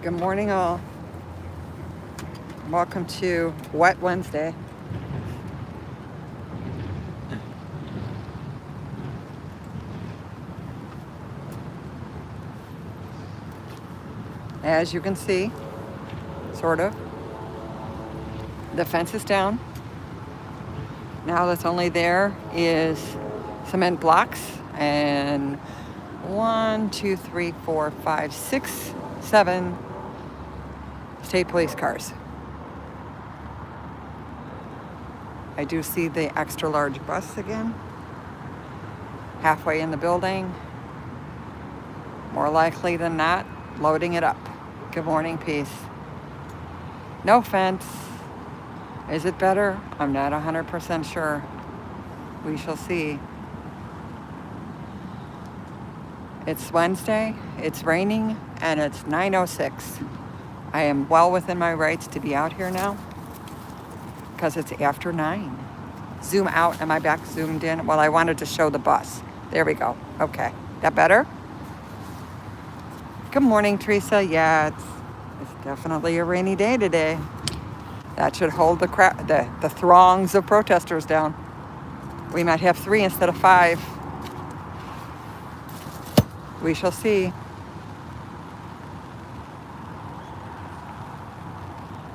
Good morning, all. Welcome to Wet Wednesday. As you can see, sort of, the fence is down. Now that's only there is cement blocks and 1, 2, 3, 4, 5, 6, 7 state police cars. I do see the extra large bus again, halfway in the building. More likely than not, loading it up. Good morning, peace. No fence. Is it better? I'm not 100% sure. We shall see. It's Wednesday, it's raining, and it's 9:06. I am well within my rights to be out here now because it's after 9. Zoom out. Am I back zoomed in? Well, I wanted to show the bus. There we go. Okay. That better? Good morning, Teresa. Yeah, it's definitely a rainy day today. That should hold the throngs of protesters down. We might have 3 instead of 5. We shall see.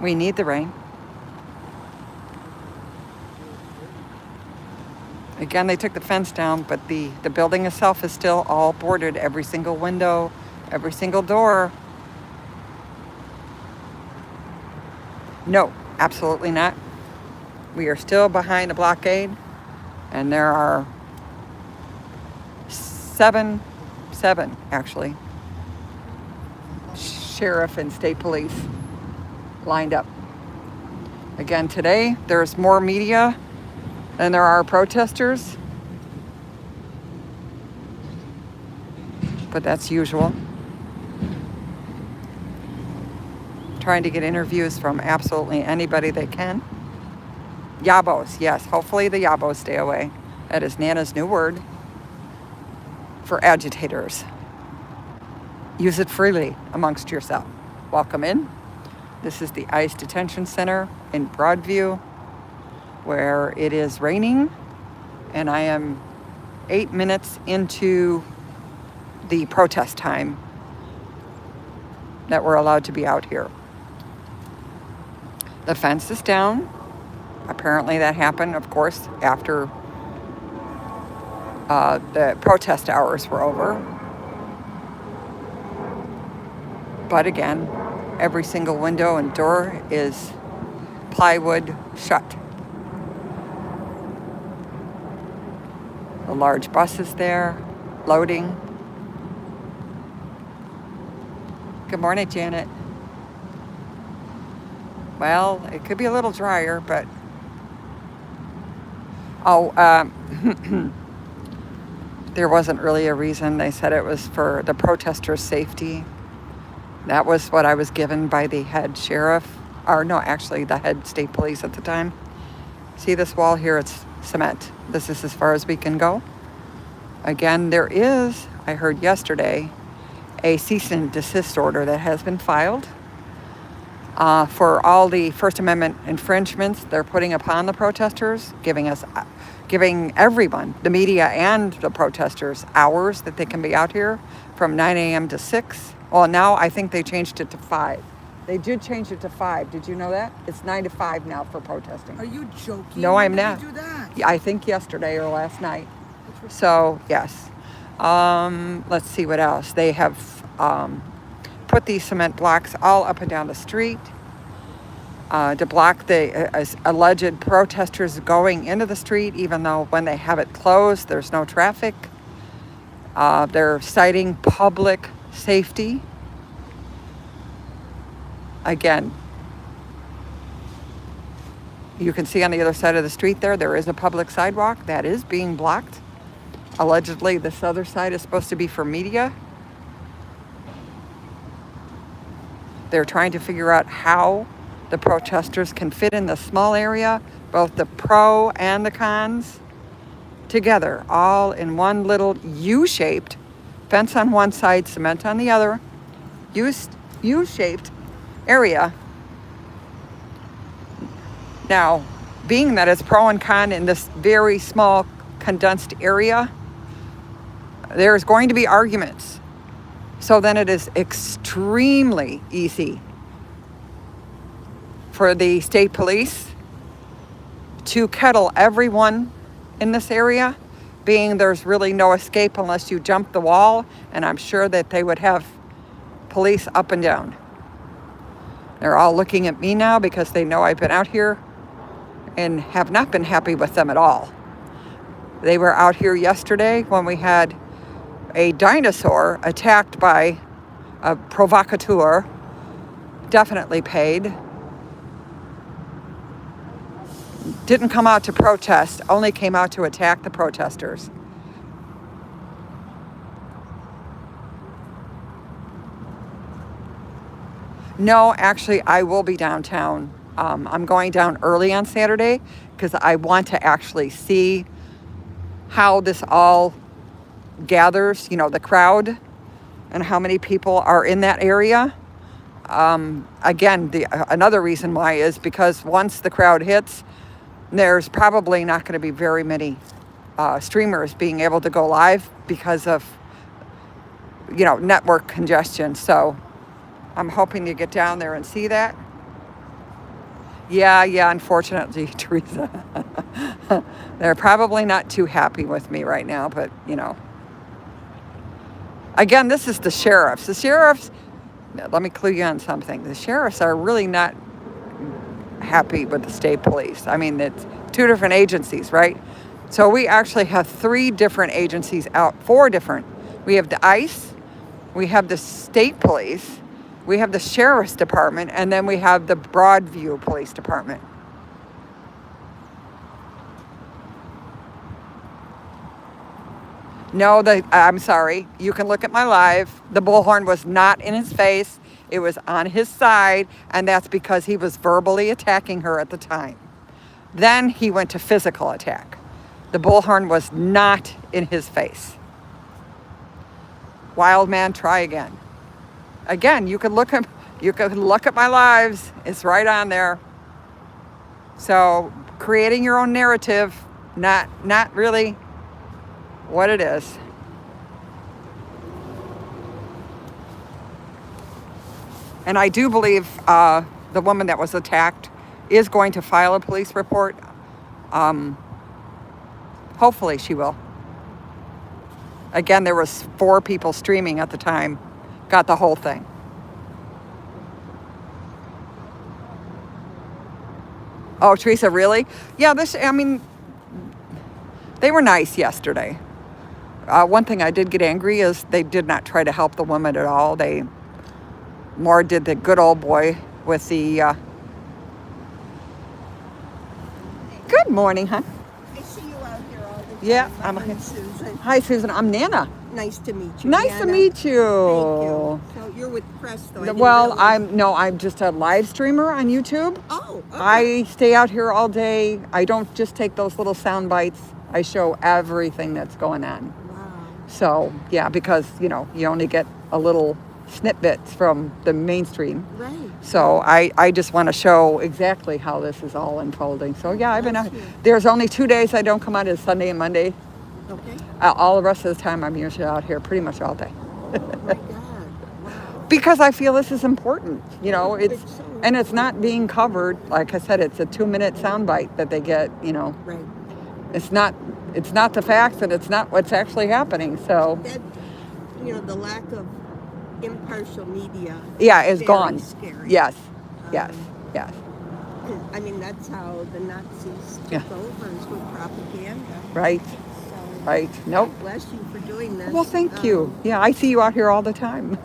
We need the rain. Again, they took the fence down, but the building itself is still all boarded. Every single window, every single door. No, absolutely not. We are still behind a blockade, and there are seven actually, sheriff and state police lined up. Again, today there's more media than there are protesters, but that's usual. Trying to get interviews from absolutely anybody they can. Yabos, yes, hopefully the yabos stay away. That is Nana's new word for agitators. Use it freely amongst yourself. Welcome in. This is the ICE Detention Center in Broadview, where it is raining, and I am 8 minutes into the protest time that we're allowed to be out here. The fence is down. Apparently that happened, of course, after the protest hours were over. But again, every single window and door is plywood shut. The large bus is there, loading. Good morning, Janet. Well, it could be a little drier, but... there wasn't really a reason. They said it was for the protesters' safety. That was what I was given by the head sheriff, or no, actually the head state police at the time. See this wall here? It's cement. This is as far as we can go. Again, there is, I heard yesterday, a cease and desist order that has been filed for all the First Amendment infringements they're putting upon the protesters, giving everyone, the media and the protesters, hours that they can be out here from 9 a.m. to 6. Well, now I think they changed it to 5. They did change it to 5. Did you know that? It's 9 to 5 now for protesting. Are you joking? No, I'm When did not. you do that? I think yesterday or last night. So, yes. Let's see what else. They have put these cement blocks all up and down the street to block the alleged protesters going into the street, even though when they have it closed, there's no traffic. They're citing public safety. Again, you can see on the other side of the street there is a public sidewalk that is being blocked. Allegedly, this other side is supposed to be for media. They're trying to figure out how the protesters can fit in the small area, both the pro and the cons, together, all in one little U-shaped fence on one side, cement on the other. U-shaped area. Now, being that it's pro and con in this very small condensed area, there's going to be arguments. So then it is extremely easy for the state police to kettle everyone in this area, being there's really no escape unless you jump the wall, and I'm sure that they would have police up and down. They're all looking at me now because they know I've been out here and have not been happy with them at all. They were out here yesterday when we had a dinosaur attacked by a provocateur, definitely paid. Didn't come out to protest, only came out to attack the protesters. No, actually, I will be downtown. I'm going down early on Saturday because I want to actually see how this all gathers, the crowd and how many people are in that area. Again, another reason why is because once the crowd hits, there's probably not going to be very many streamers being able to go live because of, network congestion. So I'm hoping to get down there and see that. Yeah, unfortunately, Teresa. They're probably not too happy with me right now, but, Again, this is the sheriffs. The sheriffs, let me clue you on something. The sheriffs are really not happy with the state police. I mean, it's two different agencies, right? So we actually have 3 different agencies out, 4 different. We have the ICE, we have the state police, we have the sheriff's department, and then we have the Broadview Police Department. No, I'm sorry. You can look at my live. The bullhorn was not in his face. It was on his side, and that's because he was verbally attacking her at the time. Then he went to physical attack. The bullhorn was not in his face. Wild man, try again. Again, you can look at my lives. It's right on there. So creating your own narrative, not really what it is. And I do believe the woman that was attacked is going to file a police report. Hopefully she will. Again, there was 4 people streaming at the time. Got the whole thing. Oh, Teresa, really? Yeah, they were nice yesterday. One thing I did get angry is they did not try to help the woman at all. They more did the good old boy with the... Good morning, hon. I see you out here all the time. Yeah, I'm Susan. Hi, Susan. I'm Nana. Nice to meet you. Nice to meet you. Thank you. So you're with press, though. Well, I'm just a live streamer on YouTube. Oh, okay. I stay out here all day. I don't just take those little sound bites. I show everything that's going on. Wow. So, yeah, because, you only get a little snippets from the mainstream. Right. So I just want to show exactly how this is all unfolding. So, yeah, I've been out. There's only 2 days I don't come out. It's Sunday and Monday. Okay. All the rest of the time I'm usually out here pretty much all day. Oh, my God. Wow. Because I feel this is important. And it's not being covered. Like I said, it's a 2-minute soundbite that they get, Right. It's not the facts, and it's not what's actually happening. So That, the lack of impartial media. yeah, is very gone. Scary. Yes. 'Cause, Yes. that's how the Nazis took over, is with propaganda. Right. So, Right. Nope. God bless you for doing this. Well, thank you. Yeah, I see you out here all the time.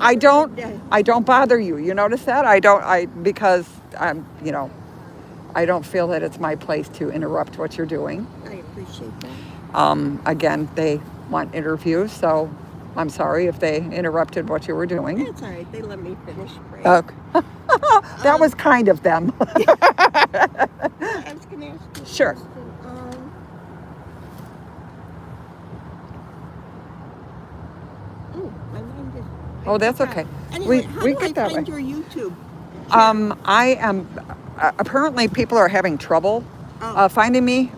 I don't bother you. You notice that? Because I'm, I don't feel that it's my place to interrupt what you're doing. I appreciate that. Again, they want interviews, so I'm sorry if they interrupted what you were doing. That's all right. They let me finish praying. Okay. That was kind of them. I was going to ask you a Sure. question. My mind is Oh, that's okay. Anyway, how we do I get that way. find your YouTube? I am. Apparently, people are having trouble Oh. finding me.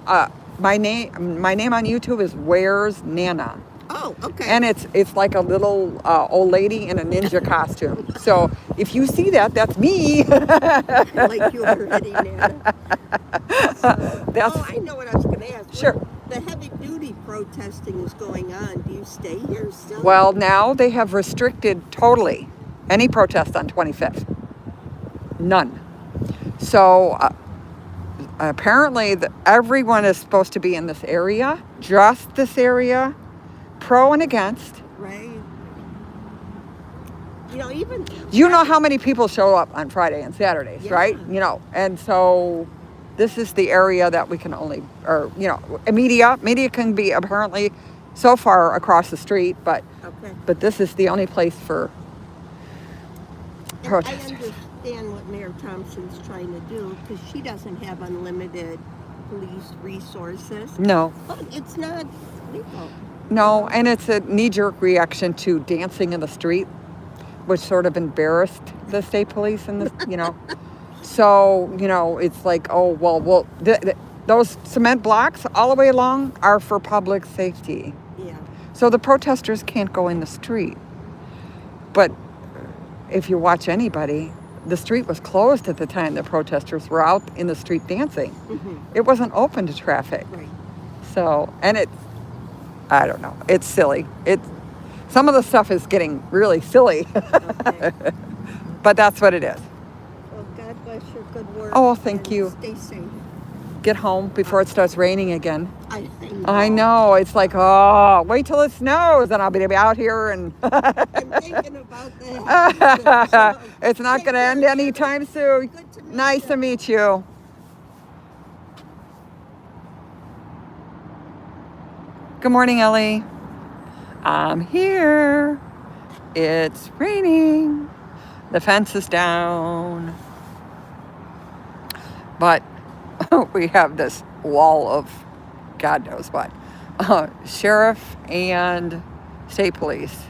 My name on YouTube is Where's Nana, Oh, okay. and it's like a little old lady in a ninja costume. So if you see that, that's me. Like you already, Nana. That's I know what I was going to ask. Sure. The heavy duty protesting is going on. Do you stay here still? Well, now they have restricted totally any protest on 25th. None. So apparently everyone is supposed to be in this area, just this area, pro and against. Right. You know, even... You know how many people show up on Friday and Saturdays, Yeah. right? You know, and so this is the area that we can only, or, you know, media can be apparently so far across the street, but this is the only place for protesters. I understand what Mayor Thompson's trying to do because she doesn't have unlimited police resources. No. But it's not legal. No, and it's a knee-jerk reaction to dancing in the street, which sort of embarrassed the state police and the, you know. So, you know, it's like, oh, well, those cement blocks all the way along are for public safety. Yeah. So the protesters can't go in the street. But if you watch anybody, the street was closed at the time the protesters were out in the street dancing. Mm-hmm. It wasn't open to traffic. Right. So, and I don't know, it's silly. Some of the stuff is getting really silly. Okay. But that's what it is. Well, God bless your good work. Oh, well, thank you. Stay safe. Get home before it starts raining again. I know. It's like, oh, wait till it snows and I'll be out here and I'm thinking about that. it's not going to end anytime soon. Good to meet Nice you. to meet you. Good morning, Ellie. I'm here. It's raining. The fence is down. But we have this wall of God knows what. Sheriff and state police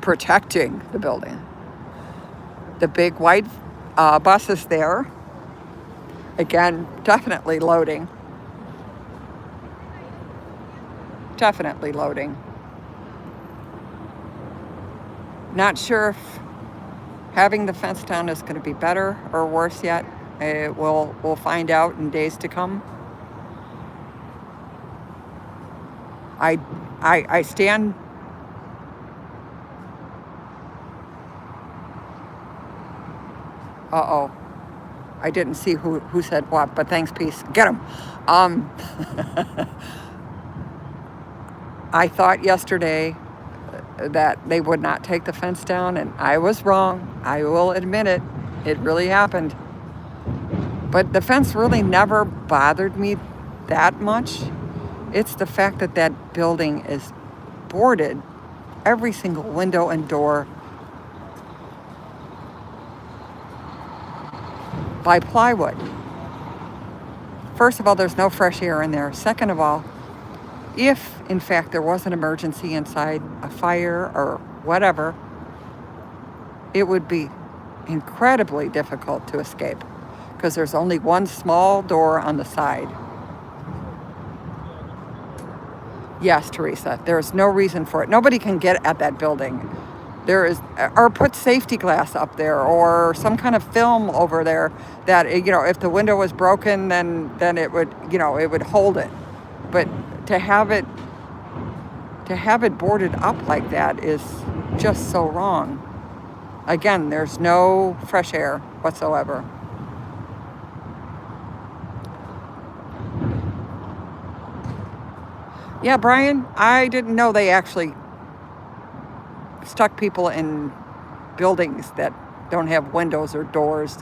protecting the building. The big white bus is there. Again, definitely loading. Definitely loading. Not sure if having the fence down is going to be better or worse yet. We'll find out in days to come. I stand. Uh-oh. I didn't see who said what, but thanks, peace. Get him. I thought yesterday that they would not take the fence down, and I was wrong. I will admit it. It really happened. But the fence really never bothered me that much. It's the fact that that building is boarded, every single window and door, by plywood. First of all, there's no fresh air in there. Second of all, if in fact there was an emergency inside, a fire or whatever, it would be incredibly difficult to escape because there's only one small door on the side. Yes, Teresa, there's no reason for it. Nobody can get at that building. There is, or put safety glass up there or some kind of film over there that, you know, if the window was broken, then it would, you know, it would hold it. But to have it boarded up like that is just so wrong. Again, there's no fresh air whatsoever. Yeah, Brian, I didn't know they actually stuck people in buildings that don't have windows or doors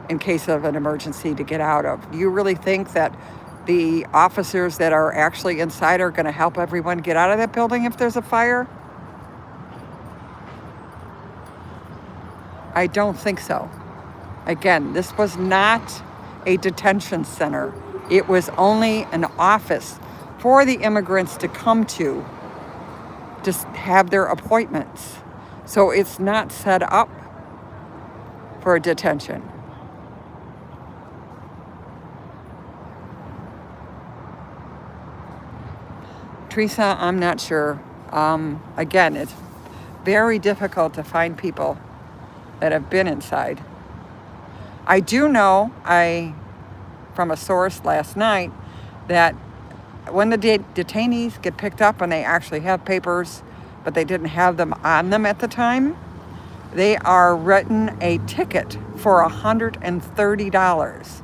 in case of an emergency to get out of. Do you really think that the officers that are actually inside are going to help everyone get out of that building if there's a fire? I don't think so. Again, this was not a detention center. It was only an office for the immigrants to come to just have their appointments. So it's not set up for detention. Teresa, I'm not sure. Again, it's very difficult to find people that have been inside. I do know, from a source last night, that when the detainees get picked up and they actually have papers, but they didn't have them on them at the time, they are written a ticket for $130.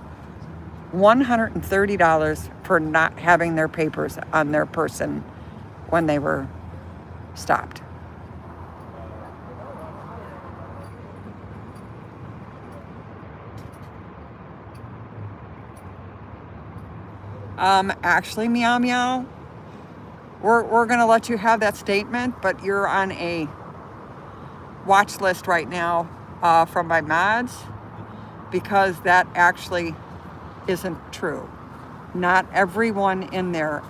$130 for not having their papers on their person when they were stopped. Actually, Meow Meow, we're going to let you have that statement, but you're on a watch list right now from my mods, because that actually isn't true. Not everyone in there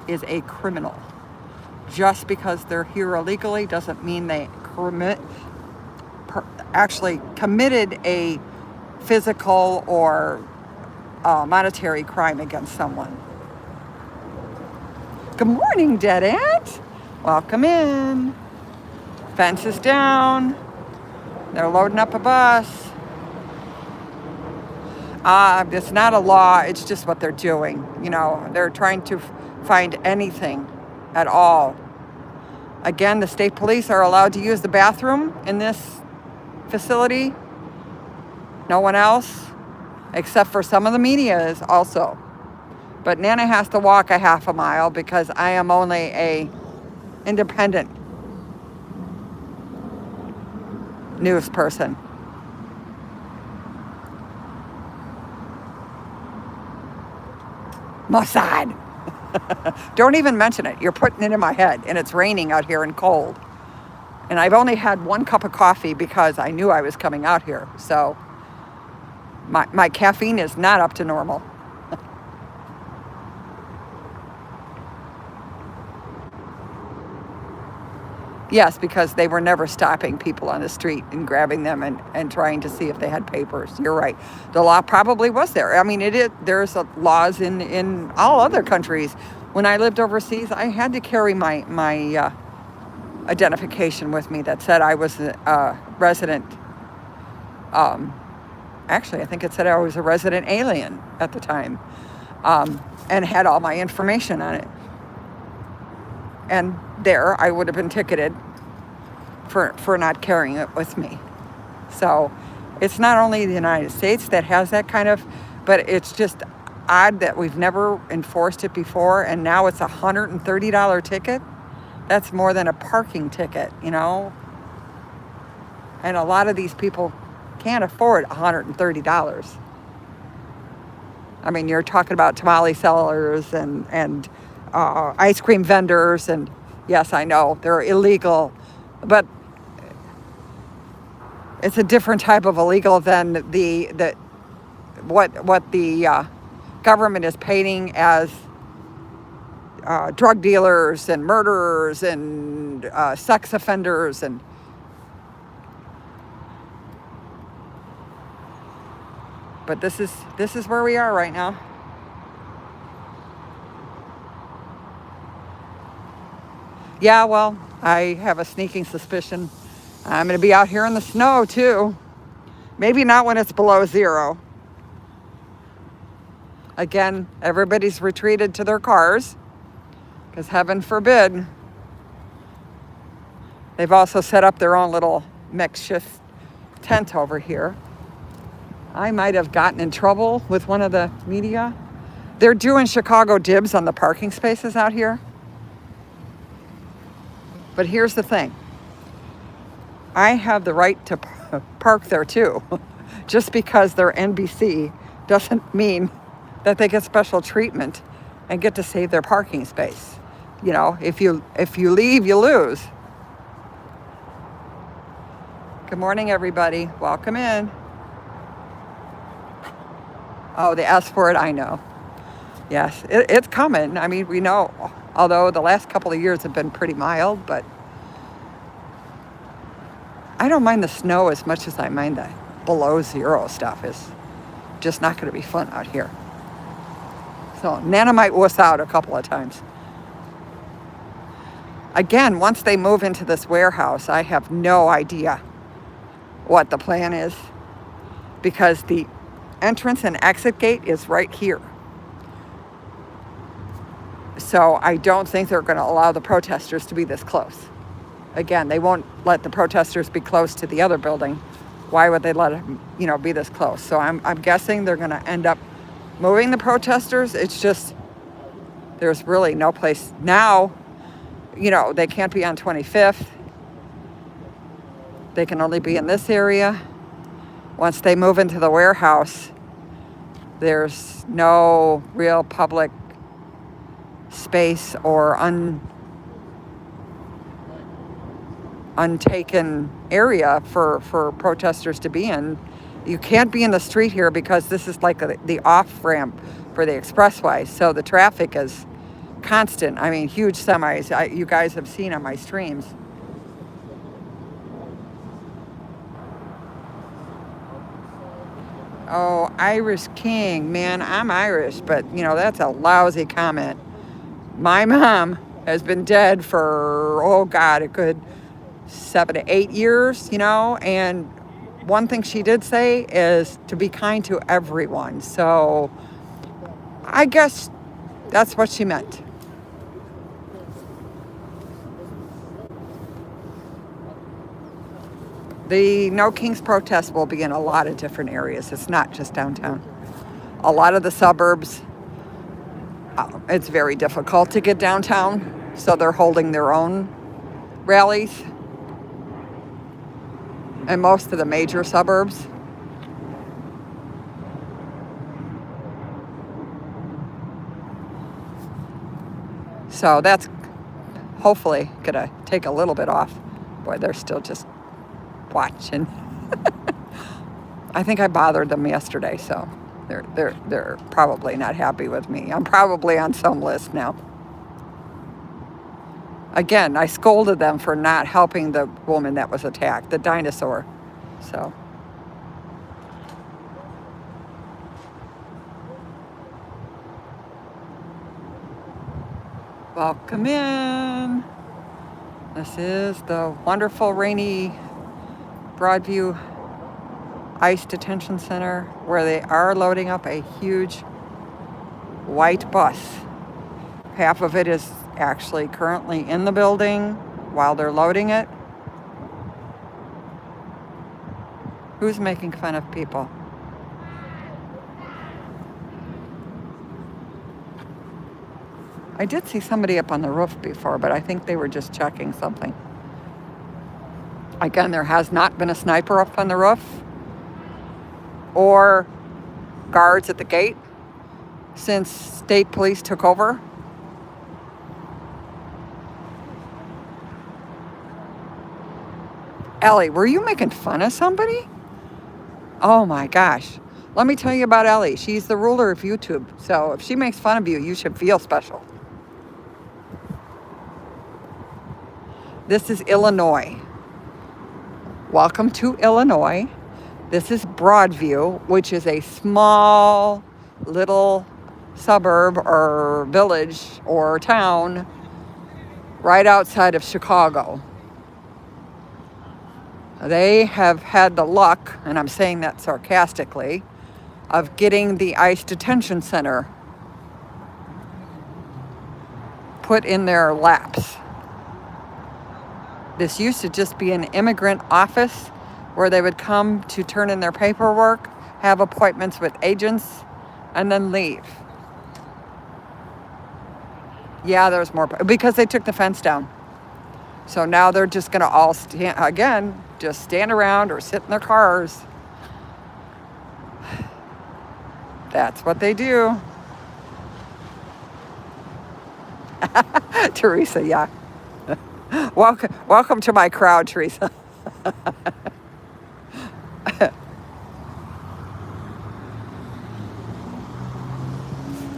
is a criminal. Just because they're here illegally doesn't mean they actually committed a physical or monetary crime against someone. Good morning, Dead Ant. Welcome in. Fence is down. They're loading up a bus. It's not a law. It's just what they're doing. You know, they're trying to find anything at all. Again, the state police are allowed to use the bathroom in this facility. No one else, except for some of the media is also. But Nana has to walk a half a mile because I am only a independent news person. Mossad. Don't even mention it. You're putting it in my head, and it's raining out here and cold. And I've only had one cup of coffee because I knew I was coming out here. So my caffeine is not up to normal. Yes, because they were never stopping people on the street and grabbing them and trying to see if they had papers. You're right. The law probably was there. I mean, there's laws in all other countries. When I lived overseas, I had to carry my identification with me that said I was a resident. Actually, I think it said I was a resident alien at the time, and had all my information on it. And there, I would have been ticketed for not carrying it with me. So it's not only the United States that has that kind of, but it's just odd that we've never enforced it before, and now it's a $130 ticket. That's more than a parking ticket, you know? And a lot of these people can't afford $130. I mean, you're talking about tamale sellers and ice cream vendors, and yes, I know they're illegal, but it's a different type of illegal than what the government is painting as drug dealers and murderers and sex offenders. And but this is where we are right now. Yeah, well, I have a sneaking suspicion I'm going to be out here in the snow too. Maybe not when it's below zero. Again, everybody's retreated to their cars, because heaven forbid. They've also set up their own little makeshift tent over here. I might have gotten in trouble with one of the media. They're doing Chicago dibs on the parking spaces out here. But here's the thing. I have the right to park there too. Just because they're NBC doesn't mean that they get special treatment and get to save their parking space. You know, if you leave, you lose. Good morning, everybody. Welcome in. Oh, the S word, I know. Yes, it's coming. I mean, we know, although the last couple of years have been pretty mild, but I don't mind the snow as much as I mind the below zero stuff. Is just not going to be fun out here. So Nana might wuss out a couple of times. Again, once they move into this warehouse, I have no idea what the plan is, because the entrance and exit gate is right here. So I don't think they're going to allow the protesters to be this close. Again, they won't let the protesters be close to the other building. Why would they let them, be this close? So I'm guessing they're going to end up moving the protesters. It's just, there's really no place now. They can't be on 25th. They can only be in this area. Once they move into the warehouse, there's no real public space or untaken area for protesters to be in. You can't be in the street here because this is like the off ramp for the expressway. So the traffic is constant. I mean, huge semis. You guys have seen on my streams. Oh, Irish King. Man, I'm Irish, but that's a lousy comment. My mom has been dead for, a good 7 to 8 years, and one thing she did say is to be kind to everyone. So I guess that's what she meant. The No Kings protest will be in a lot of different areas. It's not just downtown. A lot of the suburbs, it's very difficult to get downtown, so they're holding their own rallies. And most of the major suburbs. So that's hopefully gonna take a little bit off. Boy, they're still just watching. I think I bothered them yesterday, so they're probably not happy with me. I'm probably on some list now. Again, I scolded them for not helping the woman that was attacked, the dinosaur. So. Welcome in. This is the wonderful rainy Broadview ICE detention center, where they are loading up a huge white bus. Half of it is actually currently in the building while they're loading it. Who's making fun of people? I did see somebody up on the roof before, but I think they were just checking something. Again, there has not been a sniper up on the roof or guards at the gate since state police took over. Ellie, were you making fun of somebody? Oh my gosh. Let me tell you about Ellie. She's the ruler of YouTube. So if she makes fun of you, you should feel special. This is Illinois. Welcome to Illinois. This is Broadview, which is a small little suburb or village or town right outside of Chicago. They have had the luck, and I'm saying that sarcastically, of getting the ICE detention center put in their laps. This used to just be an immigrant office where they would come to turn in their paperwork, have appointments with agents, and then leave. Yeah, there's more, because they took the fence down. So now they're just going to all just stand around or sit in their cars. That's what they do. Teresa, yeah. Welcome to my crowd, Teresa.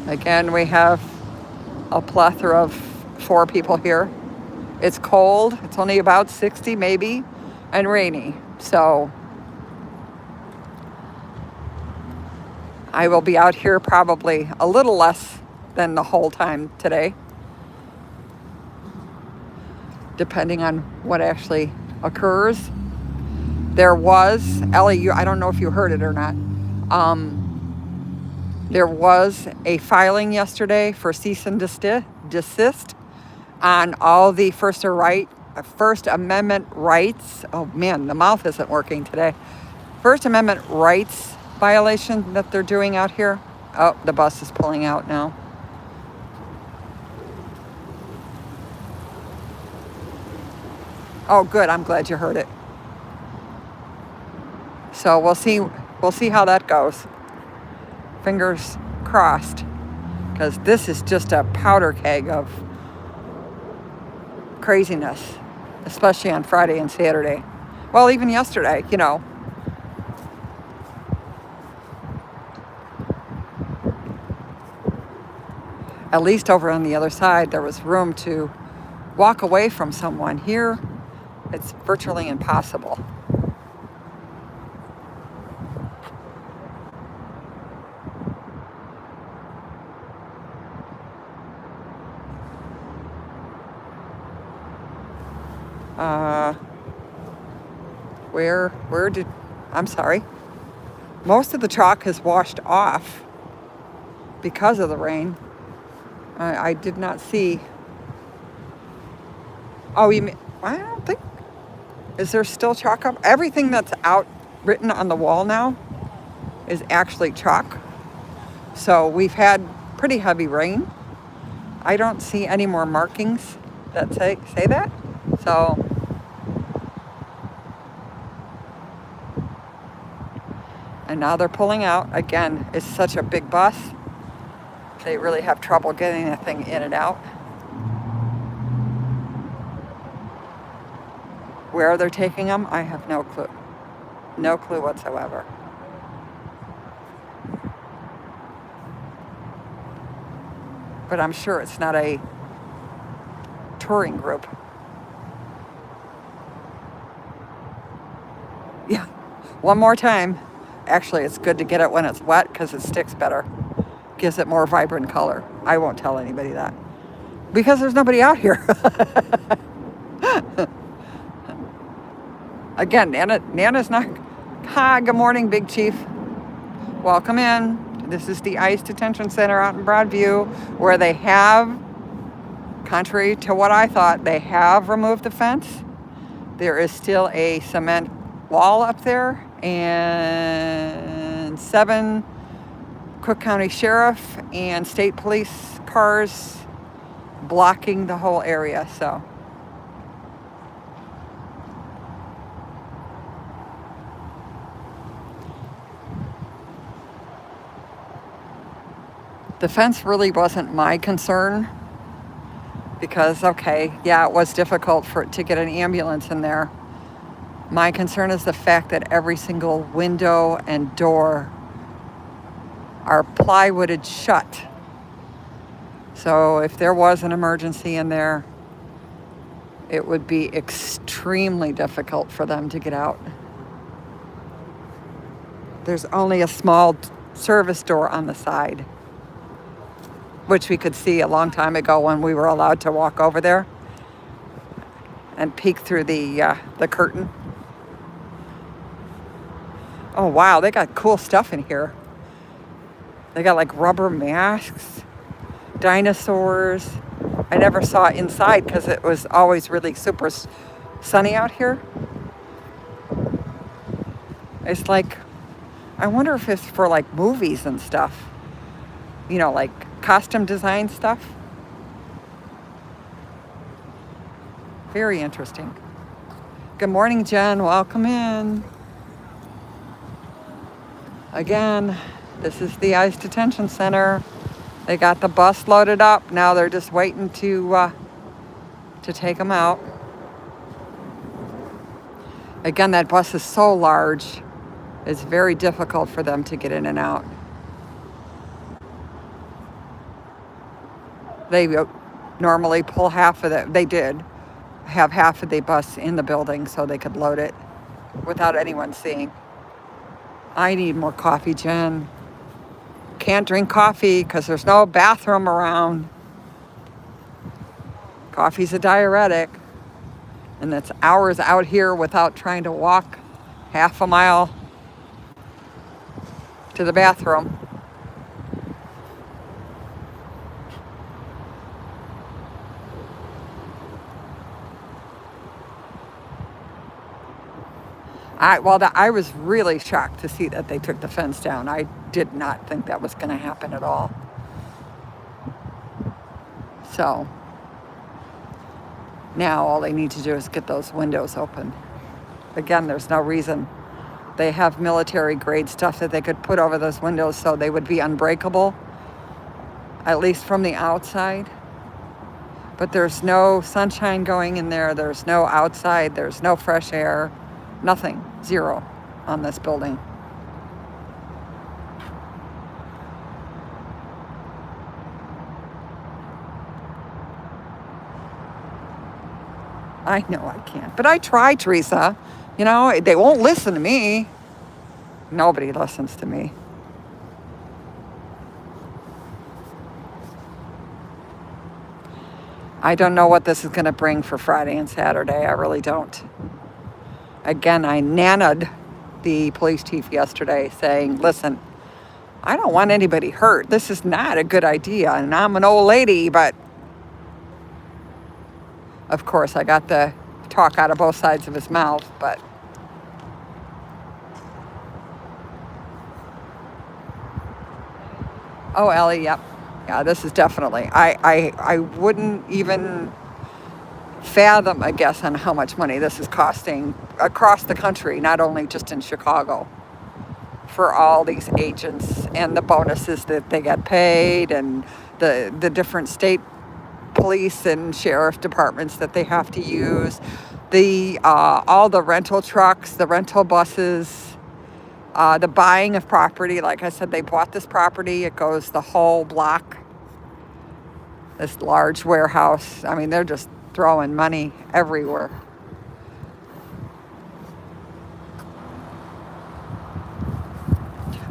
Again, we have a plethora of 4 people here. It's cold. It's only about 60 maybe. and rainy. So I will be out here probably a little less than the whole time today, depending on what actually occurs. There was, Ellie, I don't know if you heard it or not. There was a filing yesterday for cease and desist on all the First Amendment rights. Oh man, the mouth isn't working today. First Amendment rights violation that they're doing out here. Oh, the bus is pulling out now. Oh, good. I'm glad you heard it. So we'll see how that goes. Fingers crossed, because this is just a powder keg of craziness, especially on Friday and Saturday. Well, even yesterday, you know. At least over on the other side, there was room to walk away from someone. Here, it's virtually impossible. I'm sorry. Most of the chalk has washed off because of the rain. I did not see. Oh, I don't think. Is there still chalk up? Everything that's out written on the wall now is actually chalk. So we've had pretty heavy rain. I don't see any more markings that say that. So and now they're pulling out. Again, it's such a big bus. They really have trouble getting the thing in and out. Where they're taking them, I have no clue. No clue whatsoever. But I'm sure it's not a touring group. Yeah, one more time. Actually, it's good to get it when it's wet because it sticks better. Gives it more vibrant color. I won't tell anybody that. Because there's nobody out here. Again, Nana's not. Hi, good morning, Big Chief. Welcome in. This is the ICE Detention Center out in Broadview, where they have, contrary to what I thought, they have removed the fence. There is still a cement wall up there, and 7 Cook County Sheriff and State Police cars blocking the whole area, so. The fence really wasn't my concern because, okay, yeah, it was difficult to get an ambulance in there. My concern is the fact that every single window and door are plywooded shut. So if there was an emergency in there, it would be extremely difficult for them to get out. There's only a small service door on the side, which we could see a long time ago when we were allowed to walk over there and peek through the curtain. Oh wow, they got cool stuff in here. They got like rubber masks, dinosaurs. I never saw inside because it was always really super sunny out here. It's like, I wonder if it's for like movies and stuff. You know, like costume design stuff. Very interesting. Good morning, Jen. Welcome in. Again, this is the ICE Detention Center. They got the bus loaded up. Now they're just waiting to take them out. Again, that bus is so large. It's very difficult for them to get in and out. They normally pull half of it. They did have half of the bus in the building so they could load it without anyone seeing. I need more coffee, Jen. Can't drink coffee because there's no bathroom around. Coffee's a diuretic. And that's hours out here without trying to walk half a mile to the bathroom. I was really shocked to see that they took the fence down. I did not think that was going to happen at all. So now all they need to do is get those windows open. Again, there's no reason. They have military grade stuff that they could put over those windows so they would be unbreakable, at least from the outside. But there's no sunshine going in there. There's no outside. There's no fresh air. Nothing. Zero on this building. I know I can't. But I try, Teresa. You know, they won't listen to me. Nobody listens to me. I don't know what this is going to bring for Friday and Saturday. I really don't. Again, I nana'd the police chief yesterday saying, listen, I don't want anybody hurt. This is not a good idea. And I'm an old lady, but of course I got the talk out of both sides of his mouth, but oh, Ellie, yep. Yeah, this is definitely, I wouldn't even fathom, I guess, on how much money this is costing across the country, not only just in Chicago, for all these agents and the bonuses that they get paid and the different state police and sheriff departments that they have to use, all the rental trucks, the rental buses, the buying of property. Like I said, they bought this property. It goes the whole block, this large warehouse. I mean, they're just throwing money everywhere.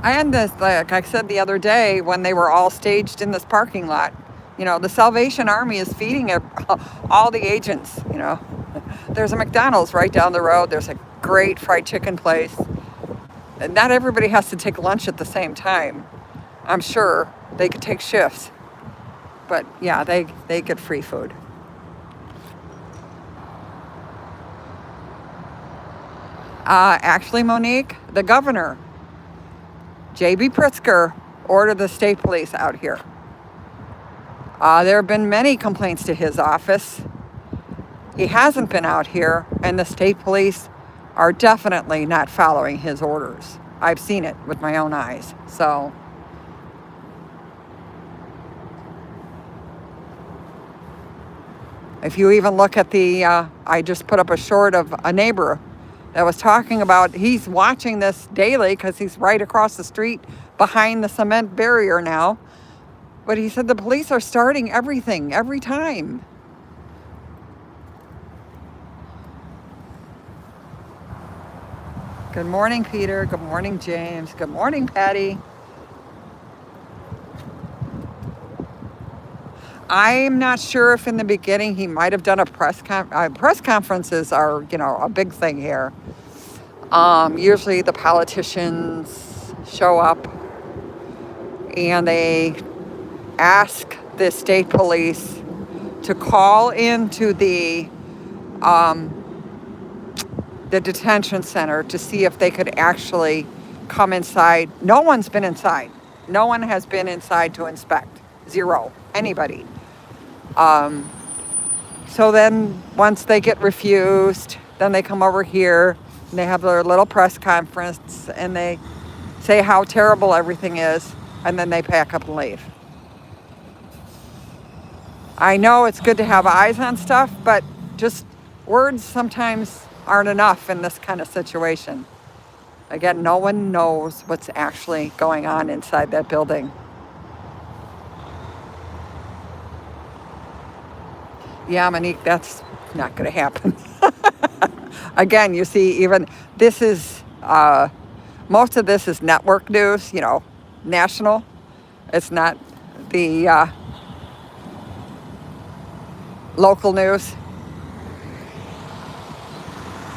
And this, like I said the other day, when they were all staged in this parking lot, you know, the Salvation Army is feeding all the agents, you know. There's a McDonald's right down the road. There's a great fried chicken place. And not everybody has to take lunch at the same time. I'm sure they could take shifts. But yeah, they get free food. Actually, Monique, the governor, J.B. Pritzker, ordered the state police out here. There have been many complaints to his office. He hasn't been out here, and the state police are definitely not following his orders. I've seen it with my own eyes. So if you even look at I just put up a short of a neighbor that was talking about, he's watching this daily because he's right across the street behind the cement barrier now. But he said the police are starting everything every time. Good morning, Peter. Good morning, James. Good morning, Patty. I'm not sure if in the beginning he might have done a press conferences are, you know, a big thing here. Usually the politicians show up and they ask the state police to call into the detention center to see if they could actually come inside. No one's been inside. No one has been inside to inspect. Zero. Anybody. So then once they get refused, then they come over here and they have their little press conference and they say how terrible everything is, and then they pack up and leave. I know it's good to have eyes on stuff, but just words sometimes aren't enough in this kind of situation. Again, no one knows what's actually going on inside that building. Yeah, Monique, that's not going to happen. Again, you see, even this is, most of this is network news, you know, national. It's not the local news.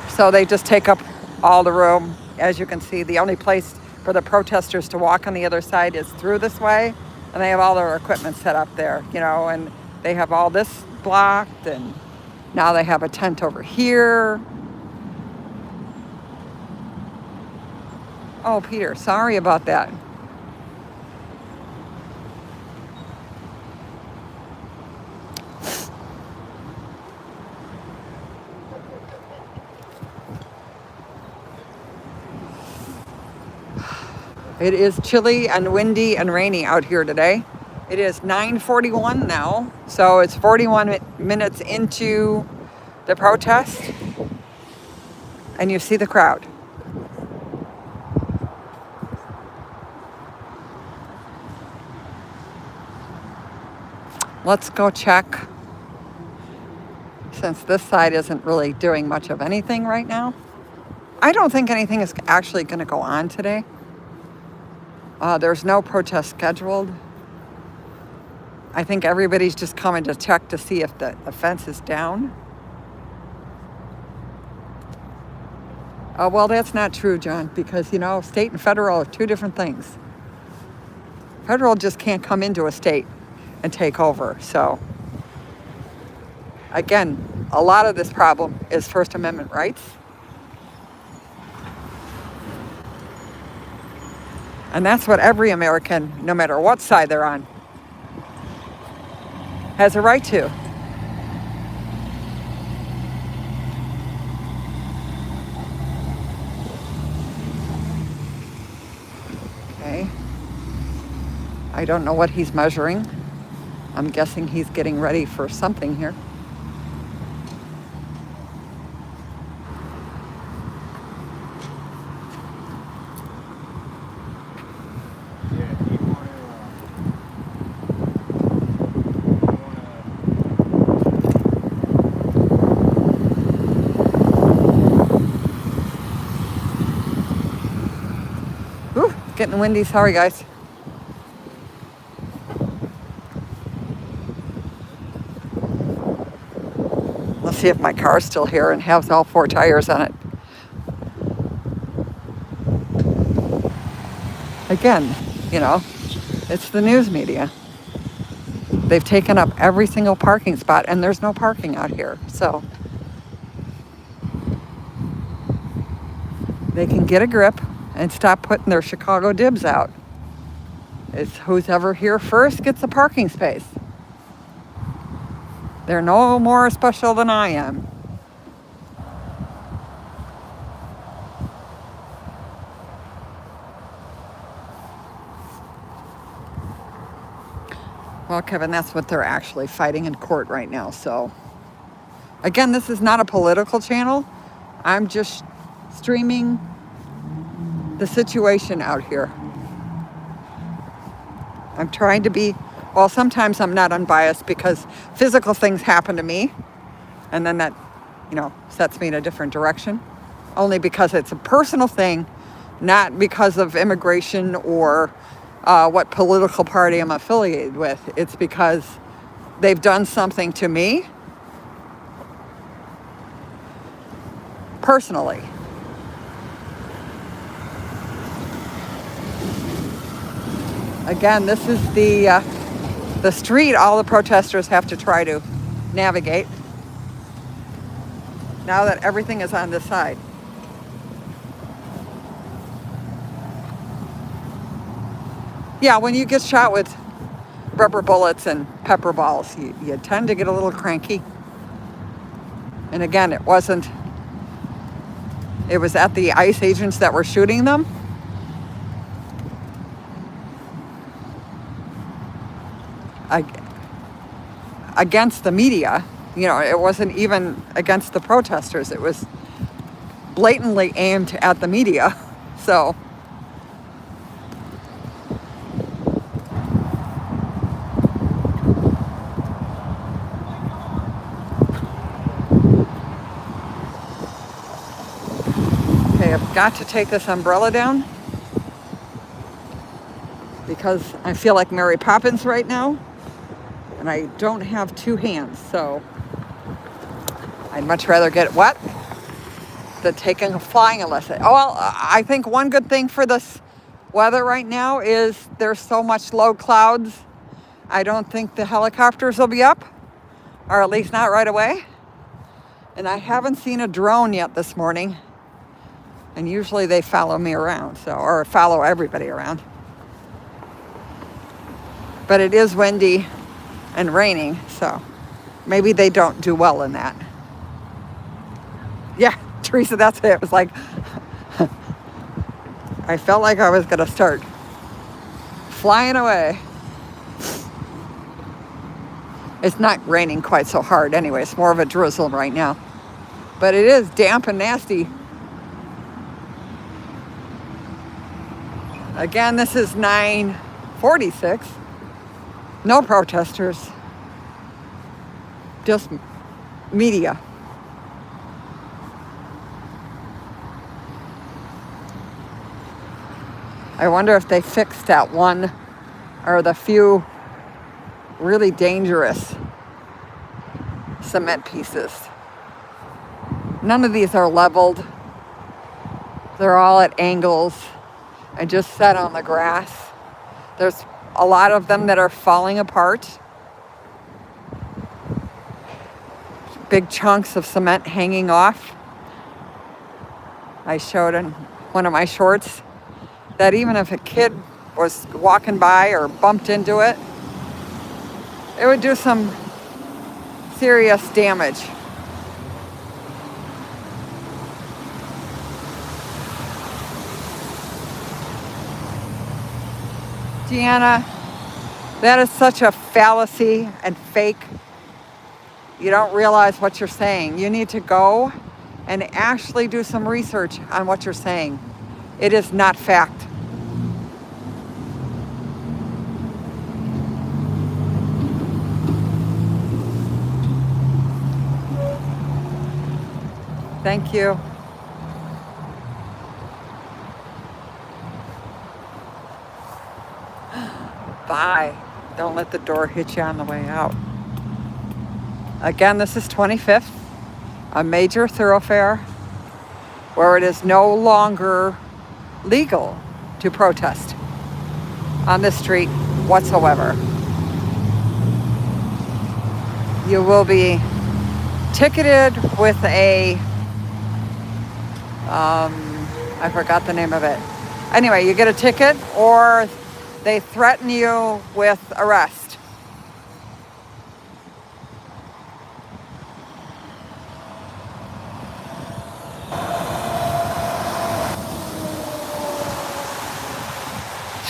So they just take up all the room. As you can see, the only place for the protesters to walk on the other side is through this way. And they have all their equipment set up there, you know, and they have all this blocked. And now they have a tent over here. Oh, Peter, sorry about that. It is chilly and windy and rainy out here today. It is 9:41 now, so it's 41 minutes into the protest, and you see the crowd. Let's go check, since this side isn't really doing much of anything right now. I don't think anything is actually going to go on today. There's no protest scheduled. I think everybody's just coming to check to see if the fence is down. Well, that's not true, John, because, you know, state and federal are two different things. Federal just can't come into a state and take over. So, again, a lot of this problem is First Amendment rights. And that's what every American, no matter what side they're on, has a right to. Okay. I don't know what he's measuring. I'm guessing he's getting ready for something here. Ooh, getting windy. Sorry, guys. Let's see if my car's still here and has all four tires on it. Again, you know, it's the news media. They've taken up every single parking spot, and there's no parking out here. So they can get a grip and stop putting their Chicago dibs out. It's who's ever here first gets a parking space. They're no more special than I am. Well, Kevin, that's what they're actually fighting in court right now. So, again, this is not a political channel. I'm just streaming the situation out here. I'm trying to be, well, sometimes I'm not unbiased because physical things happen to me. And then that, you know, sets me in a different direction. Only because it's a personal thing, not because of immigration or what political party I'm affiliated with. It's because they've done something to me personally. Again, this is the street all the protesters have to try to navigate now that everything is on this side. Yeah, when you get shot with rubber bullets and pepper balls, you tend to get a little cranky. And again, it was at the ICE agents that were shooting them. Against the media, you know, it wasn't even against the protesters. It was blatantly aimed at the media. So, have got to take this umbrella down because I feel like Mary Poppins right now, and I don't have two hands, so I'd much rather get it wet than taking a flying lesson. Oh, well, I think one good thing for this weather right now is there's so much low clouds. I don't think the helicopters will be up, or at least not right away. And I haven't seen a drone yet this morning. And usually they follow me around, or follow everybody around. But it is windy and raining, so maybe they don't do well in that. Yeah, Teresa, that's it. It was like, I felt like I was going to start flying away. It's not raining quite so hard anyway. It's more of a drizzle right now. But it is damp and nasty. Again, this is 9:46. No protesters. Just media. I wonder if they fixed that one or the few really dangerous cement pieces. None of these are leveled. They're all at angles and just set on the grass. There's a lot of them that are falling apart. Big chunks of cement hanging off. I showed in one of my shorts that even if a kid was walking by or bumped into it, it would do some serious damage. Deanna, that is such a fallacy and fake. You don't realize what you're saying. You need to go and actually do some research on what you're saying. It is not fact. Thank you. Bye. Don't let the door hit you on the way out. Again, this is 25th, a major thoroughfare where it is no longer legal to protest on this street whatsoever. You will be ticketed with a, I forgot the name of it. Anyway, you get a ticket or they threaten you with arrest.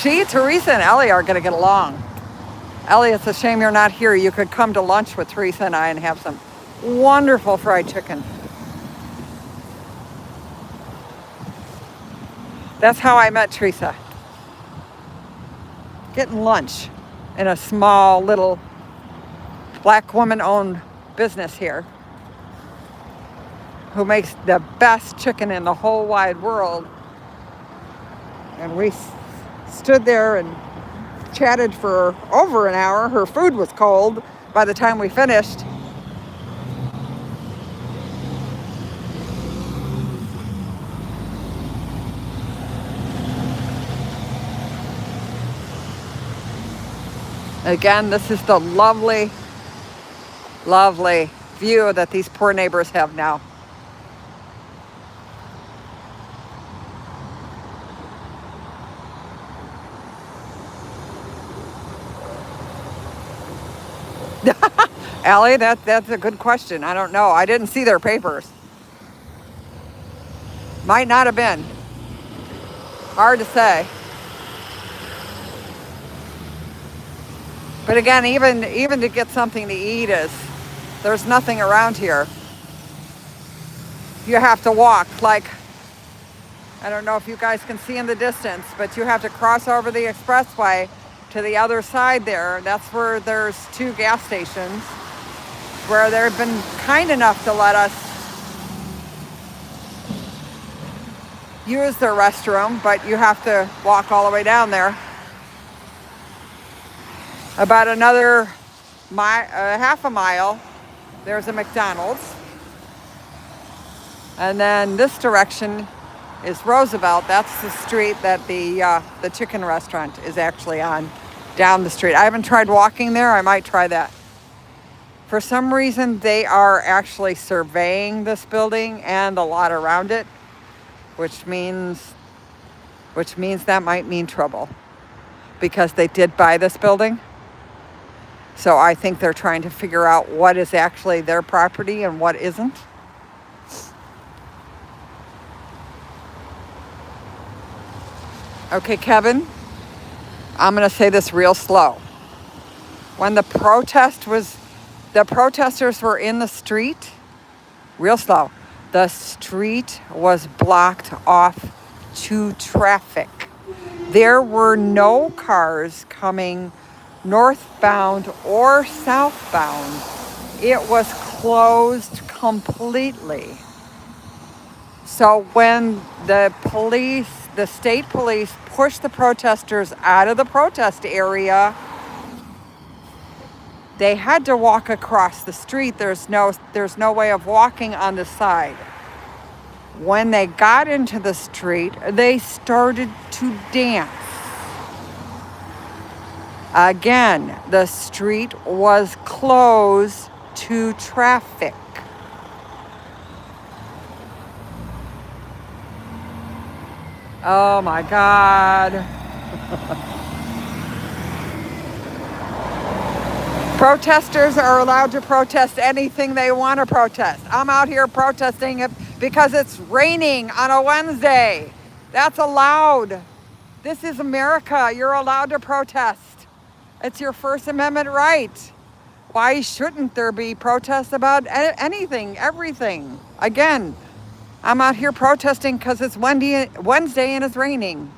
She, Teresa, and Ellie are going to get along. Ellie, it's a shame you're not here. You could come to lunch with Teresa and I and have some wonderful fried chicken. That's how I met Teresa. Getting lunch in a small little black woman-owned business here who makes the best chicken in the whole wide world. And we stood there and chatted for over an hour. Her food was cold by the time we finished. Again, this is the lovely, lovely view that these poor neighbors have now. Allie, that's a good question. I don't know. I didn't see their papers. Might not have been. Hard to say. But again, even to get something to eat there's nothing around here. You have to walk, like, I don't know if you guys can see in the distance, but you have to cross over the expressway to the other side there. That's where there's 2 gas stations where they've been kind enough to let us use their restroom, but you have to walk all the way down there. About another half a mile, there's a McDonald's. And then this direction is Roosevelt. That's the street that the chicken restaurant is actually on, down the street. I haven't tried walking there. I might try that. For some reason, they are actually surveying this building and the lot around it, which means that might mean trouble, because they did buy this building. So I think they're trying to figure out what is actually their property and what isn't. Okay, Kevin, I'm going to say this real slow. When the protesters were in the street, real slow, the street was blocked off to traffic. There were no cars coming northbound or southbound. It was closed completely. So when the state police pushed the protesters out of the protest area, they had to walk across the street. There's no way of walking on the side. When they got into the street, they started to dance. Again, the street was closed to traffic. Oh my God. Protesters are allowed to protest anything they want to protest. I'm out here protesting it because it's raining on a Wednesday. That's allowed. This is America. You're allowed to protest. It's your First Amendment right. Why shouldn't there be protests about anything, everything? Again, I'm out here protesting because it's Wednesday and it's raining.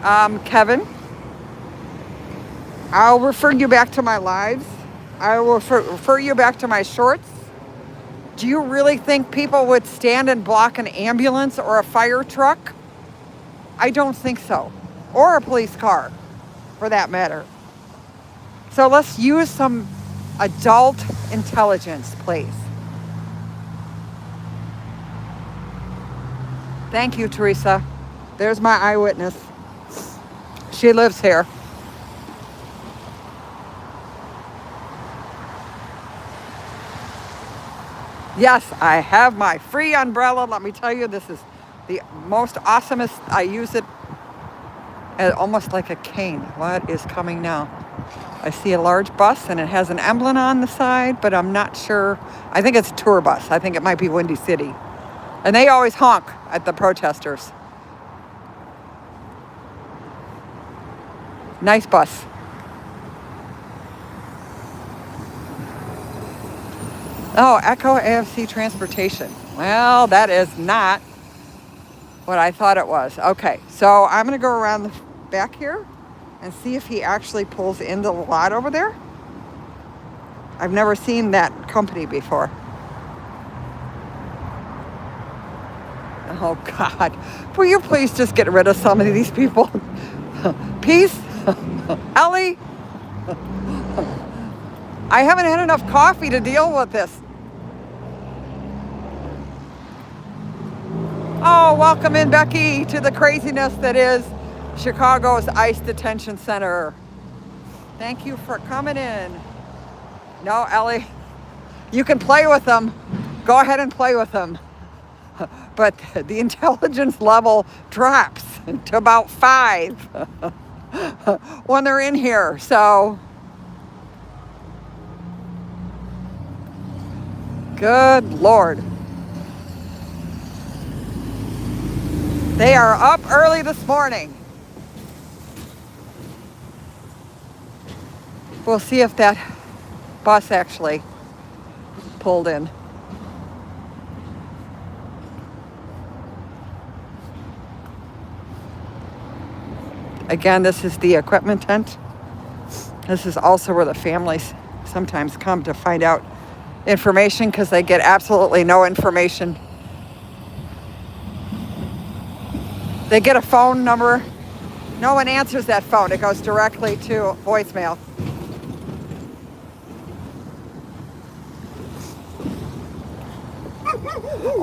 Kevin, I'll refer you back to my lives. I will refer you back to my shorts. Do you really think people would stand and block an ambulance or a fire truck? I don't think so. Or a police car, for that matter. So let's use some adult intelligence, please. Thank you, Teresa. There's my eyewitness. She lives here. Yes, I have my free umbrella. Let me tell you, this is the most awesomest. I use it almost like a cane. What is coming now? I see a large bus and it has an emblem on the side, but I'm not sure. I think it's a tour bus. I think it might be Windy City. And they always honk at the protesters. Nice bus. Oh, Echo AFC Transportation. Well, that is not what I thought it was. Okay, so I'm going to go around the back here and see if he actually pulls into the lot over there. I've never seen that company before. Oh, God. Will you please just get rid of some of these people? Peace? Ellie? I haven't had enough coffee to deal with this. Oh, welcome in, Becky, to the craziness that is Chicago's ICE detention center. Thank you for coming in. No, Ellie, you can play with them. Go ahead and play with them. But the intelligence level drops to about 5 when they're in here. So, good Lord. They are up early this morning. We'll see if that bus actually pulled in. Again, this is the equipment tent. This is also where the families sometimes come to find out information because they get absolutely no information. They get a phone number. No one answers that phone. It goes directly to voicemail.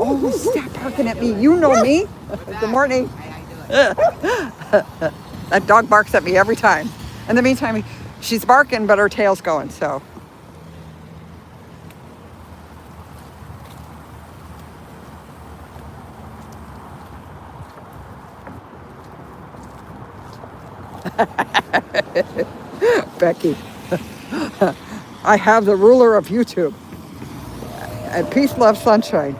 Oh, stop barking at me. You know me. Good morning. That dog barks at me every time. In the meantime, she's barking, but her tail's going, so. Becky, I have the ruler of YouTube. And peace, love, sunshine.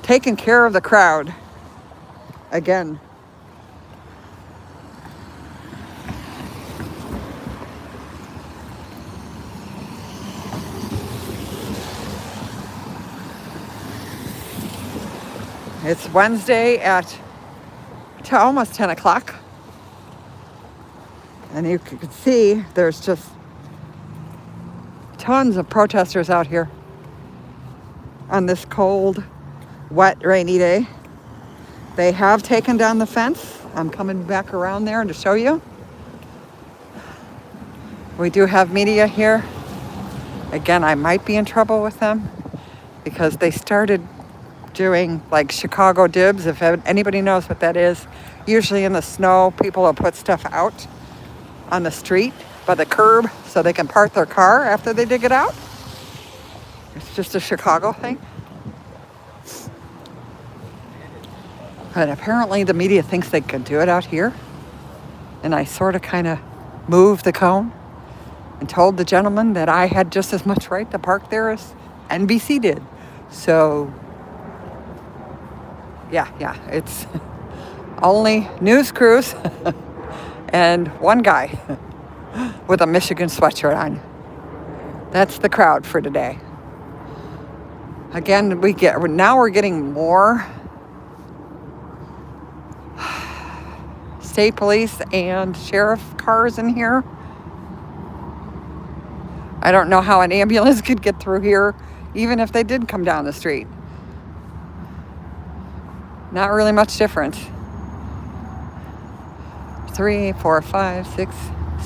Taking care of the crowd. Again. It's Wednesday at almost 10 o'clock. And you can see there's just tons of protesters out here on this cold, wet, rainy day. They have taken down the fence. I'm coming back around there to show you. We do have media here. Again, I might be in trouble with them because they started doing like Chicago dibs. If anybody knows what that is, usually in the snow, people will put stuff out on the street by the curb so they can park their car after they dig it out. It's just a Chicago thing. And apparently the media thinks they can do it out here. And I sort of kind of moved the cone and told the gentleman that I had just as much right to park there as NBC did. So, yeah, it's only news crews and one guy with a Michigan sweatshirt on. That's the crowd for today. Again, now we're getting more state police and sheriff cars in here. I don't know how an ambulance could get through here, even if they did come down the street. Not really much difference. 3, 4, 5, 6,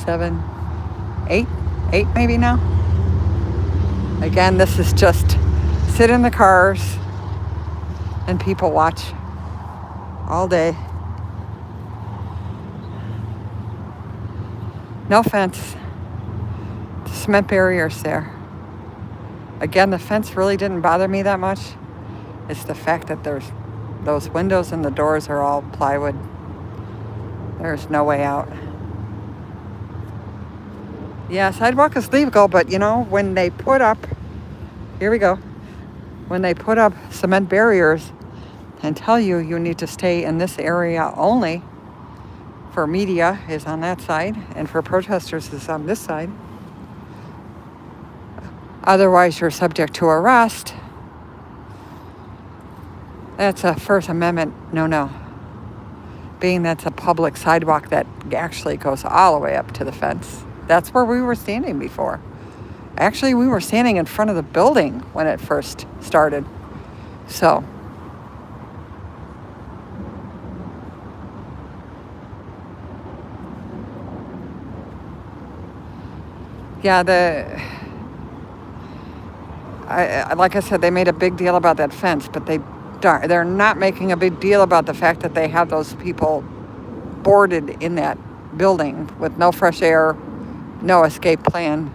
7, 8 maybe now. Again, this is just sit in the cars and people watch all day. No fence. Cement barriers there. Again, the fence really didn't bother me that much. It's the fact that there's those windows and the doors are all plywood. There's no way out. Yeah, sidewalk is legal, but when they put up, here we go, when they put up cement barriers and tell you need to stay in this area only, for media is on that side and for protesters is on this side. Otherwise, you're subject to arrest. That's a First Amendment no. Being that's a public sidewalk that actually goes all the way up to the fence. That's where we were standing before. Actually, we were standing in front of the building when it first started. So, yeah, like I said, they made a big deal about that fence, but they're not making a big deal about the fact that they have those people boarded in that building with no fresh air, no escape plan.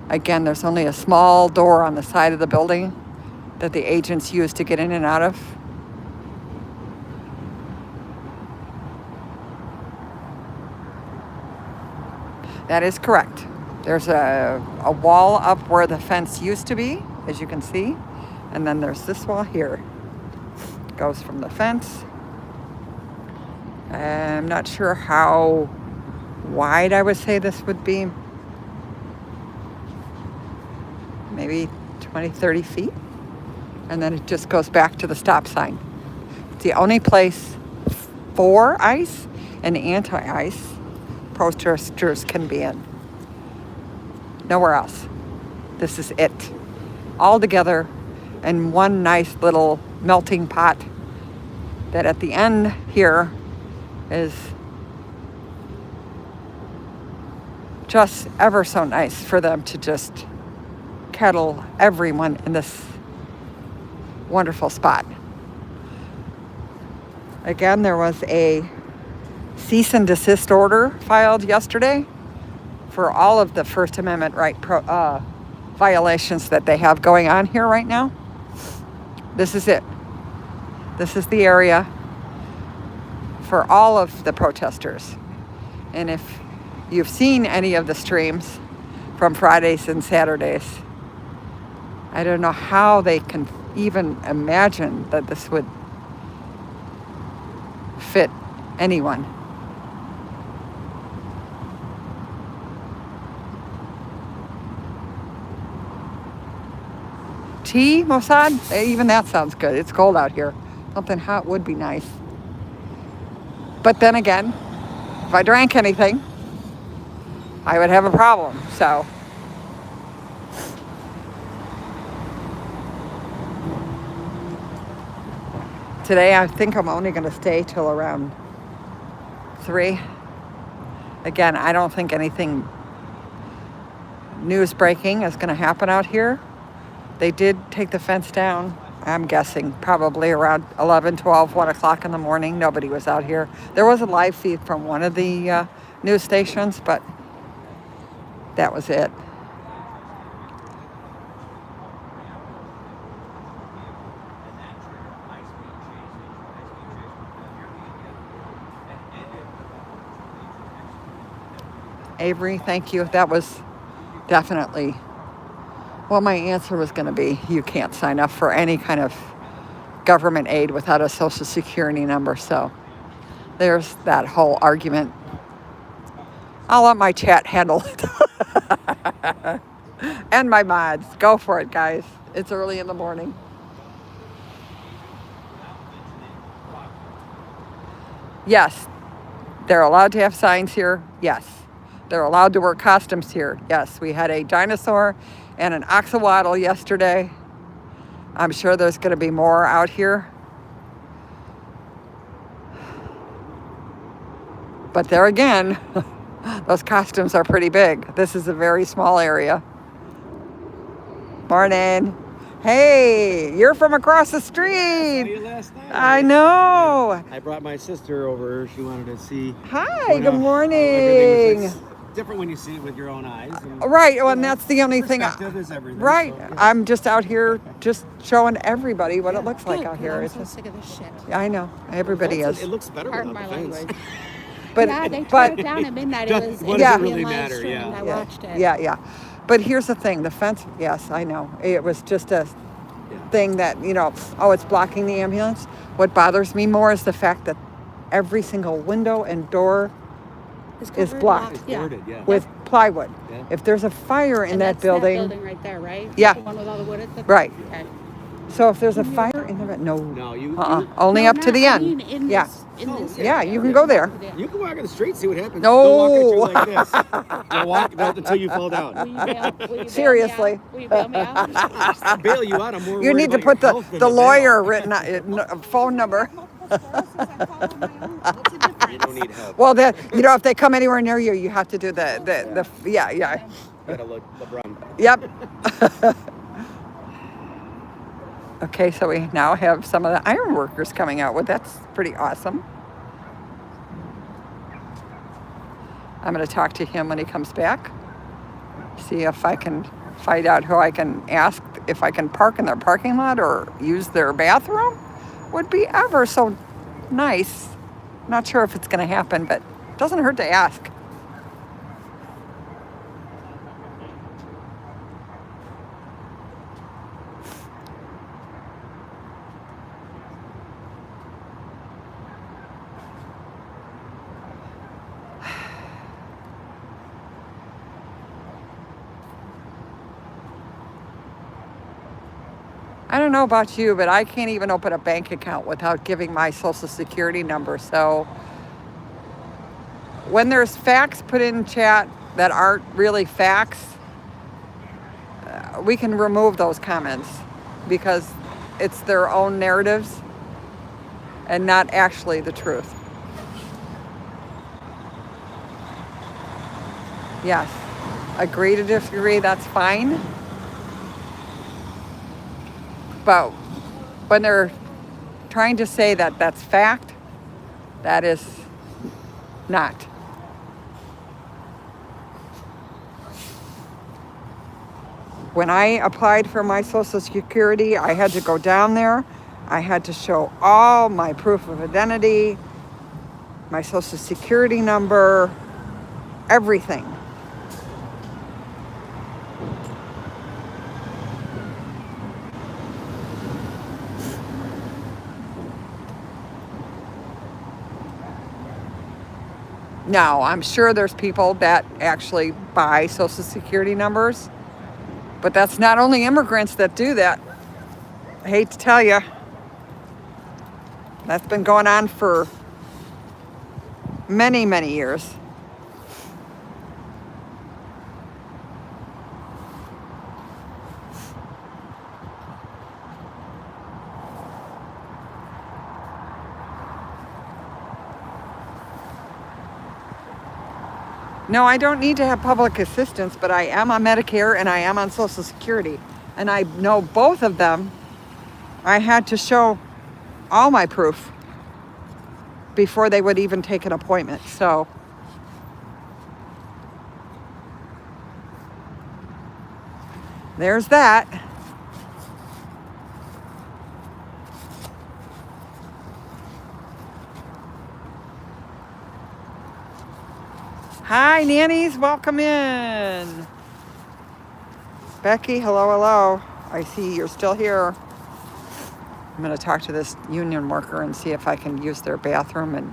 Again, there's only a small door on the side of the building that the agents use to get in and out of. That is correct. There's a wall up where the fence used to be, as you can see. And then there's this wall here. It goes from the fence. I'm not sure how wide I would say this would be. Maybe 20, 30 feet. And then it just goes back to the stop sign. It's the only place for ICE and anti-ICE protesters can be in. Nowhere else. This is it. All together in one nice little melting pot that at the end here is just ever so nice for them to just kettle everyone in this wonderful spot. Again, there was a cease and desist order filed yesterday for all of the First Amendment violations that they have going on here right now. This is it. This is the area for all of the protesters. And if you've seen any of the streams from Fridays and Saturdays, I don't know how they can even imagine that this would fit anyone. Tea, Mossad? Even that sounds good. It's cold out here. Something hot would be nice. But then again, if I drank anything, I would have a problem. So today I think I'm only going to stay till around 3. Again, I don't think anything news breaking is going to happen out here. They did take the fence down, I'm guessing, probably around 11, 12, 1 o'clock in the morning. Nobody was out here. There was a live feed from one of the news stations, but that was it. Avery, thank you. That was definitely what my answer was going to be. You can't sign up for any kind of government aid without a social security number. So there's that whole argument. I'll let my chat handle it. And my mods. Go for it, guys. It's early in the morning. Yes, they're allowed to have signs here. Yes. They're allowed to wear costumes here. Yes, we had a dinosaur and an axolotl yesterday. I'm sure there's going to be more out here. But there again, those costumes are pretty big. This is a very small area. Morning. Hey, you're from across the street. I saw you last night. I know. I brought my sister over. She wanted to see. Hi, good Everything morning. was different when you see it with your own eyes. And, Right, well, and that's the only thing. Perspective is everything. Right, So, yeah. I'm just out here just showing everybody what it looks like Good, out here. I'm It's so just, sick of this shit. I know, everybody It is. looks better Pardon without my the fence. language. But, Yeah, they but tore it down at midnight. It What was does it being really live matter? streamed. Yeah. I watched it. yeah. But here's the thing, the fence, yes, I know. It was just a thing that, oh, it's blocking the ambulance. What bothers me more is the fact that every single window and door It's is covered, blocked. locked, Boarded, yeah. with plywood. Yeah. If there's a fire in And that that's building, That building right there, right? Yeah. The one with all the wood at the Right. Okay. so if there's a fire in there, no. No, you Only No, up to not- the I end. mean in Yeah. This, in this Yeah, area. you can go there. you can walk in the street, see what happens. No. Don't walk at you like this. Don't walk until you fall down. Will you bail me Seriously. out? Will you bail me out? I'll bail you out. I'm more You worried need to about your put the, health than the bail. lawyer written phone number. You don't need help. Well, if they come anywhere near you, you have to do the yeah. You gotta look LeBron. Yep. Okay, so we now have some of the iron workers coming out. Well, that's pretty awesome. I'm going to talk to him when he comes back. See if I can find out who I can ask if I can park in their parking lot or use their bathroom. Would be ever so nice. Not sure if it's going to happen, but it doesn't hurt to ask. I don't know about you, but I can't even open a bank account without giving my social security number. So when there's facts put in chat that aren't really facts, we can remove those comments because it's their own narratives and not actually the truth. Yes, agree to disagree, that's fine. But when they're trying to say that that's fact, that is not. When I applied for my Social Security, I had to go down there. I had to show all my proof of identity, my Social Security number, everything. Now, I'm sure there's people that actually buy Social Security numbers, but that's not only immigrants that do that. I hate to tell you, that's been going on for many, many years. No, I don't need to have public assistance, but I am on Medicare and I am on Social Security. And I know both of them, I had to show all my proof before they would even take an appointment. So there's that. Hi, nannies, welcome in. Becky, hello, hello. I see you're still here. I'm going to talk to this union worker and see if I can use their bathroom and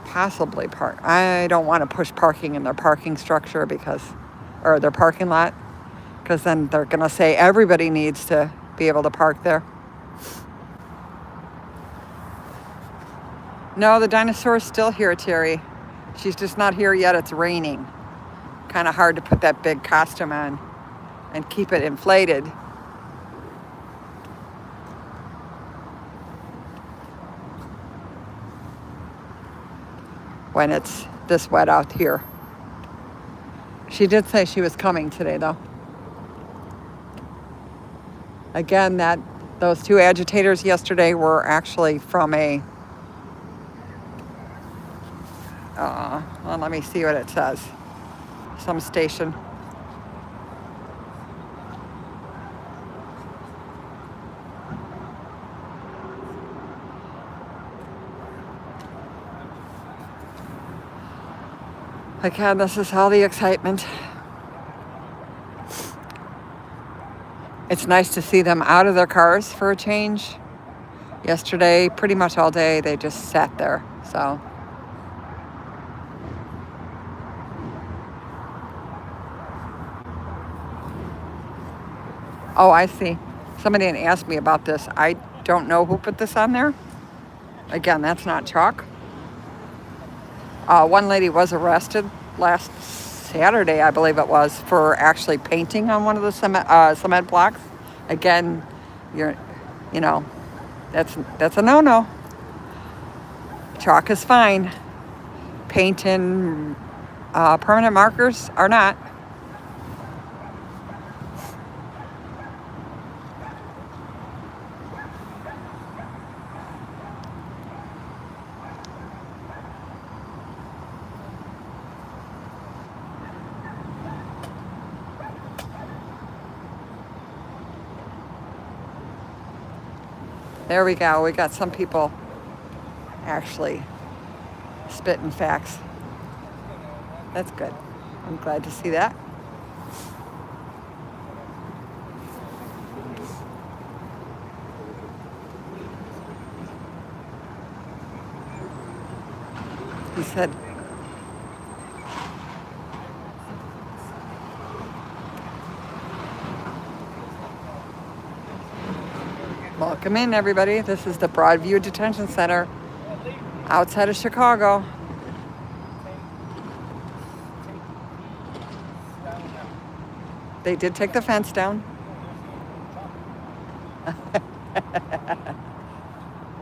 possibly park. I don't want to push parking in their parking structure or their parking lot, because then they're going to say everybody needs to be able to park there. No, the dinosaur is still here, Terry. She's just not here yet. It's raining. Kind of hard to put that big costume on and keep it inflated. When it's this wet out here. She did say she was coming today, though. Again, those two agitators yesterday were actually from well, let me see what it says. Some station. Again, this is all the excitement. It's nice to see them out of their cars for a change. Yesterday, pretty much all day, they just sat there, so. Oh, I see. Somebody had asked me about this. I don't know who put this on there. Again, that's not chalk. One lady was arrested last Saturday, I believe it was, for actually painting on one of the cement blocks. Again, that's a no-no. Chalk is fine. Paint and permanent markers are not. There we go. We got some people actually spitting facts. That's good. I'm glad to see that. He said, welcome in, everybody. This is the Broadview Detention Center outside of Chicago. They did take the fence down.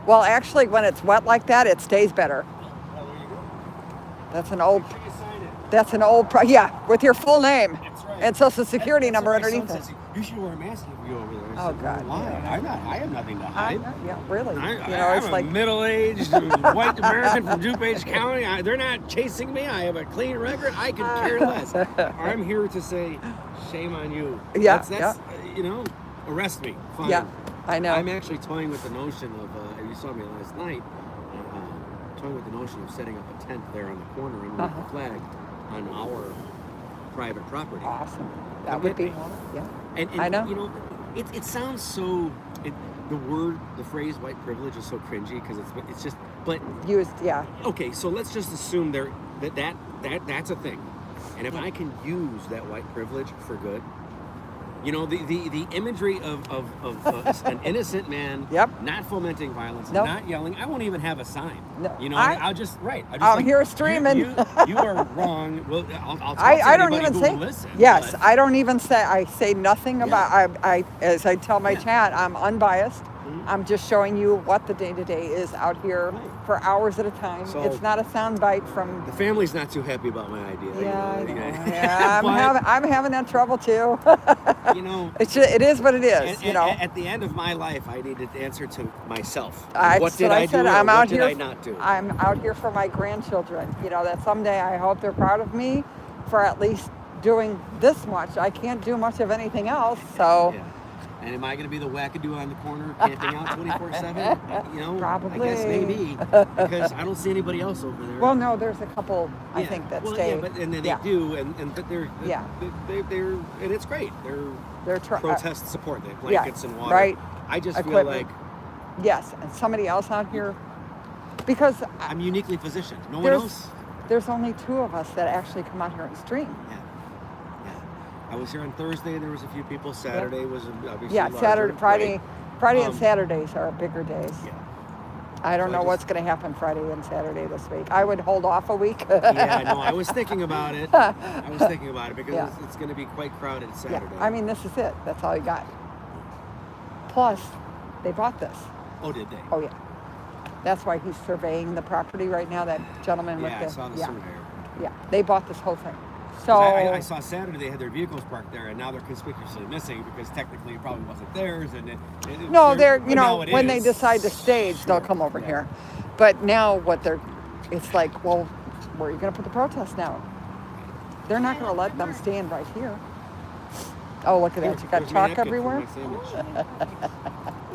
Well, actually, when it's wet like that, it stays better. That's an old. That's an old. Yeah, with your full name and social security number underneath it. You should wear a mask if you go over there. I Oh, said, God, why? yeah. I have nothing to hide. Yeah, really. I'm It's like a middle-aged white American from DuPage County. They're not chasing me. I have a clean record. I could care less. I'm here to say, shame on you. Yeah, That's arrest me. Fine. Yeah, I know. I'm actually toying with the notion of, you saw me last night, toying with the notion of setting up a tent there on the corner underneath the flag on our private property. Awesome. That Come would get be. me. Yeah. And I know. You know, it sounds so. The phrase "white privilege" is so cringy because it's just. But Used. Yeah. okay, so let's just assume that's a thing, and if I can use that white privilege for good, you know, the imagery of an innocent man, Yep. not fomenting violence, Nope. not yelling. I won't even have a sign. No. You know, I'll just I'm here streaming. You are wrong. Well, I'll talk to I don't anybody even who say. will listen, Yes, but- I don't even say. I say nothing about. I as I tell my Yeah. chat, I'm unbiased. Mhm. I'm just showing you what the day-to-day is out here Right. for hours at a time. So- It's not a soundbite from. The family's not too happy about my idea. Yeah, I you know. know. Yeah, But, I'm having that trouble too. you know, It is what it is. at, You know. at the end of my life, I needed to answer to myself. That's What did what I do said. or I'm what out did here. I not do? I'm out here for my grandchildren. You know that someday I hope they're proud of me for at least doing this much. I can't do much of anything else. So Yeah. And am I going to be the wackadoo on the corner camping out 24/7? You know, Probably. I guess maybe because I don't see anybody else over there. well, no, there's a couple I Yeah. think that well, stay. Yeah, but and then yeah. they do, but they're Yeah. they're and it's great. They're Protest support. They have yeah, blankets and water. right. I just Equipment. feel like Yes, and somebody else out here because I'm uniquely positioned. No one there's else. there's only two of us that actually come out here and stream. Yeah. I was here on Thursday. There was a few people. Saturday was obviously Yeah, larger, Saturday, right? Friday and Um, Saturdays are bigger days. Yeah. I don't So I know just- what's going to happen Friday and Saturday this week. I would hold off a week. Yeah, no, I was thinking about it. I was thinking about it because Yeah. it's going to be quite crowded Yeah, Saturday. I mean, this is it. That's all you got. Plus, they bought this. oh, did they? Oh, yeah. That's why he's surveying the property right now, that gentleman yeah, with I saw the yeah, surveyor. yeah. They bought this whole thing. 'Cause So, I saw Saturday they had their vehicles parked there, and now they're conspicuously missing because technically it probably wasn't theirs. And no, they're, you now know, it when they is. decide to stage, they'll come over Yeah. here. But now it's like, well, where are you going to put the protest now? They're not going to let them stand right here. Oh, look at that. You got Here's my chalk napkin for everywhere? my sandwich.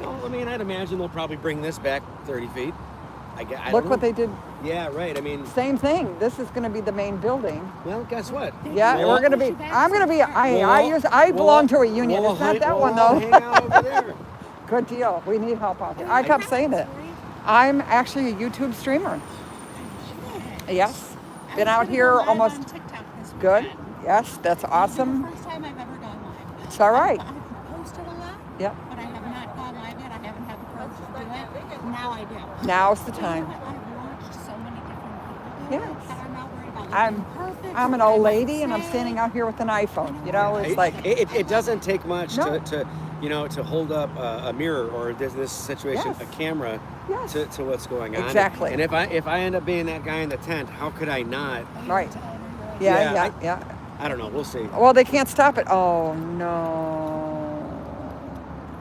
No, I mean, I'd imagine they'll probably bring this back 30 feet. I Look don't what know. they did. Yeah, right. I mean, Same thing. This is going to be the main building. well, guess what? Yeah, We'll- we're going to be, I'm going to be, I belong to a union. we'll It's not hang- that one, we'll though. hang out over there. Good deal. We need help out here. I kept saying it. I'm actually a YouTube streamer. Yes. Been out here almost. Good. Yes, that's awesome. First time I've ever gone live. It's all right. I've posted a lot, Yep. but I have not gone live yet. I haven't had the courage to do it. Now I do. Now's the You know time. what? I've watched so many different people do Yes. it that I'm not worried about I'm looking perfect. I'm an or what old I lady and I'm say. standing out here with an iPhone. You know, it's like it doesn't take much No. to hold up a mirror or this situation Yes. a camera Yes. to what's going on. Exactly. And if I end up being that guy in the tent, how could I not? right. Yeah, Yeah, yeah. I don't know. We'll see. Well, they can't stop it. Oh no.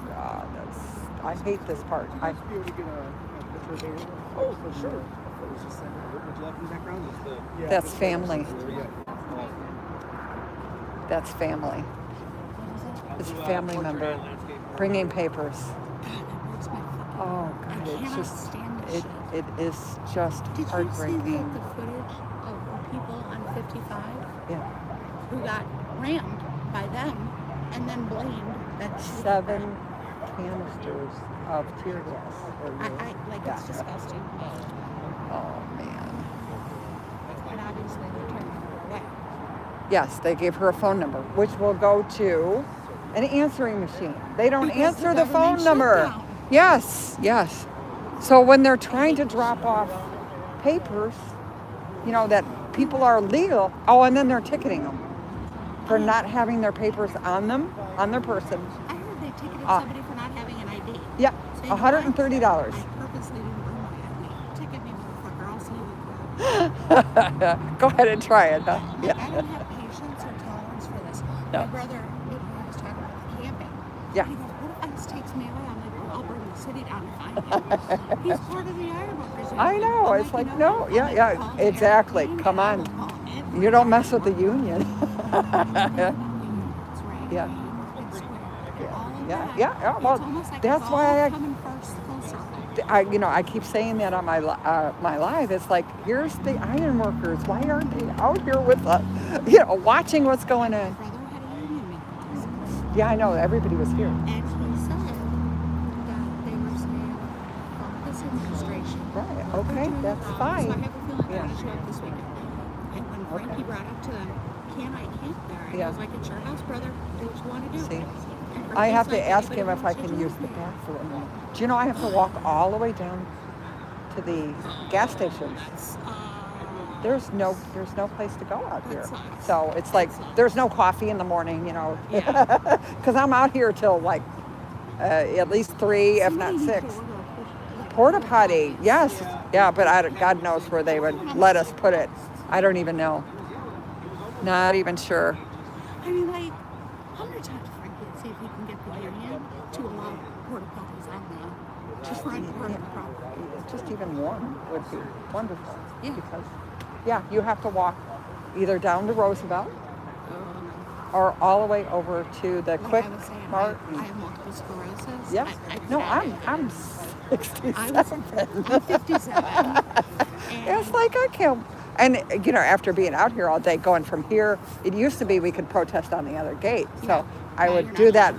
God, I hate this part. Oh, for sure. What's left in the background is the. That's family. That's family. It's a family member bringing papers. Oh God, it's cannot just stand this it shit. it is just Did you see heartbreaking. the footage of the people on 55 Yeah. who got rammed by them and then blamed that it should've 7 been- canisters of tear gas. were I used. like Yeah. it's disgusting. Oh man. And obviously they're turning her away. Yes, they gave her a phone number, which will go to an answering machine. They don't Because answer the the phone government number. shutdown. Yes, yes. So when they're trying to drop off papers, you know, that people are legal, oh, and then they're ticketing them. for not having their papers on them, on their person. I heard they ticketed Ah. somebody for not having an ID. Yeah, So you know $130. what? I purposely didn't bring my ID. Ticket me, motherfucker. I'll see you again. Go ahead and try it, huh? Like, Yeah. I don't have patience or tolerance for this. No. My brother, I was talking about camping. Yeah. And he goes, what if ICE takes me away? I'm like, well, I'll bring the city down and find him. He's part of the Ironworkers Union. I know. I'm It's like, like, you know no, what? yeah, I'm yeah, gonna call the exactly. airplane Come and I on. will call every You don't mess with the Ironworker. union. That's right. Yeah. It's square. Yeah. All of Yeah, that. yeah, It's well, almost like that's it's why all I- coming first full circle. I keep saying that on my my live. It's like, here's the iron workers. Why aren't they out here with us? Watching what's going My on. brother had a union meeting last night. Yeah, I know. Everybody was here. And he said that they were saying from this administration. Right. we're Okay, doing that's wrong. fine. So I have a feeling they're Yeah. going to show up this weekend. And when Frankie Okay. brought up to them, can I camp there? And Yeah. I was like, it's your house, brother. Do what you want to do. See, And I have Frankie's to like, ask him anybody if I wants to can use join the me? bathroom. Do you know I have to walk all the way down to the gas stations? There's no place to go out That here. sucks. So it's like That sucks. there's no coffee in the morning, Yeah. because I'm out here till like at least 3, if not Somebody needs to 6. order a Porta potty, yes, yeah, but God knows where they would let us put it. I don't even know. Not even sure. I mean, like, I'm going to talk to Frankie and see if he can get the union to allow porta potties on the front part of the property. Just even one would be wonderful. Yeah. Because, yeah, you have to walk either down to Roosevelt Um, or all the way over to the like Quick I was saying, Mart. I have multiple sclerosis. Yes. I I'm 67. I'm 57. It's like I can't. And after being out here all day, going from here, it used to be we could protest on the other gate. So Yeah. I Now would you're do not. that,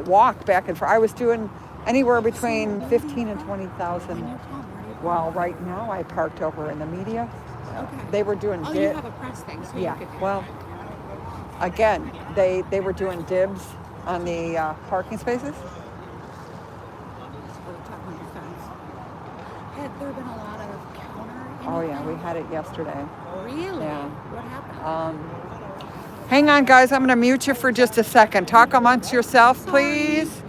walk back and forth. I was doing anywhere between So, 15 and when you 20,000. come, where do you Well, right now I parked over in the media. Okay. They were doing Oh, dib- you have a press thing, so Yeah. you could do Well, that. again, they were doing dibs on the parking spaces. We're talking defense. Had there been a lot of counter? Oh yeah, we anything? had it yesterday. Really? Yeah. What happened? Hang on, guys. I'm going to mute you for just a second. Talk amongst yourself, please.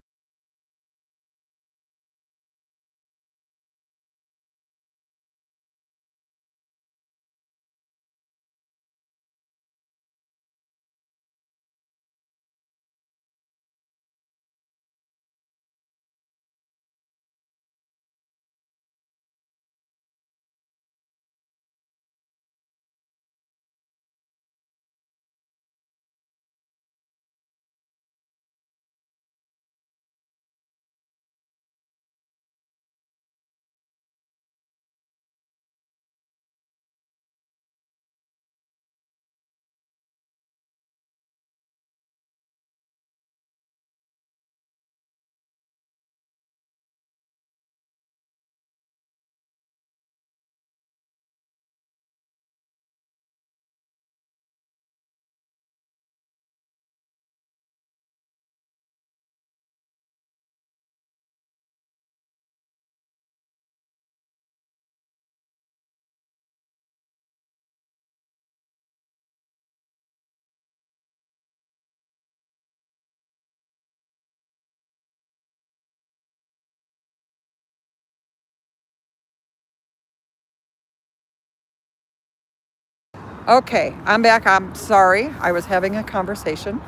Okay, I'm back. I'm sorry. I was having a conversation.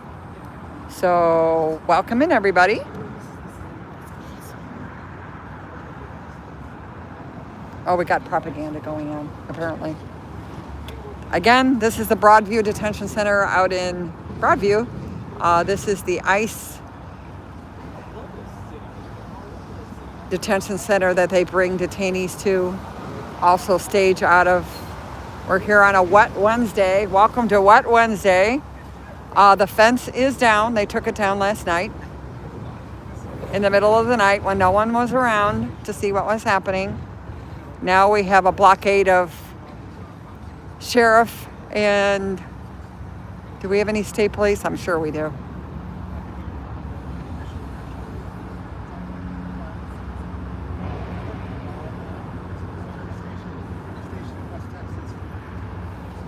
So, welcome in, everybody. Oh, we got propaganda going on, apparently. Again, this is the Broadview Detention Center out in Broadview. This is the ICE detention center that they bring detainees to, also stage out of. We're here on a wet Wednesday. Welcome to Wet Wednesday. The fence is down. They took it down last night in the middle of the night when no one was around to see what was happening. Now we have a blockade of sheriff and do we have any state police? I'm sure we do.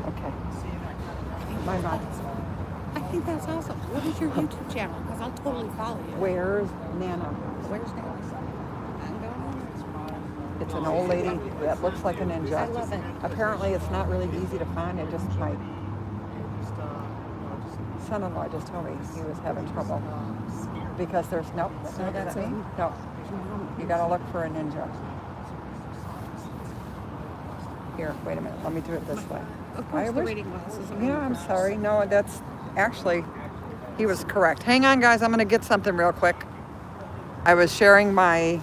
Okay. My God. I think That's awesome. What is your YouTube channel? Because I'll totally follow you. Where's Nana? Where's Nana? I'm going on. It's an old lady that looks like a ninja. I love it. Apparently, it's not really easy to find. It just my son-in-law just told me he was having trouble because there's no. That's me. No, you gotta look for a ninja. Here, wait a minute. Let me do it this way. Of course, the reading glasses. Yeah, I'm sorry. No, that's actually, he was correct. Hang on, guys. I'm going to get something real quick. I was sharing my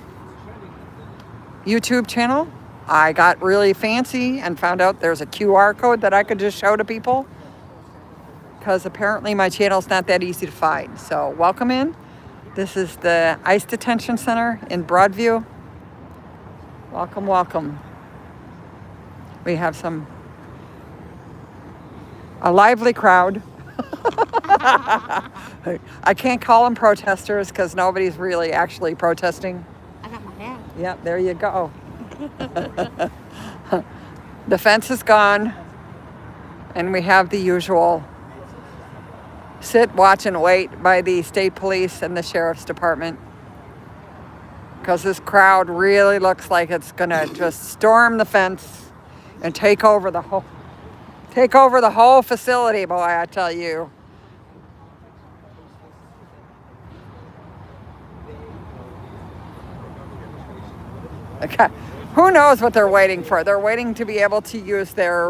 YouTube channel. I got really fancy and found out there's a QR code that I could just show to people because apparently my channel's not that easy to find. So welcome in. This is the ICE Detention Center in Broadview. Welcome, welcome. We have a lively crowd. I can't call them protesters because nobody's really actually protesting. I got my hat. Yep, there you go. The fence is gone, and we have the usual sit, watch, and wait by the state police and the sheriff's department. Because this crowd really looks like it's gonna just storm the fence and take over the whole facility, boy, I tell you. Okay. Who knows what they're waiting for? They're waiting to be able to use their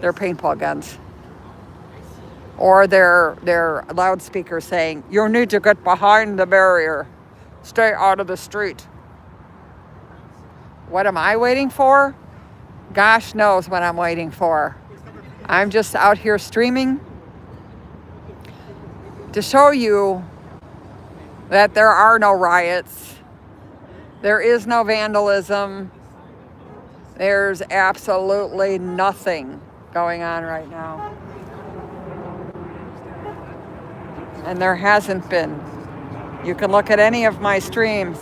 paintball guns. Or their loudspeakers saying, "You need to get behind the barrier. Stay out of the street." What am I waiting for? Gosh knows what I'm waiting for. I'm just out here streaming to show you that there are no riots. There is no vandalism. There's absolutely nothing going on right now. And there hasn't been. You can look at any of my streams.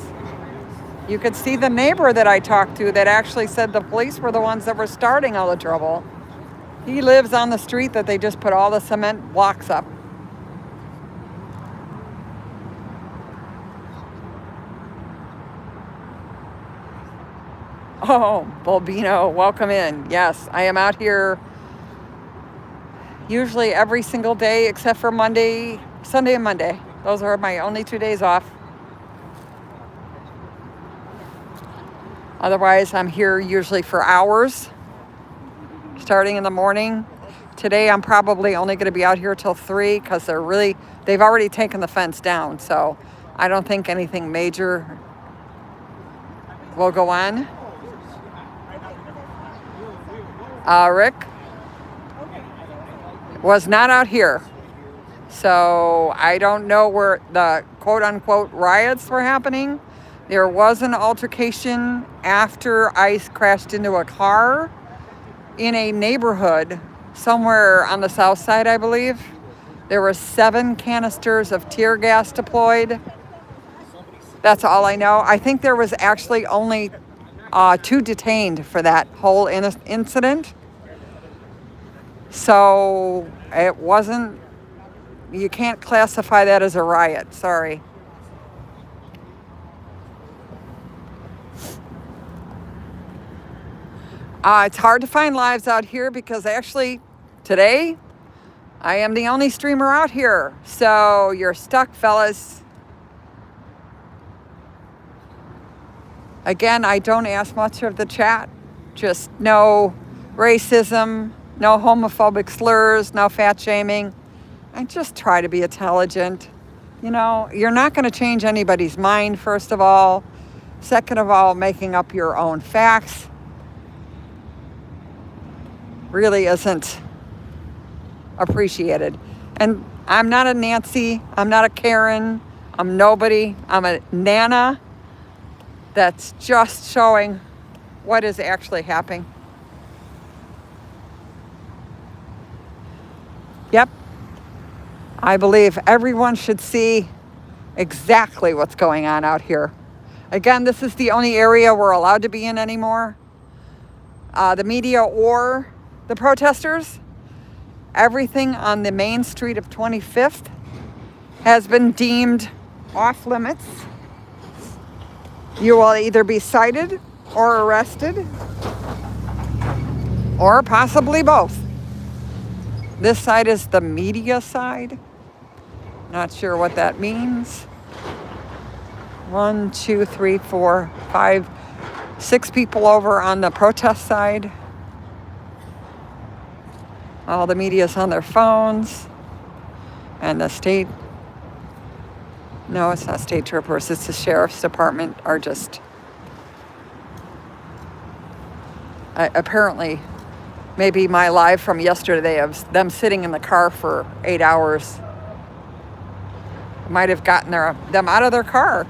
You could see the neighbor that I talked to that actually said the police were the ones that were starting all the trouble. He lives on the street that they just put all the cement blocks up. Oh, Bulbino, welcome in. Yes, I am out here usually every single day except for Monday, Sunday and Monday. Those are my only 2 days off. Otherwise, I'm here usually for hours, starting in the morning. Today, I'm probably only going to be out here till 3 because they've already taken the fence down. So I don't think anything major will go on. Rick was not out here. So I don't know where the quote unquote riots were happening. There was an altercation after ICE crashed into a car in a neighborhood somewhere on the south side, I believe. There were 7 canisters of tear gas deployed. That's all I know. I think there was actually only 2 detained for that whole incident. So it wasn't, you can't classify that as a riot, sorry. It's hard to find lives out here because actually today I am the only streamer out here. So you're stuck, fellas. Again, I don't ask much of the chat. Just no racism, no homophobic slurs, no fat shaming. I just try to be intelligent. You know, you're not going to change anybody's mind, first of all. Second of all, making up your own facts really isn't appreciated. And I'm not a Nancy. I'm not a Karen. I'm nobody. I'm a Nana that's just showing what is actually happening. Yep. I believe everyone should see exactly what's going on out here. Again, this is the only area we're allowed to be in anymore. The media or the protesters. everything on the main street of 25th has been deemed off limits. You will either be cited or arrested, or possibly both. This side is the media side. Not sure what that means. 1, 2, 3, 4, 5, 6 people over on the protest side. All the media's on their phones. And the state, no, it's not state troopers, it's the sheriff's department, are just apparently, maybe my live from yesterday of them sitting in the car for 8 hours might have gotten them out of their car.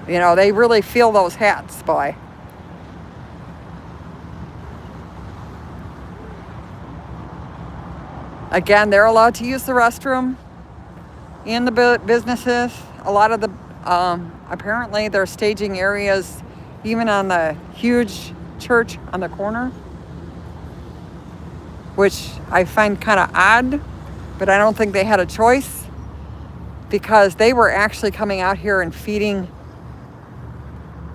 You know, they really feel those hats, boy. Again, they're allowed to use the restroom in the businesses. A lot of the, apparently they're staging areas even on the huge church on the corner, which I find kind of odd, but I don't think they had a choice, because they were actually coming out here and feeding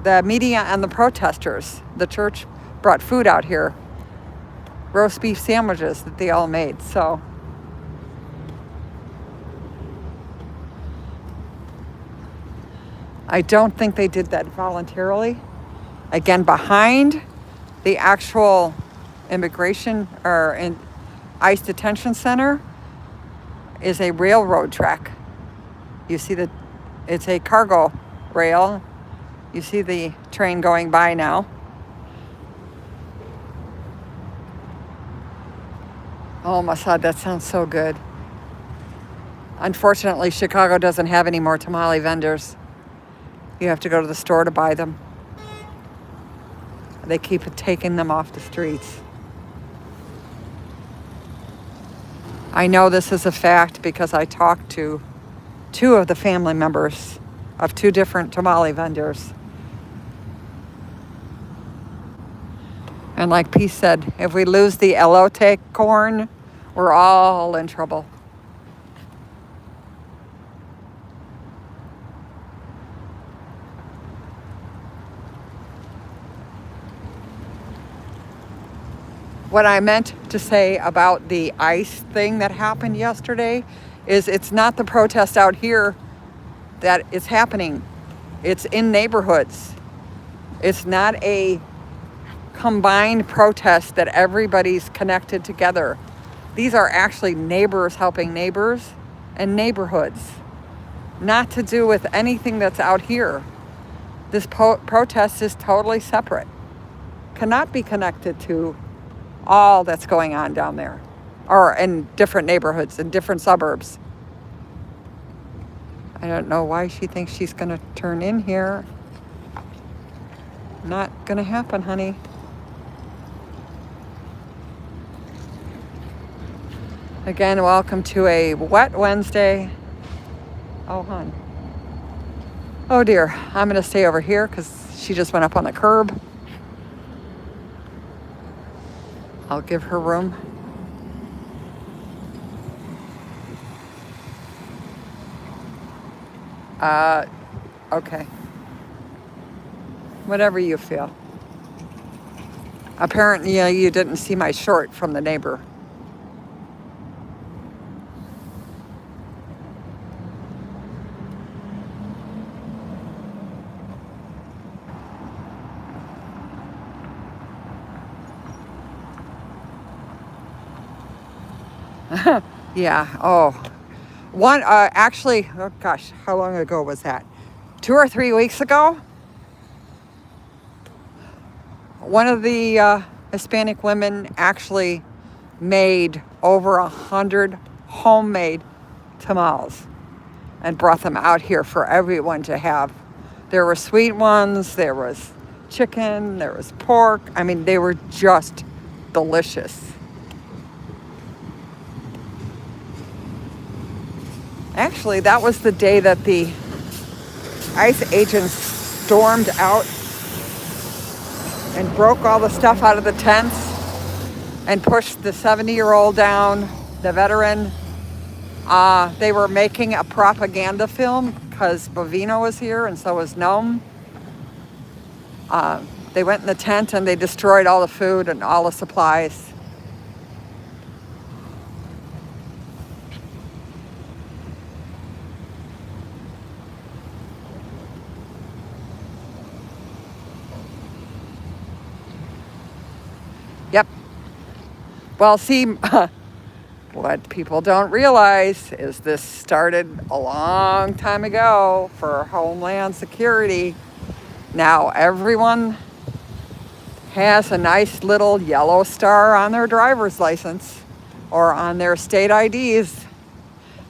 the media and the protesters. The church brought food out here, roast beef sandwiches that they all made. So I don't think they did that voluntarily. Again, behind the actual immigration or ICE detention center is a railroad track. You see that it's a cargo rail. You see the train going by now. Oh, Masad, that sounds so good. Unfortunately, Chicago doesn't have any more tamale vendors. You have to go to the store to buy them. They keep taking them off the streets. I know this is a fact because I talked to 2 of the family members of 2 different tamale vendors. And like P said, if we lose the elote corn, we're all in trouble. What I meant to say about the ICE thing that happened yesterday is it's not the protest out here that is happening. It's in neighborhoods. It's not a combined protest that everybody's connected together. These are actually neighbors helping neighbors and neighborhoods. Not to do with anything that's out here. This protest is totally separate. Cannot be connected to all that's going on down there, or in different neighborhoods, in different suburbs. I don't know why she thinks she's gonna turn in here. Not gonna happen, honey. Again, welcome to a wet Wednesday. Oh, hon. Oh dear, I'm gonna stay over here because she just went up on the curb. I'll give her room. Okay. Whatever you feel. Apparently, you didn't see my short from the neighbor. Yeah. Oh, one, actually, oh gosh, how long ago was that? 2 or 3 weeks ago, one of the Hispanic women actually made over 100 homemade tamales and brought them out here for everyone to have. There were sweet ones, there was chicken, there was pork. I mean, they were just delicious. Actually, that was the day that the ICE agents stormed out and broke all the stuff out of the tents and pushed the 70-year-old down, the veteran. They were making a propaganda film because Bovino was here and so was Nome. They went in the tent and they destroyed all the food and all the supplies. Yep. Well, see, what people don't realize is this started a long time ago for Homeland Security. Now everyone has a nice little yellow star on their driver's license or on their state IDs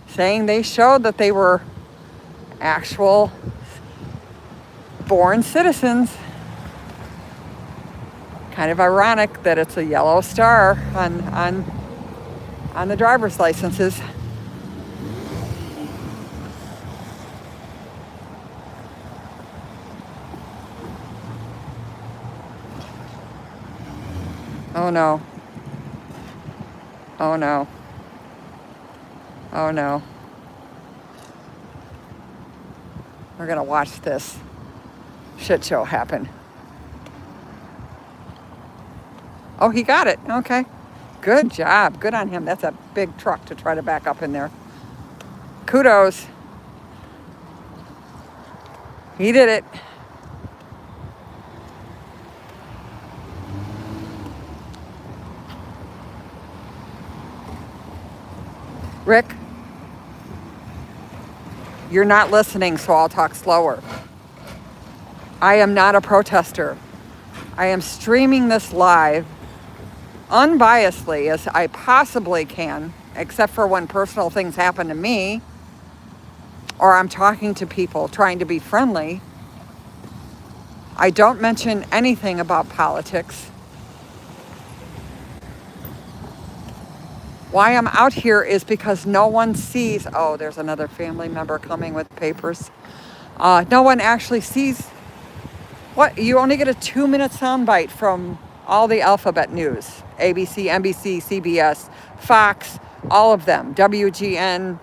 saying they showed that they were actual born citizens. Kind of ironic that it's a yellow star on the driver's licenses. Oh no. Oh no. Oh no. We're gonna watch this shit show happen. Oh, he got it. Okay. Good job. Good on him. That's a big truck to try to back up in there. Kudos. He did it. Rick, you're not listening, so I'll talk slower. I am not a protester. I am streaming this live unbiasedly as I possibly can, except for when personal things happen to me or I'm talking to people trying to be friendly. I don't mention anything about politics. Why I'm out here is because no one sees, oh, there's another family member coming with papers. No one actually sees what, you only get a 2-minute soundbite from all the alphabet news. ABC, NBC, CBS, Fox, all of them, WGN.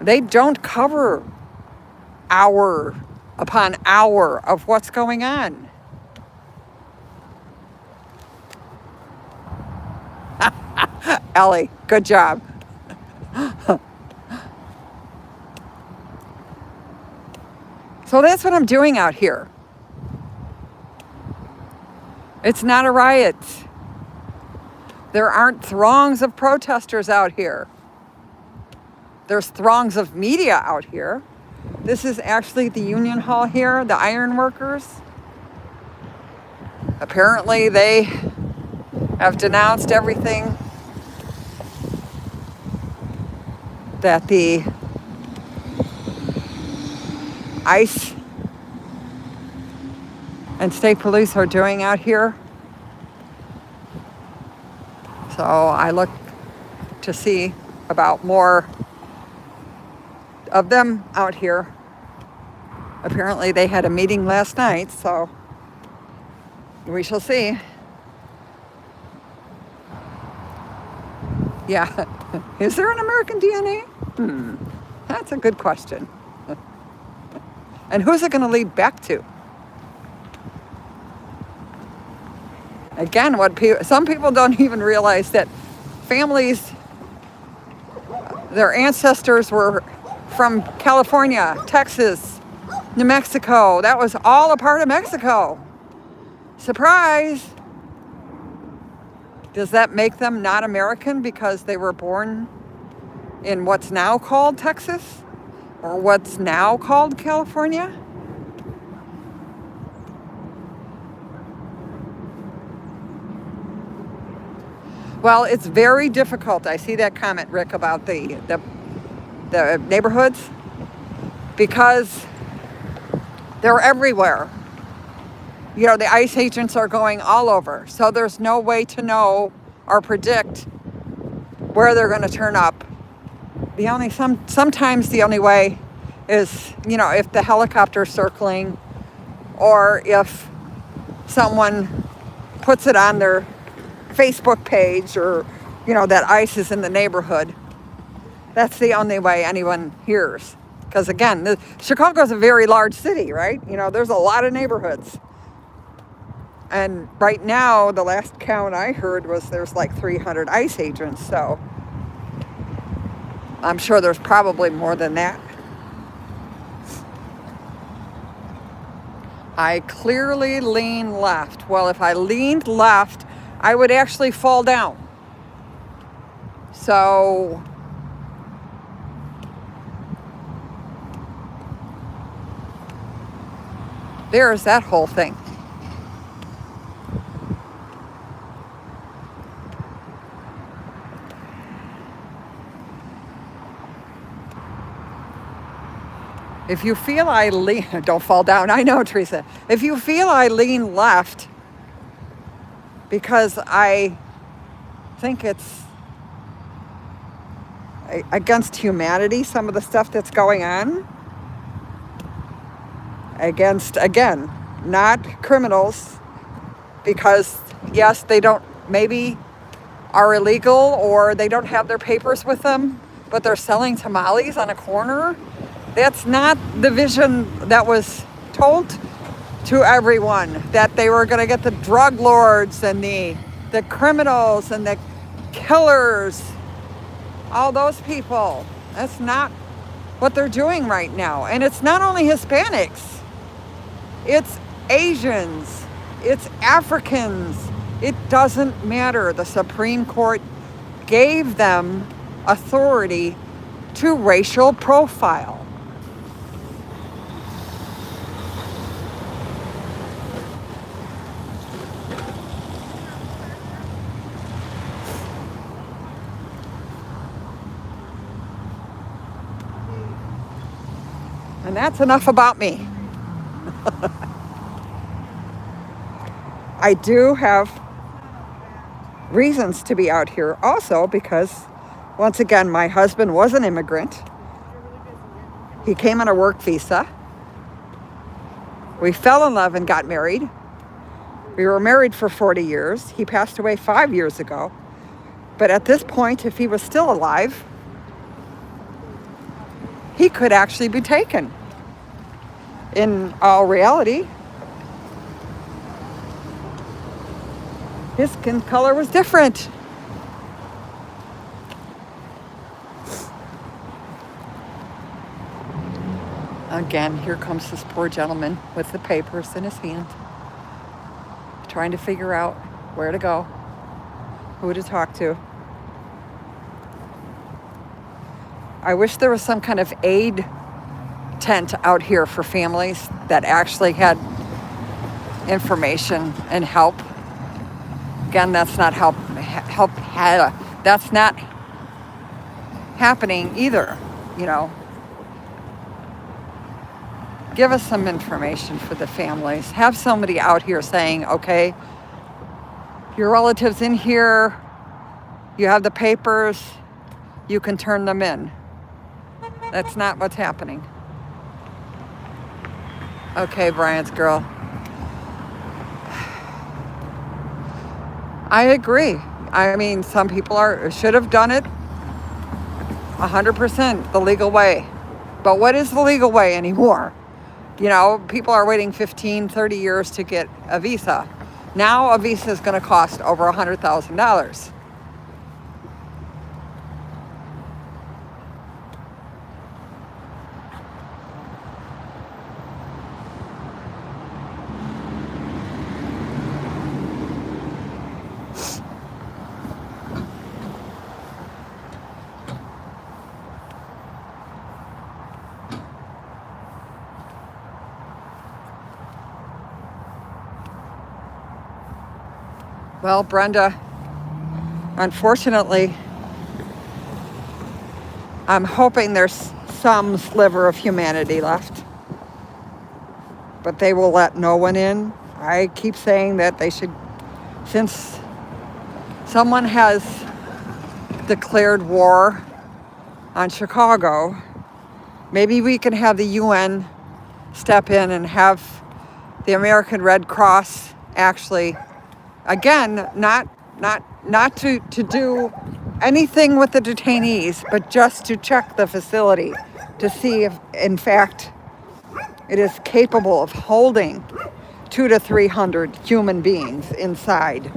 They don't cover hour upon hour of what's going on. Ellie, good job. So that's what I'm doing out here. It's not a riot. There aren't throngs of protesters out here. There's throngs of media out here. This is actually the Union Hall here, the iron workers. Apparently they have denounced everything that the ICE and state police are doing out here. So I look to see about more of them out here. Apparently they had a meeting last night, so we shall see. Yeah, is there an American DNA? That's a good question. And who's it going to lead back to? Again, some people don't even realize that families, their ancestors were from California, Texas, New Mexico. That was all a part of Mexico. Surprise! Does that make them not American because they were born in what's now called Texas or what's now called California? Well, it's very difficult. I see that comment, Rick, about the neighborhoods because they're everywhere. You know, the ICE agents are going all over. So there's no way to know or predict where they're going to turn up. Sometimes the only way is, you know, if the helicopter's circling or if someone puts it on their Facebook page, or, that ICE is in the neighborhood. That's the only way anyone hears. Because again, Chicago's a very large city, right? There's a lot of neighborhoods. And right now, the last count I heard was there's like 300 ICE agents. So I'm sure there's probably more than that. I clearly lean left. Well, if I leaned left, I would actually fall down. So there's that whole thing. If you feel I lean, don't fall down. I know, Teresa. If you feel I lean left because I think it's against humanity, some of the stuff that's going on, against, again, not criminals, because yes, they don't, maybe are illegal or they don't have their papers with them, but they're selling tamales on a corner. That's not the vision that was told to everyone, that they were going to get the drug lords and the criminals and the killers, all those people. That's not what they're doing right now. And it's not only Hispanics, it's Asians, it's Africans. It doesn't matter. The Supreme Court gave them authority to racial profile. And that's enough about me. I do have reasons to be out here also because, once again, my husband was an immigrant. He came on a work visa. We fell in love and got married. We were married for 40 years. He passed away 5 years ago. But at this point, if he was still alive, he could actually be taken. In all reality, his skin color was different. Again, here comes this poor gentleman with the papers in his hand, trying to figure out where to go, who to talk to. I wish there was some kind of aid tent out here for families that actually had information and help. Again, that's not that's not happening either, Give us some information for the families. Have somebody out here saying, okay, your relative's in here, you have the papers, you can turn them in. That's not what's happening. Okay, Brian's girl. I agree. I mean, some people should have done it 100% the legal way. But what is the legal way anymore? People are waiting 15, 30 years to get a visa. Now a visa is going to cost over $100,000. Well, Brenda, unfortunately, I'm hoping there's some sliver of humanity left, but they will let no one in. I keep saying that they should, since someone has declared war on Chicago, maybe we can have the UN step in and have The American Red Cross actually, again, not to do anything with the detainees, but just to check the facility to see if, in fact, it is capable of holding 200 to 300 human beings inside.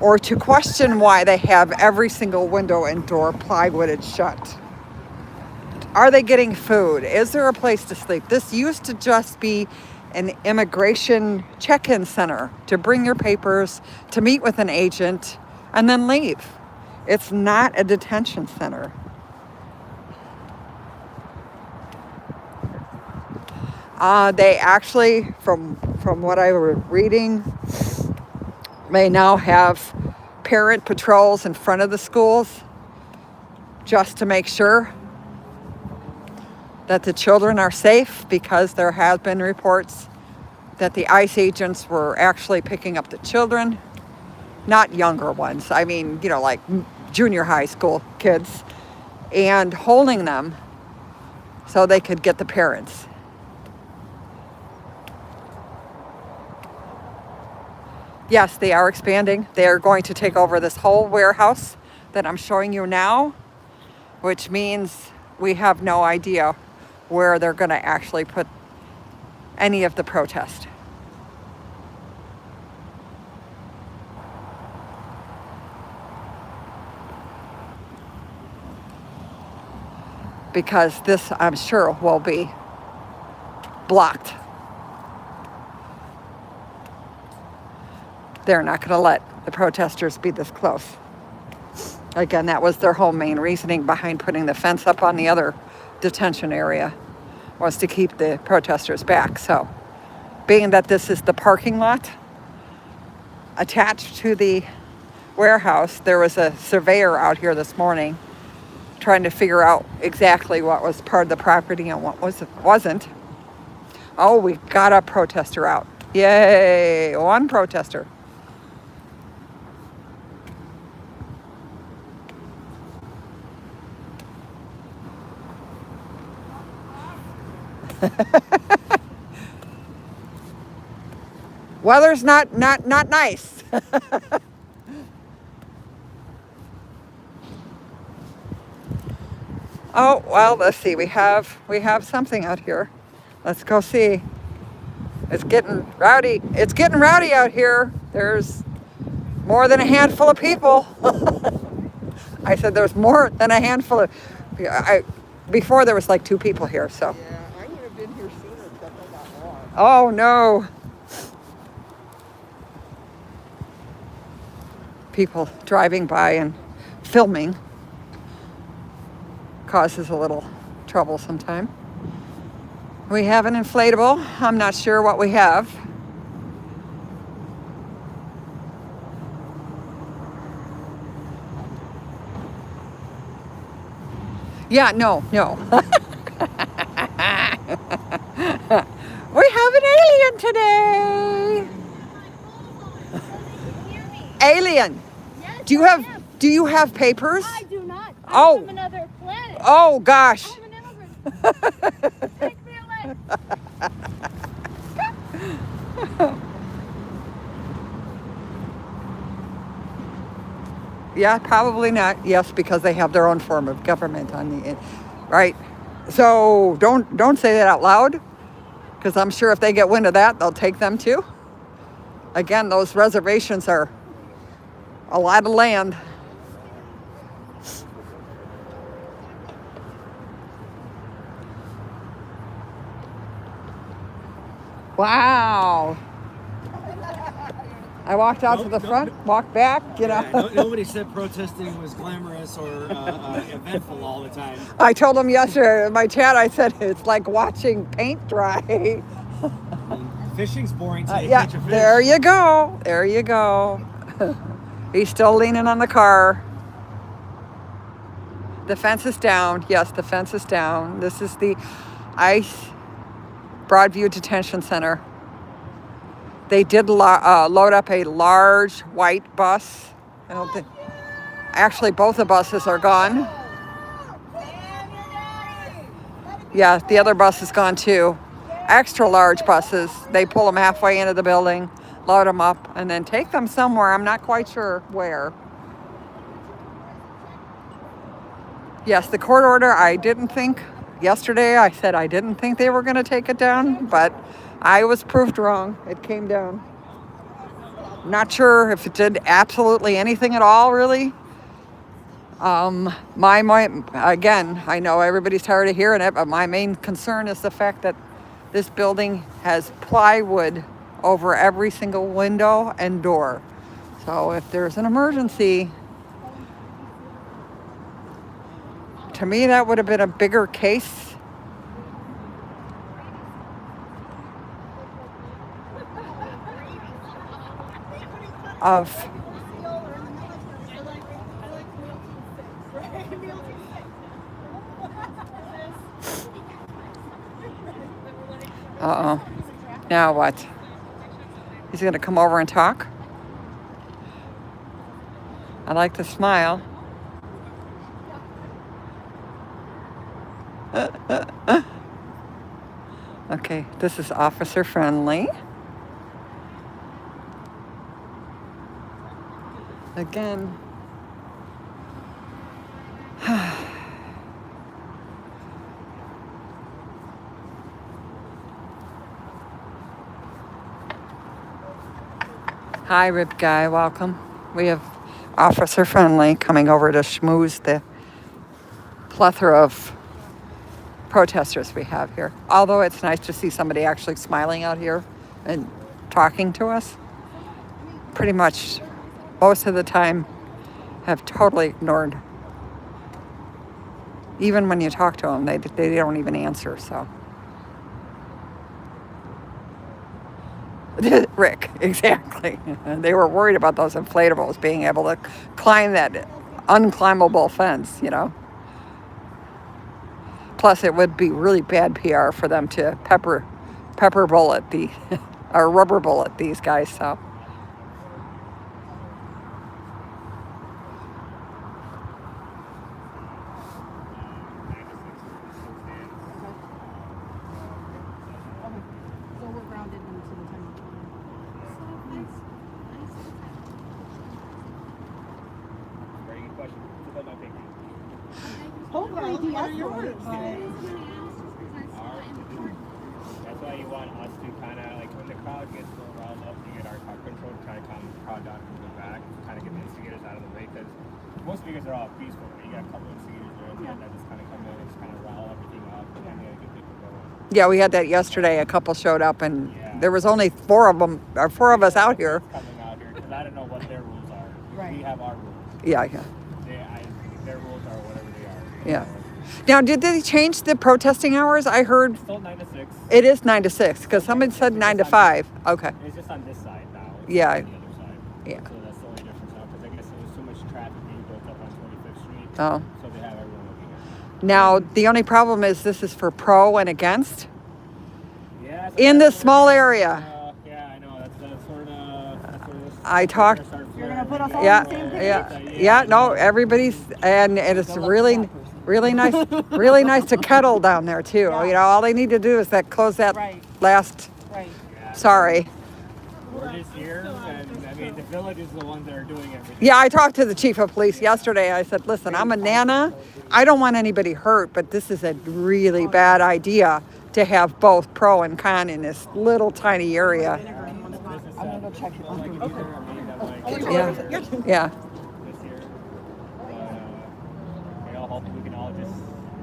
Or to question why they have every single window and door plywooded shut. Are they getting food? Is there a place to sleep? This used to just be an immigration check-in center to bring your papers, to meet with an agent, and then leave. It's not a detention center. They actually, from what I was reading, may now have parent patrols in front of the schools just to make sure that the children are safe, because there have been reports that the ICE agents were actually picking up the children, not younger ones, I mean, like junior high school kids, and holding them so they could get the parents. Yes, they are expanding. They are going to take over this whole warehouse that I'm showing you now, which means we have no idea where they're going to actually put any of the protest. Because this, I'm sure, will be blocked. They're not going to let the protesters be this close. Again, that was their whole main reasoning behind putting the fence up on the other detention area, was to keep the protesters back. So, being that this is the parking lot attached to the warehouse, there was a surveyor out here this morning trying to figure out exactly what was part of the property and what wasn't. Oh, we got a protester out. Yay, one protester. Weather's not nice. Oh, well, let's see. We have something out here. Let's go see. It's getting rowdy. It's getting rowdy out here. There's more than a handful of people. I said there's more than a handful of. Before there was like 2 people here, so. Yeah, I would have been here sooner except I got lost. Oh no. People driving by and filming causes a little trouble sometime. We have an inflatable. I'm not sure what we have. Yeah, no. We have an alien today. Alien. Yes, Do you have papers? I do not. Oh. I'm from another planet. Oh gosh. I'm an immigrant. Take me away. Yeah, probably not. Yes, because they have their own form of government on the, right? So don't say that out loud, because I'm sure if they get wind of that, they'll take them too. Again, those reservations are a lot of land. Wow. I walked out to the front, walked back, Nobody said protesting was glamorous or eventful all the time. I told them yesterday in my chat, I said, it's like watching paint dry. Fishing's boring till you Yeah, catch a fish. there you go. There you go. He's still leaning on the car. The fence is down. Yes, the fence is down. This is the ICE Broadview Detention Center. They did load up a large white bus. I don't think. Actually, both the buses are gone. Yeah, the other bus is gone too. extra large buses. They pull them halfway into the building, load them up, and then take them somewhere. I'm not quite sure where. Yes, the court order, I didn't think, yesterday I said I didn't think they were going to take it down, but I was proved wrong. It came down. Not sure if it did absolutely anything at all, really. Again, I know everybody's tired of hearing it, but my main concern is the fact that this building has plywood over every single window and door. So if there's an emergency, to me, that would have been a bigger case. Of uh-oh. Now what? He's going to come over and talk? I like the smile. Okay, this is officer friendly. Again. Hi, Rib Guy, welcome. We have Officer Friendly coming over to schmooze the plethora of protesters we have here. Although it's nice to see somebody actually smiling out here and talking to us. Pretty much most of the time have totally ignored. Even when you talk to them, they don't even answer, so. Rick, exactly. They were worried about those inflatables being able to climb that unclimbable fence, you know. Plus, it would be really bad PR for them to pepper bullet or rubber bullet these guys, so. Hopefully, what are yours? That's why you want us to kind of, like, when the crowd gets so riled up, to get our crowd control, try to calm the crowd down and move it back, kind of get the instigators out of the way, because most speakers are all peaceful, but you got a couple of instigators there that just kind of come in and just kind of rile everything up, and then get people going. Yeah, we had that yesterday. A couple showed up, and there was only four of us out here. Coming out here, because I don't know what their rules are. Right. We have our rules. Yeah. Their rules are whatever they are. Yeah. Now, did they change the protesting hours? I heard It's still 9 to 6. it is 9 to 6 because somebody said 9 to 5. Okay. It's just on this side now. It's Yeah. not on the other side. Yeah. So that's the only difference now, because I guess there was too much traffic being built up on 25th Street. Oh. So they have everyone looking at it. Now, the only problem is this is for pro and against Yeah. in this small area. Yeah, I know. That's sort of. I talked. You're gonna put us all Yeah, on the same page? yeah. No, everybody's and it's really nice to kettle down there too. Yeah. You know, all they need to do is close that Right. last. Right. Sorry. We're just here, and I mean, the village is the ones that are doing everything. Yeah, I talked to the chief of police yesterday. I said, listen, I'm a Nana. I don't want anybody hurt, but this is a really bad idea to have both pro and con in this little tiny area. I'm gonna go check it out. Yeah. Yeah. This year, we all hope we can all just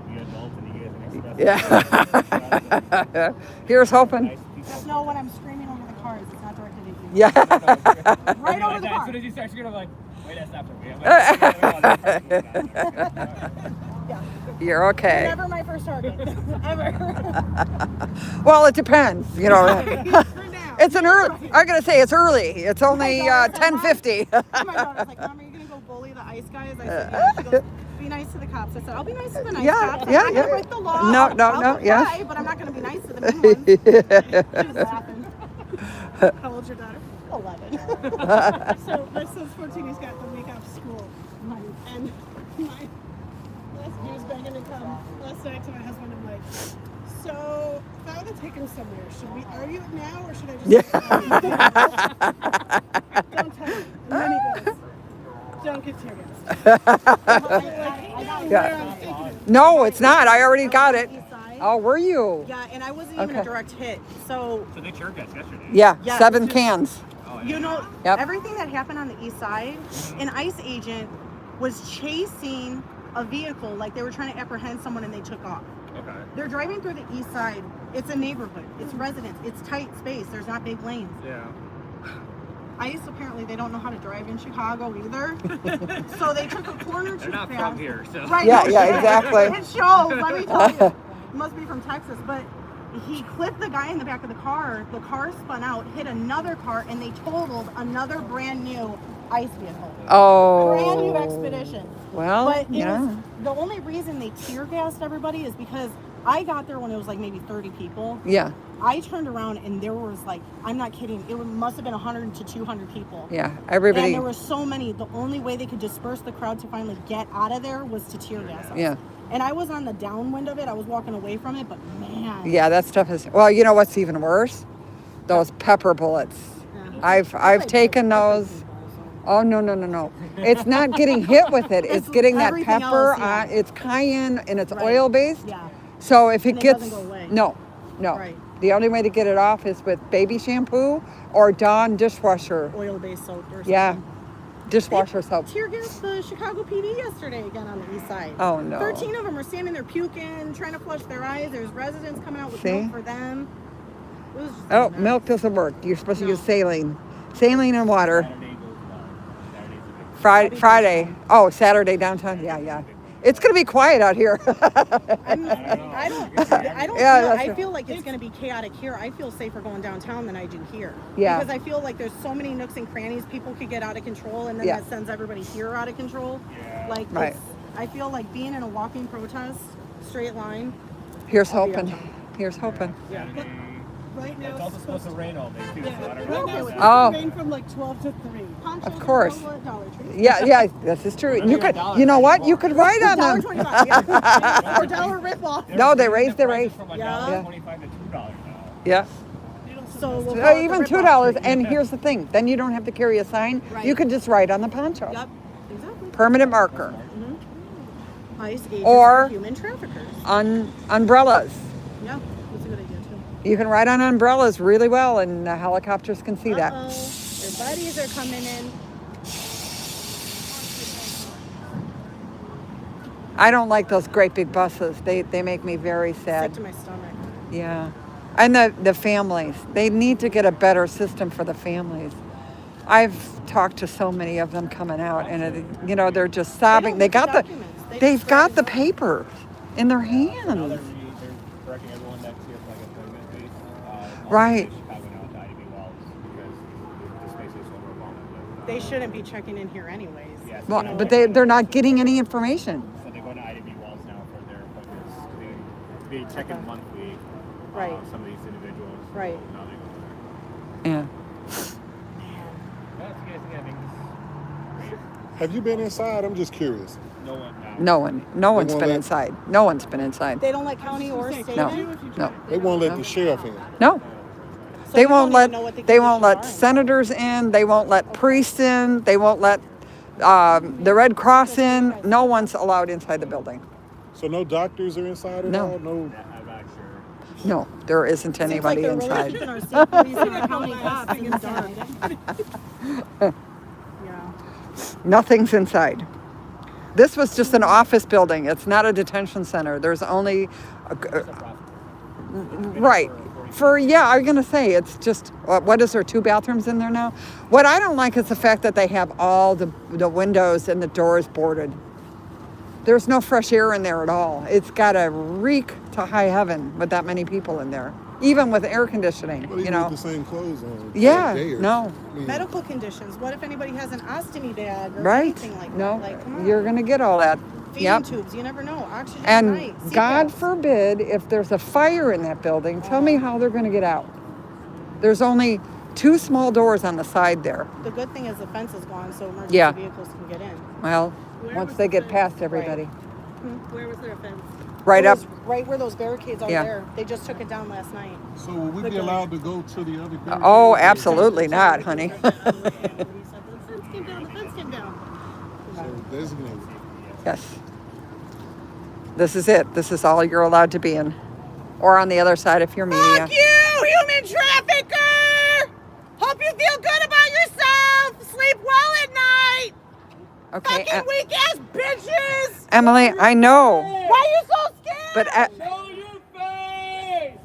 be adults and you guys can express. Yeah. Here's hoping. Nice people. Just know when I'm screaming over the cars, it's not directed at you. Yeah. Right over the As car. soon as you start screaming, I'm like, wait, that's not for me. Yeah. You're okay. Never my first target. Ever. Well, it depends. You know, For now. it's an early. I gotta say, it's early. It's only My daughter said, 10:50. My daughter's like, Mom, are you gonna go bully the ICE guys? I said, yeah. She goes, be nice to the cops. I said, I'll be nice to the nice Yeah, cops. I'm yeah, not gonna yeah. break the law. No, no, I'll no, comply, yeah. but I'm not gonna be nice to the mean ones. She was laughing. How old's your daughter? 11. So my son's 14, he's got the week off school. And he was begging to come last night to my husband. I'm like, So, if I were to take him somewhere, should we argue it now or should I just don't tell me? And then he goes, don't get tear gassed. Yeah. No, it's not. I already got it. East side. Oh, were you? Yeah, and I wasn't even Okay. a direct hit. So, So they tear gas yesterday. Yeah, Yes. 7 cans. Oh, you know, Yep. everything that happened on the east side, an ICE agent was chasing a vehicle like they were trying to apprehend someone and they took off. Okay. They're driving through the east side. It's a neighborhood. It's residents. It's tight space. There's not big lanes. Yeah. ICE, apparently, they don't know how to drive in Chicago either. So they took a corner too They're not fast. from here, so. Right, Yeah, no yeah, shit. exactly. It shows, let me tell you. He must be from Texas. But he clipped the guy in the back of the car. The car spun out, hit another car, and they totaled another brand new ICE vehicle. Brand new Oh. Expedition. Well, But it yeah. was, the only reason they tear gassed everybody is because I got there when it was like maybe 30 people. Yeah, I turned around and there was like, I'm not kidding, must have been 100 to 200 people. yeah. And Everybody. there were so many. The only way they could disperse the crowd to finally get out of there was to tear gas us. Yeah. And I was on the downwind of it. I was walking away from it, but man. Yeah, that stuff is. Well, you know what's even worse? Those pepper bullets. I've taken those. Oh no! It's not getting hit with it. It's getting that everything pepper. else, yeah. It's cayenne and it's Right. oil based. Yeah. So if it And it gets doesn't go away. no. Right. The only way to get it off is with baby shampoo or Dawn dishwasher. Oil-based soap or something. Yeah, They dishwasher soap. tear gassed the Chicago PD yesterday again on the east side. Oh, no. 13 of them are standing there puking, trying to flush their eyes. There's residents coming out with See? milk for them. It was just Oh, nuts. milk doesn't work. You're supposed to No. use saline and water. Saturday goes down. Saturday's a big Friday. Oh, Saturday downtown. Yeah. It's gonna be quiet out here. I don't Yeah, feel, that's I right. feel like it's going to be chaotic here. I feel safer going downtown than I do here. Yeah. Because I feel like there's so many nooks and crannies people could get out of control, and then Yeah. that sends everybody here out of control. Yeah. Like, Right. I feel like being in a walking protest, straight line. Here's I'll be hoping. downtown. Here's hoping. Saturday. Right now It's also supposed to rain all day too, Yeah, so I don't right know. now it's if supposed Oh. to rain from like 12 to 3. Ponchos Of course. at Dollar Tree. Yeah, this is true. You could, you know what? You could write on them. $1.25, yeah. Or dollar ripoff. No, they raised the rate. From Yeah. $1.25 to $2 now. Yeah. So we'll call it the Even ripoff $2. tree. And here's the thing. Then you don't have to carry a sign. Right. You could just write on the poncho. Yep, exactly. Permanent marker. ICE agents Or- are human traffickers. Umbrellas. Yeah, that's a good idea too. You can write on umbrellas really well, and helicopters can see that. Uh-oh. Their buddies are coming in. I don't like those great big buses. They make me very Sick sad. to my stomach. Yeah. And the families. They need to get a better system for the families. I've talked to so many of them coming out, and they're just sobbing. They got the, documents. They they've just got the drive papers in their Now hands. they're directing everyone that's here for like employment based. Right. Chicago now to IDB Wells because the space is overwhelmed. They shouldn't be checking in here anyways. Yes, Well, now but they're not getting any information. So they go to IDB Wells now for their appointments. They check in monthly. Right. Some of these individuals. So Right. now they go there. Yeah. That's the guys think I think this is great. Have you been inside? I'm just curious. No one. No one's won't been let- inside. No one's been inside. They don't let county or state No. in? No. They won't let the sheriff in. No. So They you won't don't even know what the they won't let conditions are. senators in. They won't let priests in. They won't let the Red Cross in. No one's allowed inside the building. So no doctors are inside at No. all? No. I'm not sure. No, there isn't Seems like anybody they're really inside. keeping our state police and our county cops in the dark. Yeah. Nothing's inside. This was just an office building. It's not a detention center. There's only, right. I'm going to say it's just, what is there, 2 bathrooms in there now? What I don't like is the fact that they have all the windows and the doors boarded. There's no fresh air in there at all. It's got to reek to high heaven with that many people in there, even with air conditioning, Well, even with the same clothes on. Yeah, Day or- no. I mean, Medical conditions. What if anybody has an ostomy bag or Right? anything like No, that? Like, come on. you're going to get all that. Feeding Yep. tubes. You never know. Oxygen And night. God CPAPs. forbid if there's a fire in that building, tell me how they're going to get out. There's only 2 small doors on the side there. The good thing is the fence is gone, so emergency Yeah. vehicles can get in. Well, Where once was they the get fence? past everybody. Where was their fence? Right It up. was right where those barricades are Yeah. there. They just took it down last night. So will we The be gun. allowed to go to the other barricades? Oh, absolutely not, honey. The fence came down. The fence came down. So designated. Yes. This is it. This is all you're allowed to be in. Or on the other side if you're media. Fuck you, human trafficker! Hope you feel good about yourself. Sleep well at night. Okay. Fucking weak ass bitches. Emily, I know. Why are you so scared? But Show your face!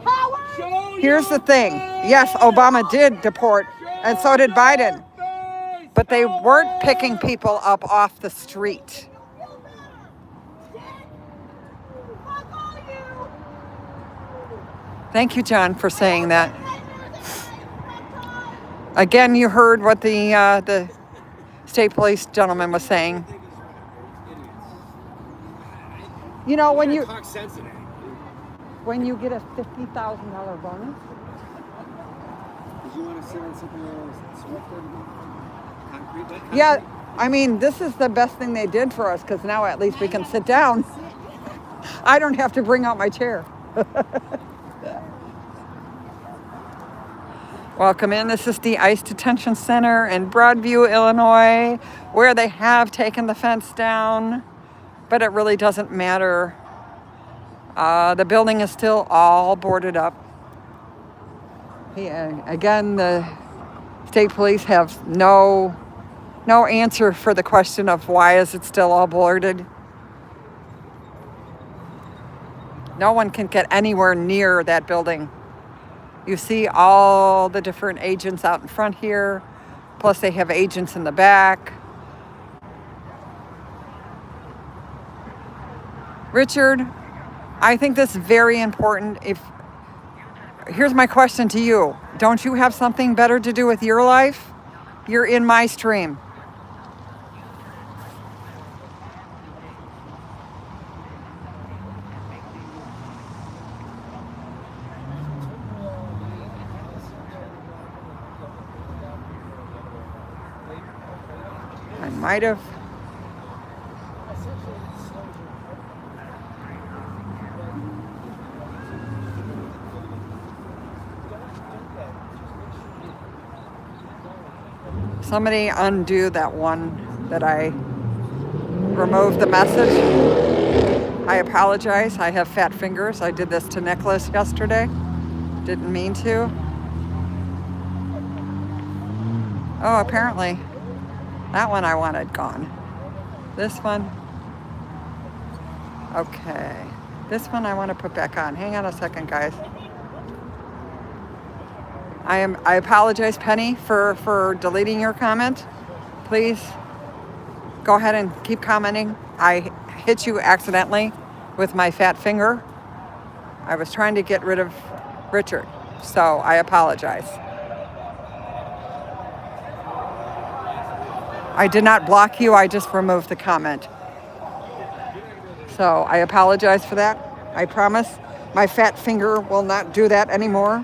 Howard. Show here's your the thing. Yes, Obama did deport, and so did Biden. face! But they weren't picking people up off the street. Fuck all you. Thank you, John, for saying that. Again, you heard what the state police gentleman was saying. You know, when you talk sense today. when you get a $50,000 bonus, Did you want to sit on something else? Concrete? That concrete? yeah, I mean, this is the best thing they did for us because now at least we can sit down. I don't have to bring out my chair. Welcome in. This is the ICE Detention Center in Broadview, Illinois, where they have taken the fence down, but it really doesn't matter. The building is still all boarded up. Again, the state police have no answer for the question of why is it still all boarded. No one can get anywhere near that building. You see all the different agents out in front here, plus they have agents in the back. Richard, I think this is very important. Here's my question to you. Don't you have something better to do with your life? You're in my stream. I might have. Somebody undo that one that I removed the message. I apologize. I have fat fingers. I did this to Nicholas yesterday. Didn't mean to. Oh, apparently. That one I wanted gone. This one. Okay. This one I want to put back on. Hang on a second, guys. I apologize, Penny, for deleting your comment. Please go ahead and keep commenting. I hit you accidentally with my fat finger. I was trying to get rid of Richard, so I apologize. I did not block you, I just removed the comment. So I apologize for that. I promise my fat finger will not do that anymore.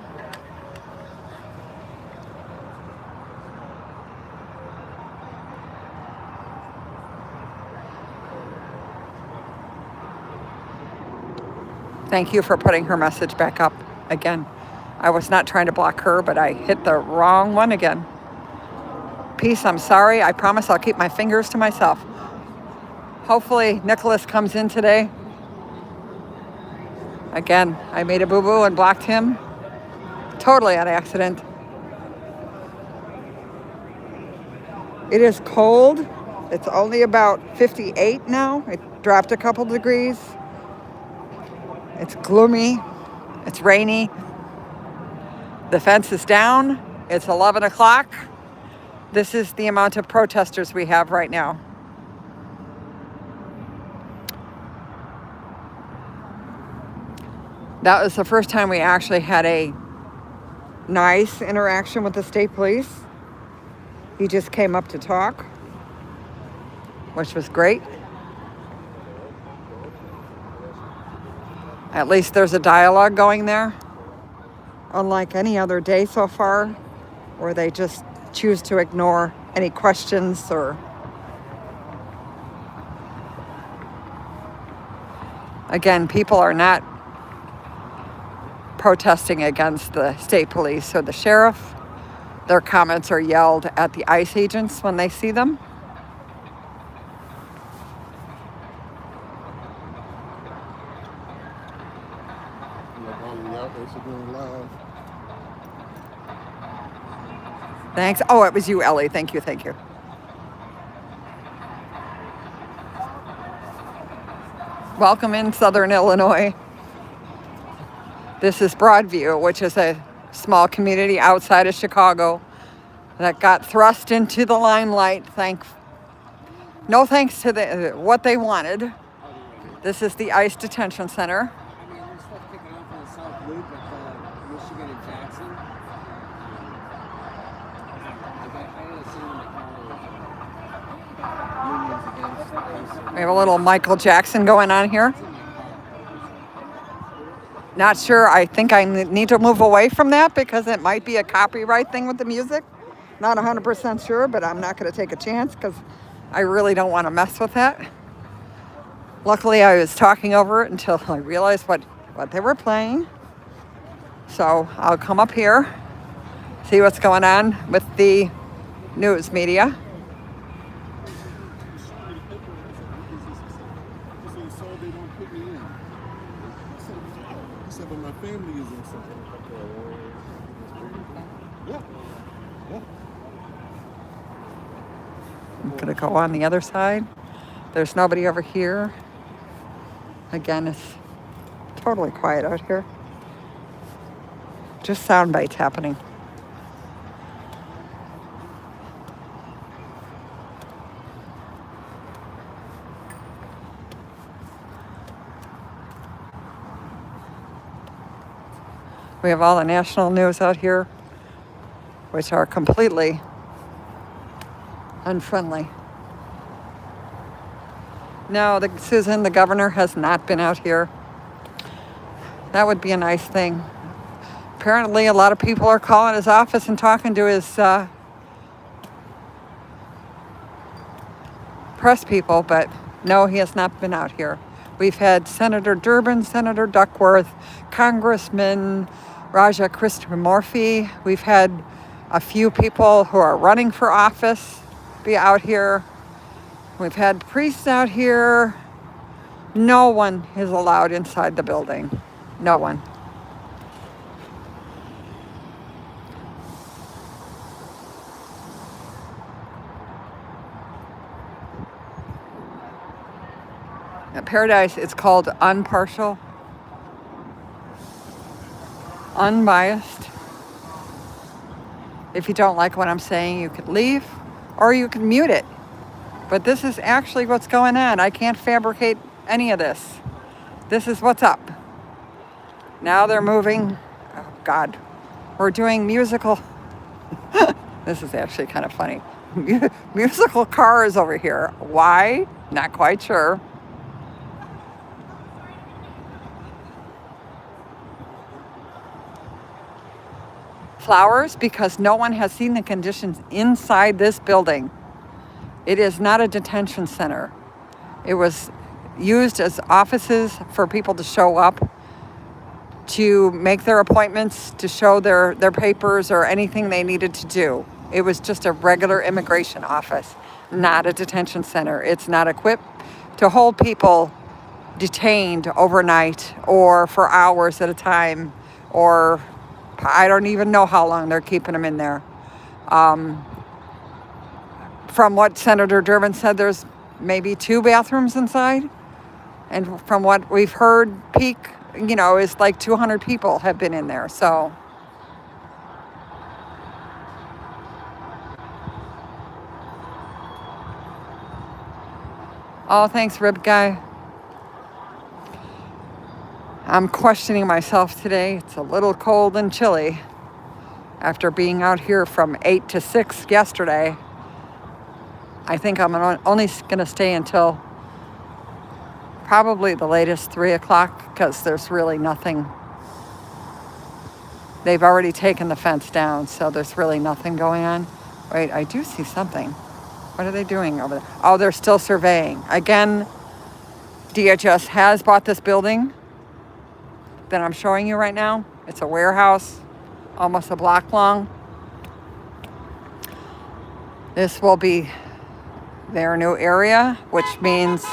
Thank you for putting her message back up again. I was not trying to block her, but I hit the wrong one again. Peace, I'm sorry. I promise I'll keep my fingers to myself. Hopefully Nicholas comes in today. Again, I made a boo-boo and blocked him. Totally on accident. It is cold. It's only about 58 now. It dropped a couple degrees. It's gloomy. It's rainy. The fence is down. It's 11 o'clock. This is the amount of protesters we have right now. That was the first time we actually had a nice interaction with the state police. He just came up to talk, which was great. At least there's a dialogue going there, unlike any other day so far, where they just choose to ignore any questions or Again, people are not protesting against the state police or the sheriff. Their comments are yelled at the ICE agents when they see them. Like all the out there should doing live. Thanks. Oh, it was you, Ellie. Thank you. Thank you. Welcome in Southern Illinois. This is Broadview, which is a small community outside of Chicago that got thrust into the limelight. No thanks to what they wanted. This is the ICE detention center. I mean, there's stuff kicking off on the South Loop at Michigan and Jackson. I gotta see when unions against ICE. We have a little Michael Jackson going on here. Not sure. I think I need to move away from that because it might be a copyright thing with the music. Not 100% sure, but I'm not going to take a chance because I really don't want to mess with that. Luckily, I was talking over it until I realized what they were playing. So I'll come up here, see what's going on with the news media. So they don't put me in. I said, but my family is in something. Yeah. Yeah. I'm going to go on the other side. There's nobody over here. Again, it's totally quiet out here. Just sound bites happening. We have all the national news out here, which are completely unfriendly. No, Susan, the governor, has not been out here. That would be a nice thing. Apparently, a lot of people are calling his office and talking to his press people, but no, he has not been out here. We've had Senator Durbin, Senator Duckworth, Congressman Raja Krishnamurthy. We've had a few people who are running for office be out here. We've had priests out here. No one is allowed inside the building. No one. At Paradise, it's called unpartial, unbiased. If you don't like what I'm saying, you could leave or you can mute it. But this is actually what's going on. I can't fabricate any of this. This is what's up. Now they're moving. Oh, God. We're doing musical. This is actually kind of funny. Musical cars over here. Why? Not quite sure. Flowers, because no one has seen the conditions inside this building. It is not a detention center. It was used as offices for people to show up, to make their appointments, to show their papers or anything they needed to do. It was just a regular immigration office, not a detention center. It's not equipped to hold people detained overnight or for hours at a time, or I don't even know how long they're keeping them in there. From what Senator Durbin said, there's maybe 2 bathrooms inside. And from what we've heard, peak, is like 200 people have been in there. So oh, thanks, Rib Guy. I'm questioning myself today. It's a little cold and chilly. After being out here from 8 to 6 yesterday, I think I'm only going to stay until probably the latest 3 o'clock because there's really nothing. They've already taken the fence down, so there's really nothing going on. Wait, I do see something. What are they doing over there? Oh, they're still surveying. Again, DHS has bought this building that I'm showing you right now. It's a warehouse, almost a block long. This will be their new area, which means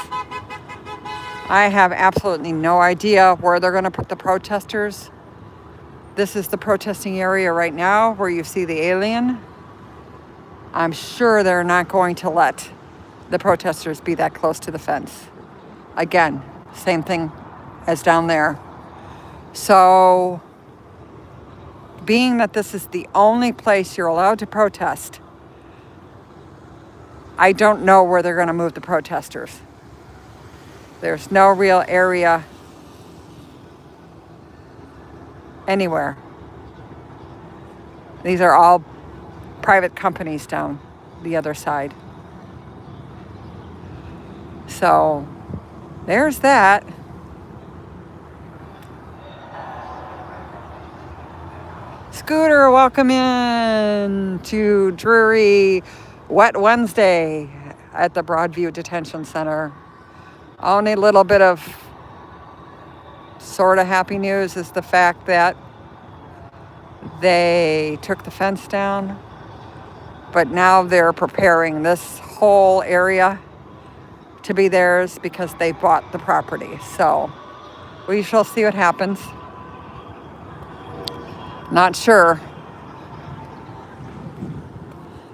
I have absolutely no idea where they're going to put the protesters. This is the protesting area right now where you see the alien. I'm sure they're not going to let the protesters be that close to the fence. Again, same thing as down there. So, being that this is the only place you're allowed to protest, I don't know where they're going to move the protesters. There's no real area anywhere. These are all private companies down the other side. So, there's that. Scooter, welcome in to dreary wet Wednesday at the Broadview Detention Center. Only little bit of sort of happy news is the fact that they took the fence down, but now they're preparing this whole area to be theirs because they bought the property. So we shall see what happens. Not sure.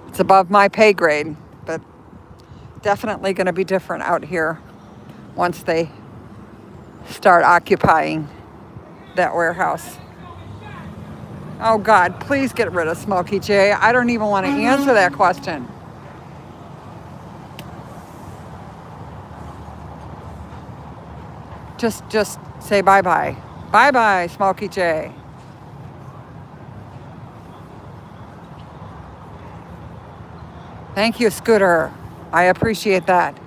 It's above my pay grade, but definitely going to be different out here once they start occupying that warehouse. Oh God, please get rid of Smokey J. I don't even want to answer that question. Just say bye-bye. Bye-bye, Smokey J. Thank you, Scooter. I appreciate that.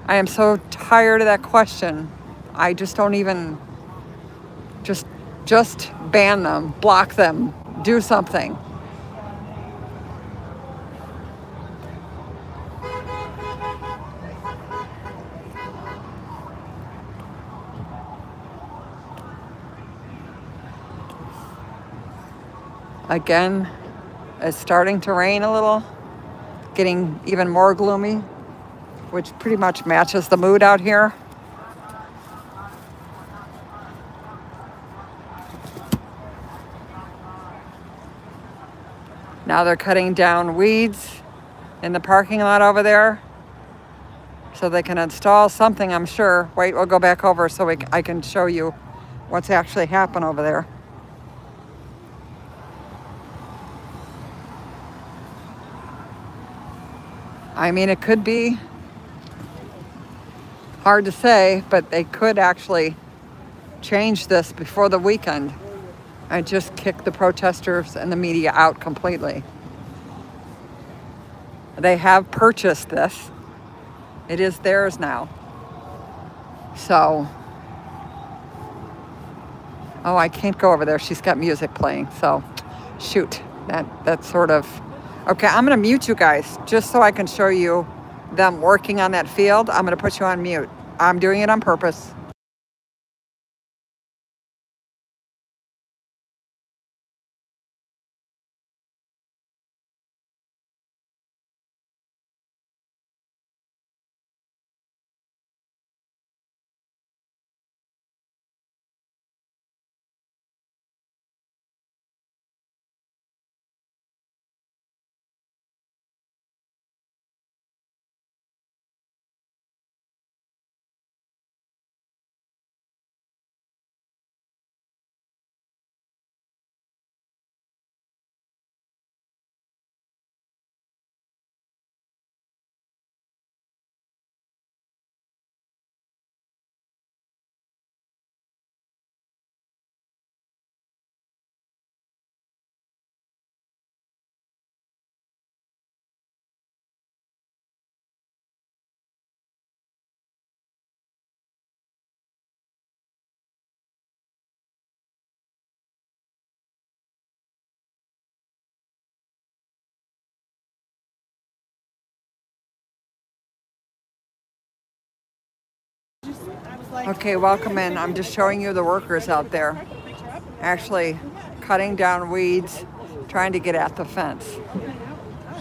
I am so tired of that question. I just don't even, just ban them, block them, do something. Again, it's starting to rain a little, getting even more gloomy, which pretty much matches the mood out here. Now they're cutting down weeds in the parking lot over there so they can install something, I'm sure. Wait, we'll go back over so I can show you what's actually happened over there. I mean, it could be hard to say, but they could actually change this before the weekend and just kick the protesters and the media out completely. They have purchased this. It is theirs now. So, oh, I can't go over there. She's got music playing. So, shoot, that's sort of, okay, I'm going to mute you guys just so I can show you them working on that field. I'm going to put you on mute. I'm doing it on purpose. I was like, Okay, welcome in. I'm just showing you the workers out there actually cutting down weeds, trying to get at the fence.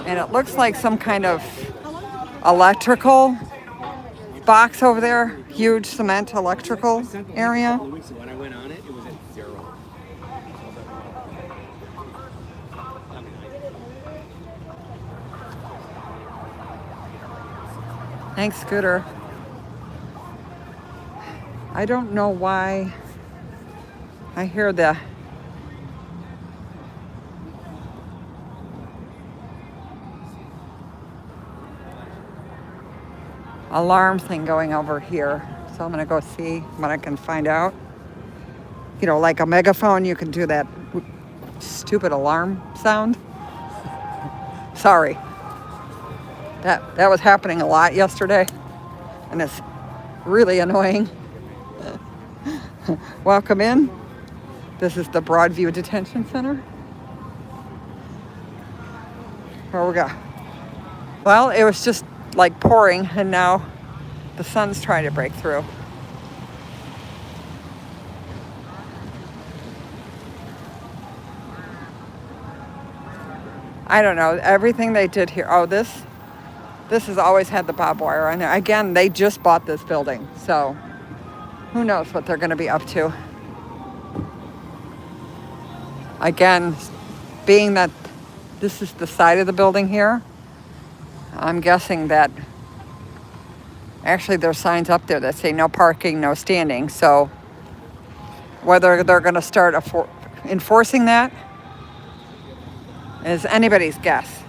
And it looks like some kind of electrical box over there, huge cement electrical area. When I went on it, it was at 0. Thanks, Scooter. I don't know why I hear the alarm thing going over here. So I'm gonna go see what I can find out. You know, like a megaphone, you can do that stupid alarm sound. Sorry. That was happening a lot yesterday, and it's really annoying. Welcome in. This is the Broadview Detention Center. Where we go? Well, it was just like pouring, and now the sun's trying to break through. I don't know, everything they did here. Oh, this has always had the barbed wire on there. Again, they just bought this building, so who knows what they're going to be up to. Again, being that this is the side of the building here, I'm guessing that actually there's signs up there that say no parking, no standing. So whether they're going to start enforcing that is anybody's guess.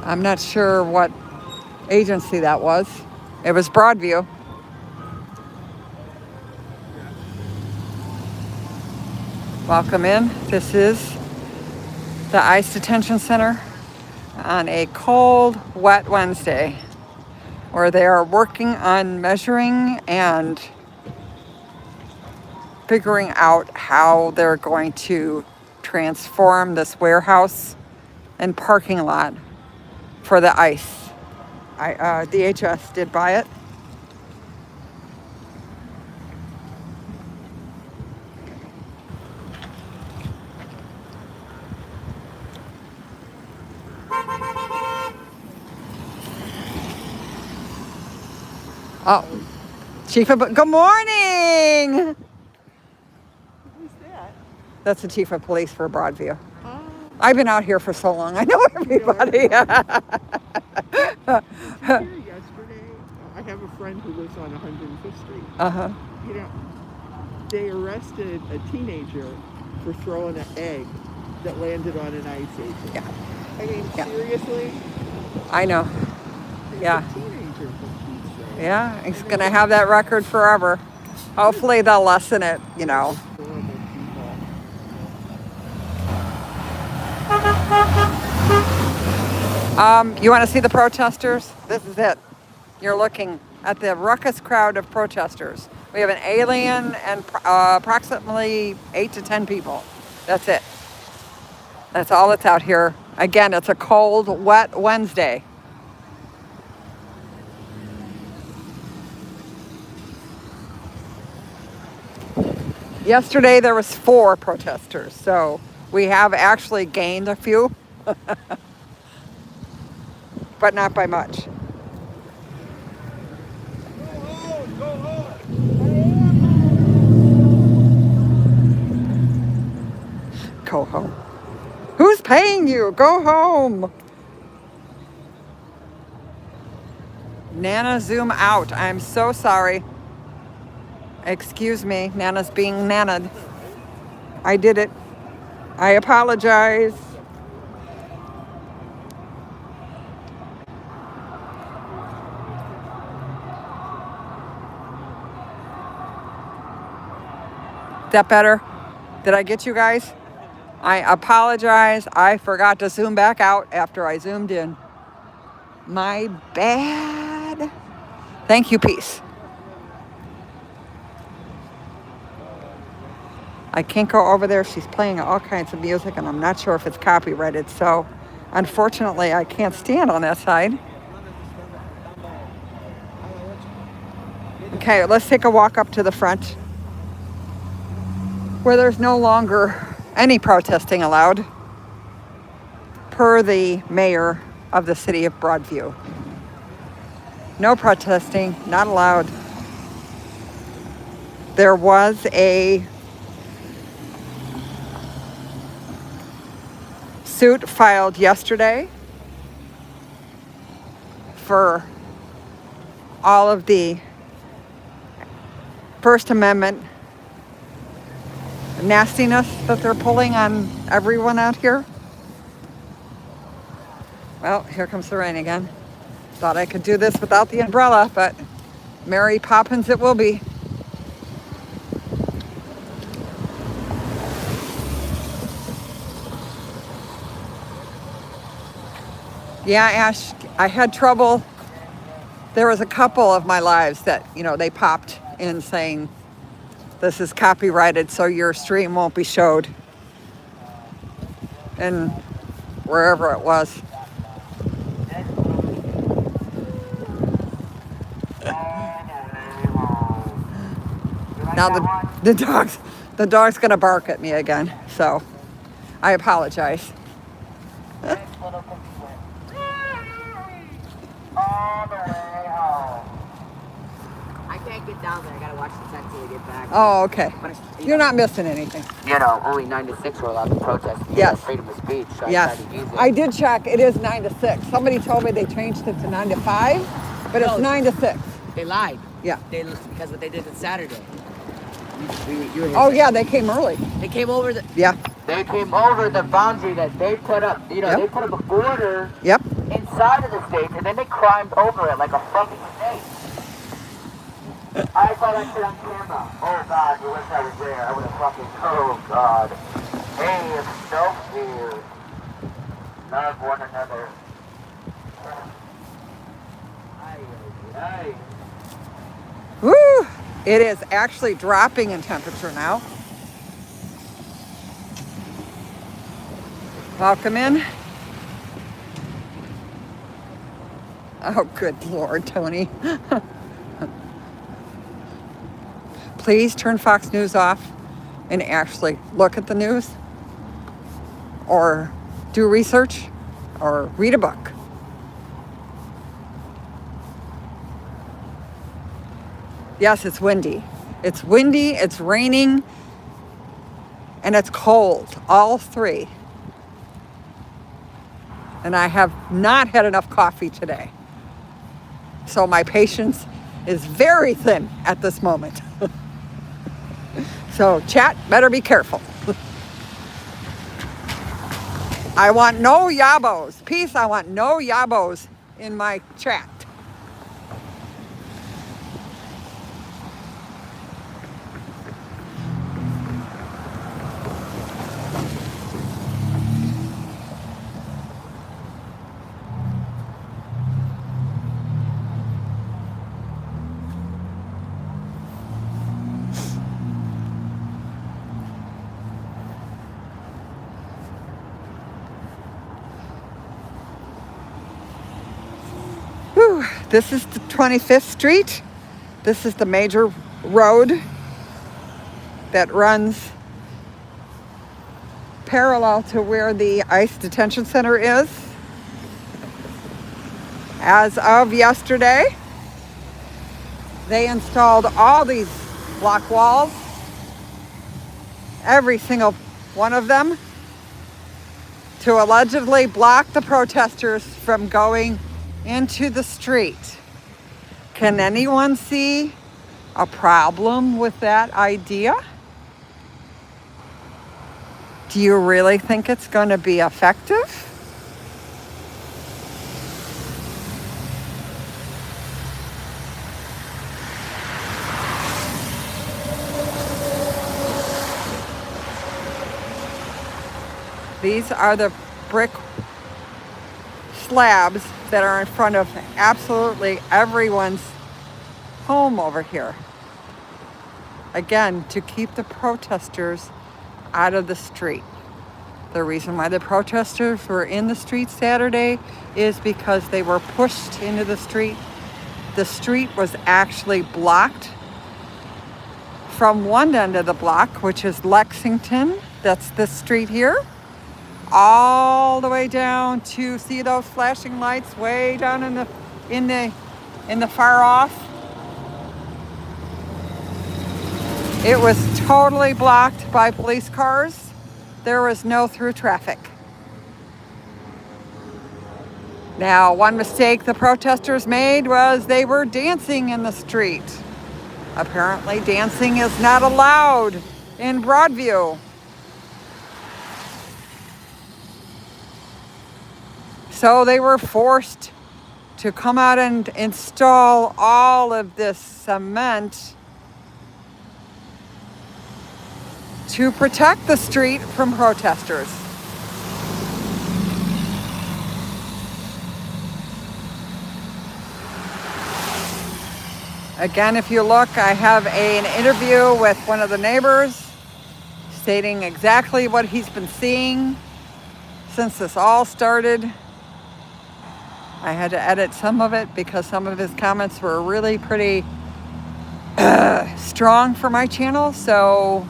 I'm not sure what agency that was. It was Broadview. Welcome in. This is the ICE Detention Center on a cold, wet Wednesday, where they are working on measuring and figuring out how they're going to transform this warehouse and parking lot for the ICE. DHS did buy it. Oh, Chief of, good morning. who's that? That's the Chief of Police for Broadview. Oh, I've been out here for so long. I know everybody. here yesterday. I have a friend who lives on 105th Street. Uh-huh. You know, they arrested a teenager for throwing an egg that landed on an ICE agent. Yeah. I mean, Yeah. seriously? I know. He's Yeah. a teenager, for Pete's sake. Yeah, he's gonna have that record forever. Hopefully they'll lessen it, you know. Horrible people. You want to see the protesters? This is it. You're looking at the ruckus crowd of protesters. We have an alien and approximately 8 to 10 people. That's it. That's all that's out here. Again, it's a cold, wet Wednesday. Yesterday there was 4 protesters, so we have actually gained a few, but not by much. Go home. Who's paying you? Go home. Nana, zoom out. I'm so sorry. Excuse me. Nana's being nanna'd. I did it. I apologize. That better? Did I get you guys? I apologize. I forgot to zoom back out after I zoomed in. My bad. Thank you, peace. I can't go over there. She's playing all kinds of music, and I'm not sure if it's copyrighted, so Unfortunately, I can't stand on that side. Okay, let's take a walk up to the front where there's no longer any protesting allowed, per the mayor of the city of Broadview. No protesting, not allowed. There was a suit filed yesterday for all of the First Amendment nastiness that they're pulling on everyone out here. Well, here comes the rain again. Thought I could do this without the umbrella, but Mary Poppins it will be. Yeah, Ash, I had trouble. There was a couple of my lives that, they popped in saying, this is copyrighted, so your stream won't be showed. And wherever it was. Now the dog's gonna bark at me again, so I apologize. I can't get down there. I gotta watch the 10 till we get back. Oh, okay. You're not missing anything. Only 9 to 6 we're allowed to protest. Yes. Freedom of speech. So Yes. I tried to use it. I did check. It is 9 to 6. Somebody told me they changed it to 9 to 5, but it's No. 9 to 6. They lied. Yeah. Because what they did on Saturday. You were here Oh, Saturday. yeah, they came early. They came over the. Yeah. They came over the boundary that they put up. Yep. They put up a border Yep. inside of the state, and then they climbed over it like a fucking snake. I saw that shit on camera. Oh God, you wish I was there. I would have fucking. Oh God. Hey, it's so here. Love one another. Aye. Woo! It is actually dropping in temperature now. Welcome in. Oh, good Lord, Tony. Please turn Fox News off and actually look at the news or do research or read a book. Yes, it's windy. It's windy, it's raining, and it's cold, all three. And I have not had enough coffee today. So my patience is very thin at this moment. So chat, better be careful. I want no yabos. Peace, I want no yabos in my chat. Whew. This is the 25th Street. This is the major road that runs parallel to where the ICE detention center is. As of yesterday, they installed all these block walls, every single one of them, to allegedly block the protesters from going into the street. Can anyone see a problem with that idea? Do you really think it's going to be effective? These are the brick slabs that are in front of absolutely everyone's home over here. Again, to keep the protesters out of the street. The reason why the protesters were in the street Saturday is because they were pushed into the street. The street was actually blocked from one end of the block, which is Lexington. That's this street here. All the way down to see those flashing lights way down in the far off. It was totally blocked by police cars. There was no through traffic. Now, one mistake the protesters made was they were dancing in the street. Apparently, dancing is not allowed in Broadview. So they were forced to come out and install all of this cement to protect the street from protesters. Again, if you look, I have an interview with one of the neighbors stating exactly what he's been seeing since this all started. I had to edit some of it because some of his comments were really pretty strong for my channel, so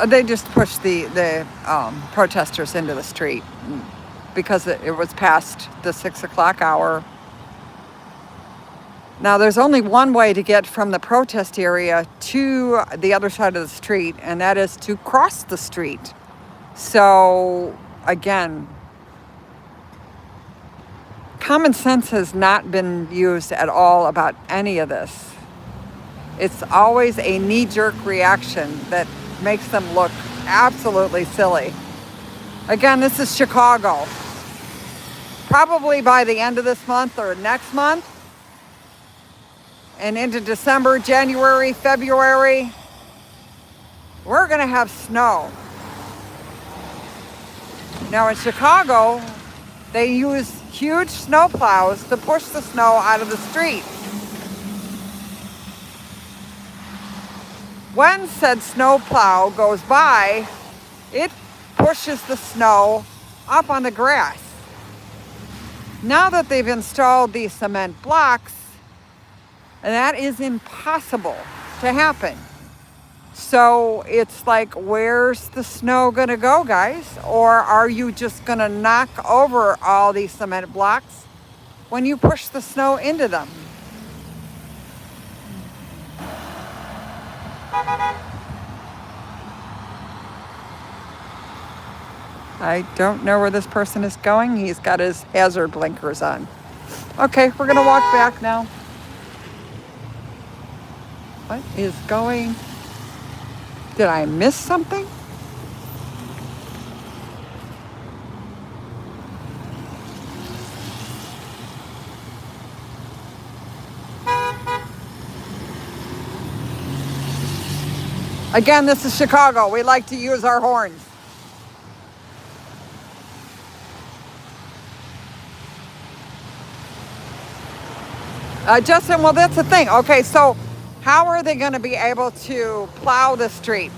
they just pushed the protesters into the street because it was past the 6 o'clock hour. Now, there's only one way to get from the protest area to the other side of the street, and that is to cross the street. So, again, common sense has not been used at all about any of this. It's always a knee-jerk reaction that makes them look absolutely silly. Again, this is Chicago. Probably by the end of this month or next month, and into December, January, February, we're going to have snow. Now in Chicago, they use huge snow plows to push the snow out of the street. When said snow plow goes by, it pushes the snow up on the grass. Now that they've installed these cement blocks, that is impossible to happen. So it's like, where's the snow gonna go, guys? Or are you just gonna knock over all these cement blocks when you push the snow into them? I don't know where this person is going. He's got his hazard blinkers on. Okay, we're gonna walk back now. What is going? Did I miss something? Again, this is Chicago. We like to use our horns. Justin, well, that's the thing. Okay, so how are they going to be able to plow the street?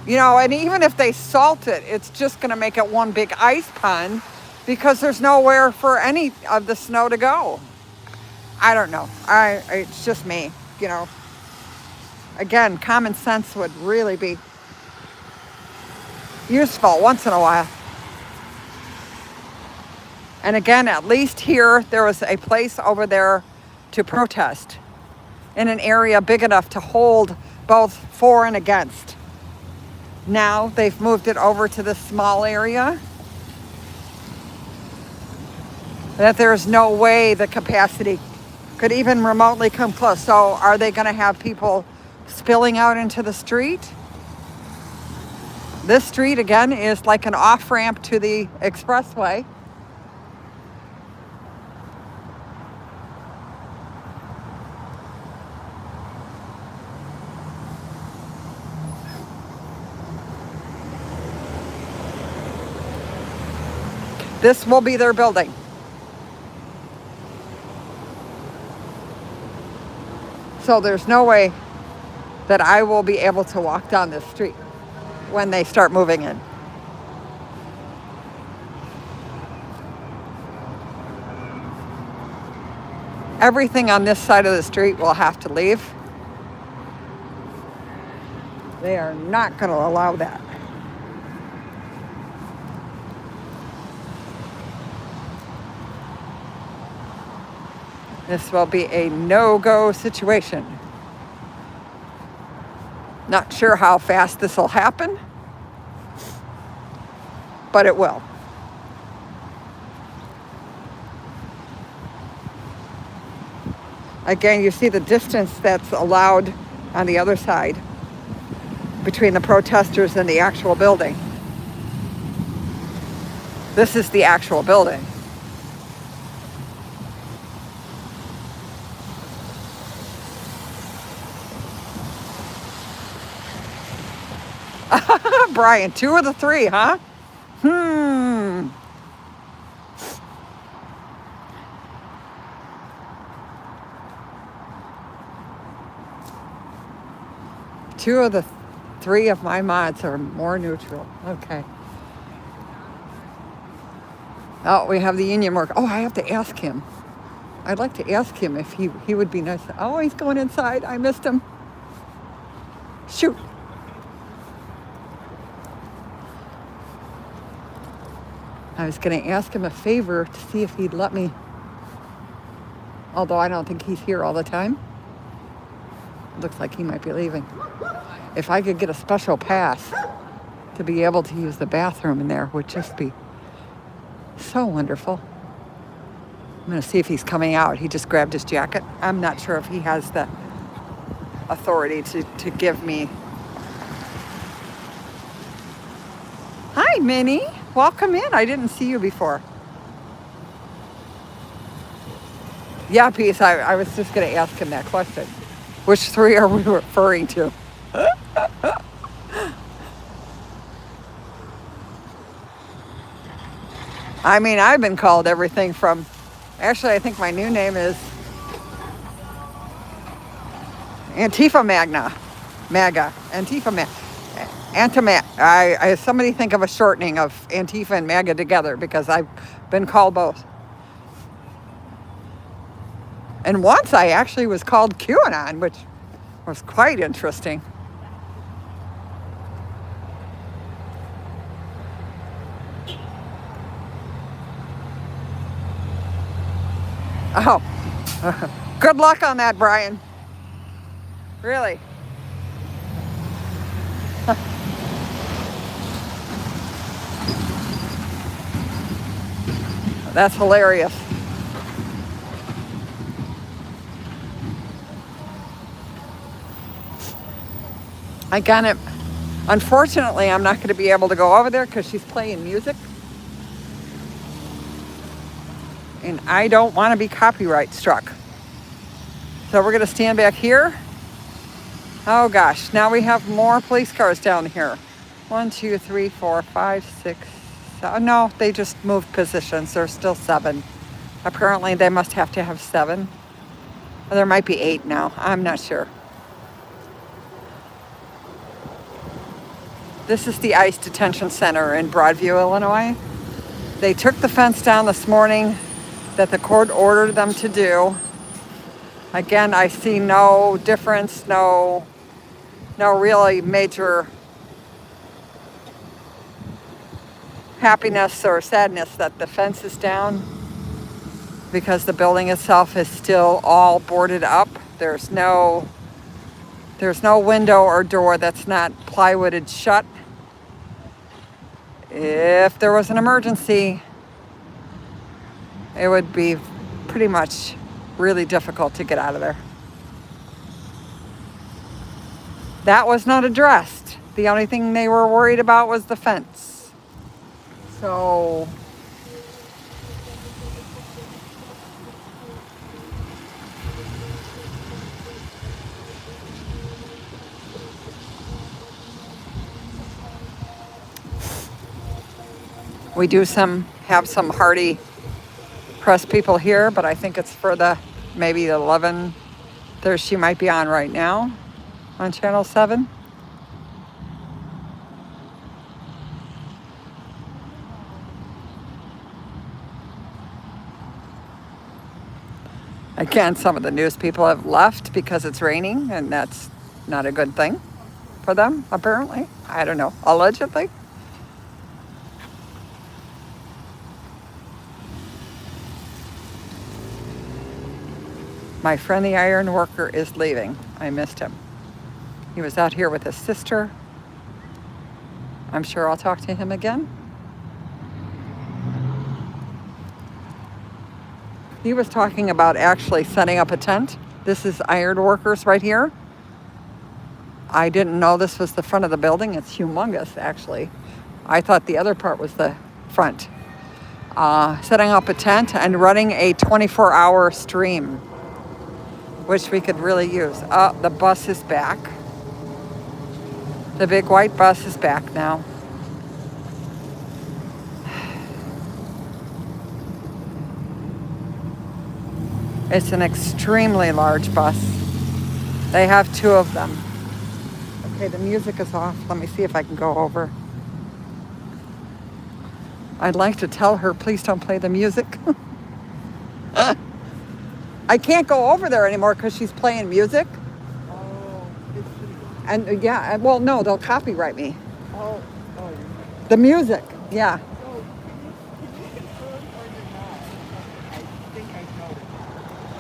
You know, and even if they salt it, it's just going to make it one big ice pond because there's nowhere for any of the snow to go. I don't know. It's just me, you know. Again, common sense would really be useful once in a while. And again, at least here, there was a place over there to protest in an area big enough to hold both for and against. Now they've moved it over to this small area that there's no way the capacity could even remotely come close. So are they going to have people spilling out into the street? This street, again, is like an off-ramp to the expressway. This will be their building. So there's no way that I will be able to walk down this street when they start moving in. Everything on this side of the street will have to leave. They are not going to allow that. This will be a no-go situation. Not sure how fast this will happen, but it will. Again, you see the distance that's allowed on the other side between the protesters and the actual building. This is the actual building. Brian, 2 of the 3, huh? Two of the 3 of my mods are more neutral. Okay. Oh, we have the union work. Oh, I have to ask him. I'd like to ask him if he would be nice. Oh, he's going inside. I missed him. Shoot. I was going to ask him a favor to see if he'd let me, although I don't think he's here all the time. Looks like he might be leaving. If I could get a special pass to be able to use the bathroom in there would just be so wonderful. I'm going to see if he's coming out. He just grabbed his jacket. I'm not sure if he has the authority to give me. Hi, Minnie. Welcome in. I didn't see you before. Yeah, Peace. I was just going to ask him that question. Which 3 are we referring to? I mean, I've been called everything from... Actually, I think my new name is Antifa MAGA. Antifa MAGA. Somebody think of a shortening of Antifa and MAGA together because I've been called both. And once I actually was called QAnon, which was quite interesting. Oh, good luck on that, Brian. Really. That's hilarious. I got it. Unfortunately, I'm not going to be able to go over there because she's playing music. And I don't want to be copyright struck. So we're going to stand back here. Oh gosh, now we have more police cars down here. 1, 2, 3, 4, 5, 6, 7. No, they just moved positions. There's still 7. Apparently they must have to have 7. Or there might be 8 now. I'm not sure. This is the ICE detention center in Broadview, Illinois. They took the fence down this morning that the court ordered them to do. Again, I see no difference, no really major happiness or sadness that the fence is down because the building itself is still all boarded up. There's no window or door that's not plywooded shut. If there was an emergency, it would be pretty much really difficult to get out of there. That was not addressed. The only thing they were worried about was the fence. So we do have some hardy press people here, but I think it's for maybe 11 She might be on right now on Channel 7. Again, some of the news people have left because it's raining, and that's not a good thing for them, apparently. I don't know, allegedly. My friend the iron worker is leaving. I missed him. He was out here with his sister. I'm sure I'll talk to him again. He was talking about actually setting up a tent. This is iron workers right here. I didn't know this was the front of the building. It's humongous, actually. I thought the other part was the front. Setting up a tent and running a 24-hour stream, which we could really use. The bus is back. The big white bus is back now. It's an extremely large bus. They have 2 of them. Okay, the music is off. Let me see if I can go over. I'd like to tell her, please don't play the music. I can't go over there anymore because she's playing music. Oh, it's And yeah, well, no, they'll copyright me. oh. The music, yeah. So, can you confirm or deny? I think I know it.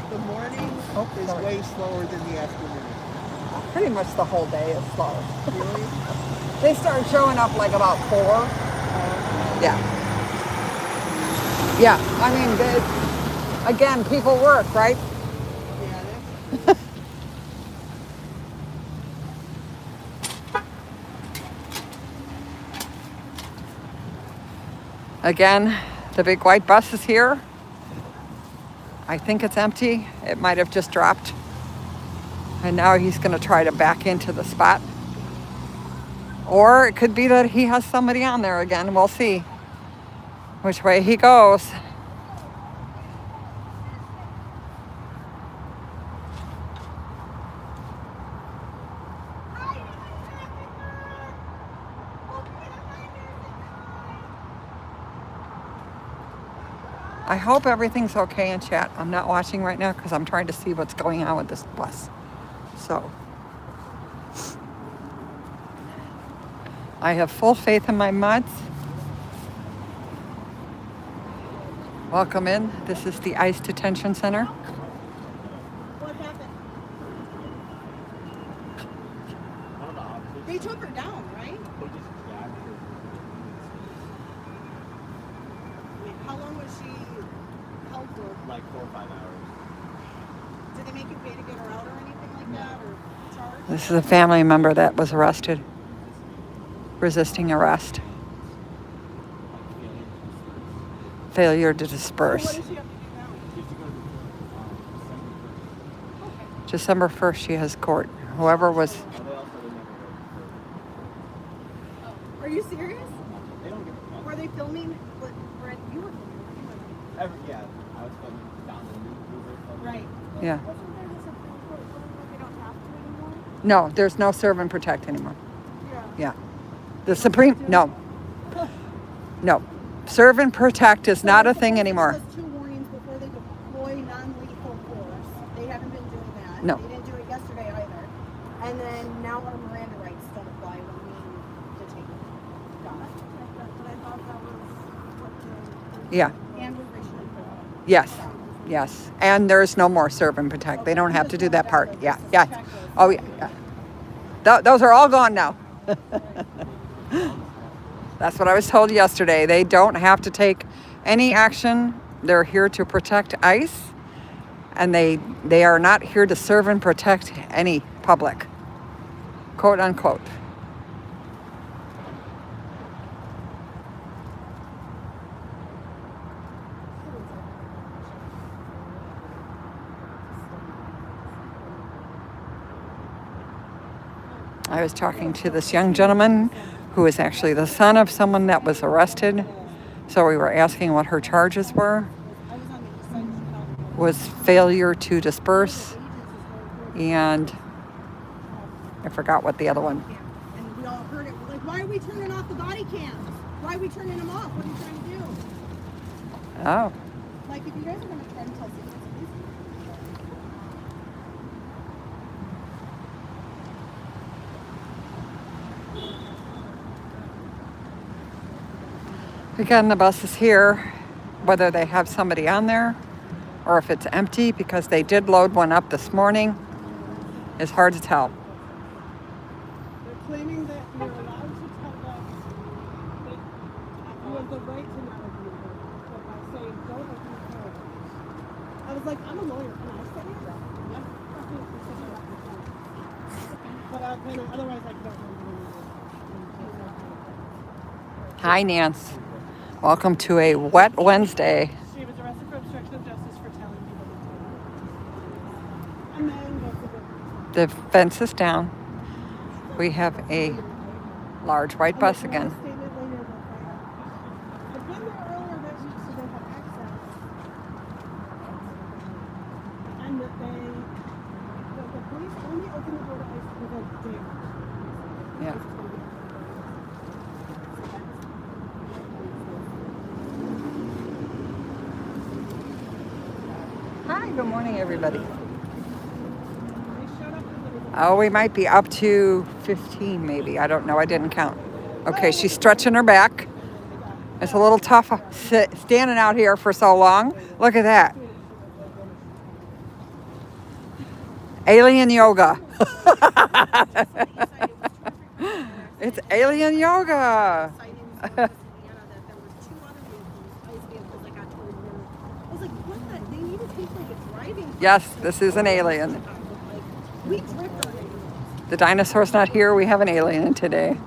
The morning is sorry. way slower than the afternoon. Pretty much the whole day is slow. Really? They start showing up like about 4. Yeah. Yeah, I mean, again, people work, right? Yeah, that's Again, the big white bus is here. I think it's empty. It might have just dropped. And now he's going to try to back into the spot. Or it could be that he has somebody on there again. We'll see which way he goes. I hope everything's okay in chat. I'm not watching right now because I'm trying to see what's going on with this bus. So I have full faith in my muds. Welcome in. This is the ICE Detention Center. What happened? They took her down, right? Wait, how long was she held for? Like 4 or 5 hours. Did they make you pay to get her out or anything like that, or charge? This is a family member that was arrested, resisting arrest. Failure to disperse. What does she have to do now? December 1st, she has court. Whoever was, Are you serious? They don't give a fuck. Were they filming? Brent, you were filming. Yeah, I was filming down the new Right. yeah. Wasn't there the Supreme Court ruling that they don't have to anymore? No, there's no serve and protect anymore. Yeah. Yeah. The Supreme, no. No. Serve and protect is not a thing anymore. It was 2 warnings before they deploy non-lethal force. They haven't been doing that. No. They didn't do it yesterday either. And then now our Miranda rights don't apply when we detain them. Got it? But I thought that was what the... Yeah. And with racial equality. Yes. Yes. And there's no more serve and protect. They don't have to do that part. Yeah. Yeah. Oh, yeah. Yeah. Those are all gone now. That's what I was told yesterday. They don't have to take any action. They're here to protect ICE, and they are not here to serve and protect any public, quote unquote. I was talking to this young gentleman who is actually the son of someone that was arrested. So we were asking what her charges were. Was failure to disperse and I forgot what the other one. And we all heard it. We're like, why are we turning off the body cams? Why are we turning them off? What are you trying to do? Oh, Like, if you guys are going to try to tell secrets, again, the bus is here, whether they have somebody on there or if it's empty, because they did load one up this morning, is hard to tell. they're claiming that you're allowed to tell us that you have the right to not agree with it, but by saying don't open the door. I was like, I'm a lawyer. Can I say it? Yeah. But otherwise, I can't remember. Hi, Nance. Welcome to a wet Wednesday. She was arrested for obstruction of justice for telling people the truth. And then goes to the The fence is down. We have a large white bus again. I've been there earlier that week, so they have access. And that the police only open the door to ICE to prevent damage. Yeah. Hi, good morning, everybody. Oh, we might be up to 15, maybe. I don't know. I didn't count. Okay, she's stretching her back. It's a little tough standing out here for so long. Look at that. Alien yoga. It's alien yoga. Yes, this is an alien. The dinosaur's not here. We have an alien today.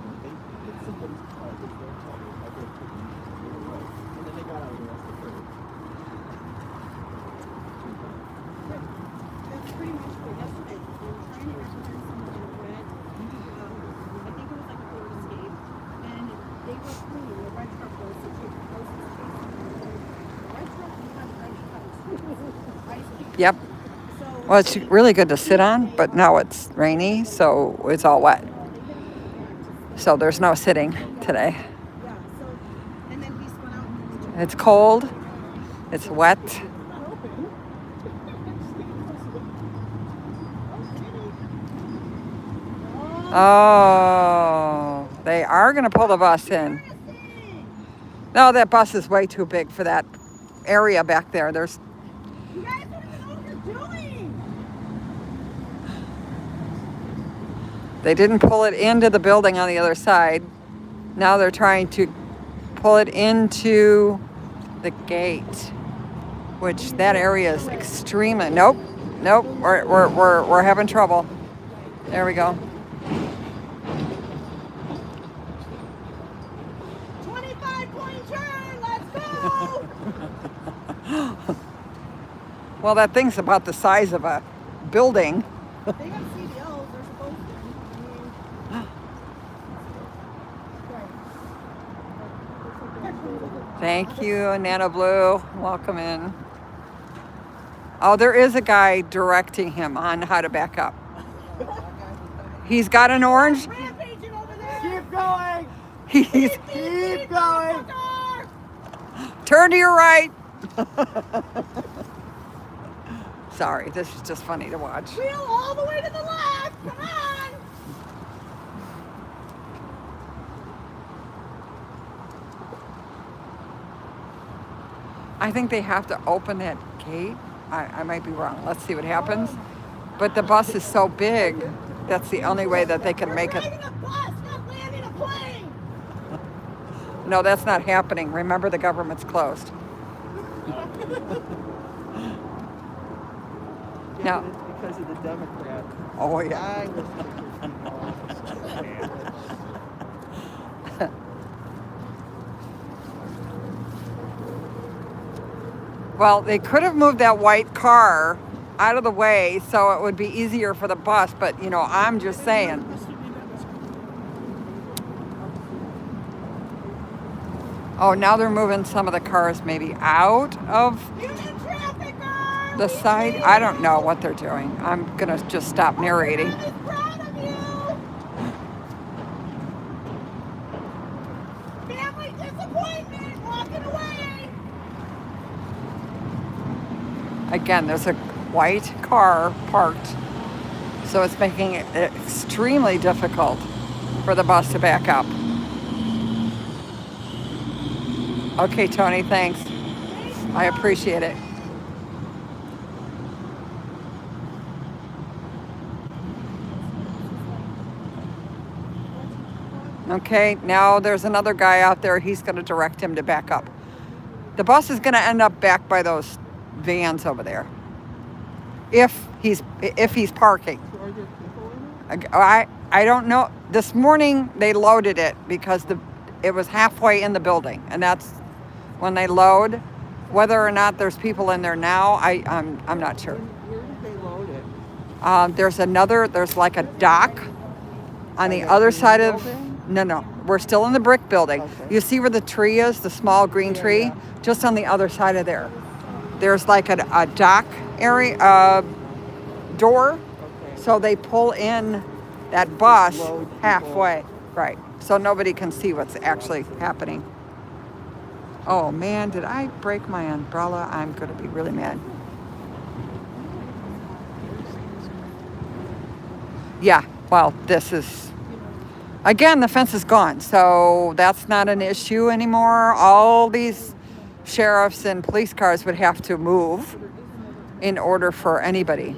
Yep. Well, it's really good to sit on, but now it's rainy, so it's all wet. So there's no sitting today. It's cold. It's wet. Oh, they are going to pull the bus in. No, that bus is way too big for that area back there. There's You guys don't even know what you're doing. They didn't pull it into the building on the other side. Now they're trying to pull it into the gate, which that area is extremely. Nope. We're having trouble. There we go. 25-point turn. Let's go. Well, that thing's about the size of a building. They got CDLs. They're supposed to. Thank you, Nana Blue. Welcome in. Oh, there is a guy directing him on how to back up. He's got an orange. Rampaging over there. Keep going. He's Keep going. turn to your right. Sorry, this is just funny to watch. Wheel all the way to the left. Come on. I think they have to open that gate. I might be wrong. Let's see what happens. But the bus is so big, that's the only way that they can make it. Driving a bus, not landing a plane. No, that's not happening. Remember, the government's closed. Yeah, No. but it's because of the Democrats. Oh, yeah. I was thinking Well, they could have moved that white car out of the way so it would be easier for the bus, but, you know, I'm just saying. Oh, now they're moving some of the cars maybe out of. Human trafficker. The side, I don't know what they're doing. I'm gonna just stop narrating. I'm proud of you. Family disappointment, walking away. Again, there's a white car parked, so it's making it extremely difficult for the bus to back up. Okay, Tony, thanks. I appreciate it. Okay, now there's another guy out there. He's going to direct him to back up. The bus is going to end up back by those vans over there. If he's parking. So are there people in it? I don't know. This morning they loaded it because it was halfway in the building, and that's when they load. Whether or not there's people in there now, I'm not sure. Where did they load it? There's like a dock on the other side of. No, we're still in the brick building. Okay. You see where the tree is, the small green tree? Yeah. Just on the other side of there. There's like a dock area, door. Okay. So they pull in that bus Load people. halfway. Right. So nobody can see what's actually happening. Oh man, did I break my umbrella? I'm going to be really mad. Yeah, well, this is... Again, the fence is gone, so that's not an issue anymore. All these sheriffs and police cars would have to move in order for anybody.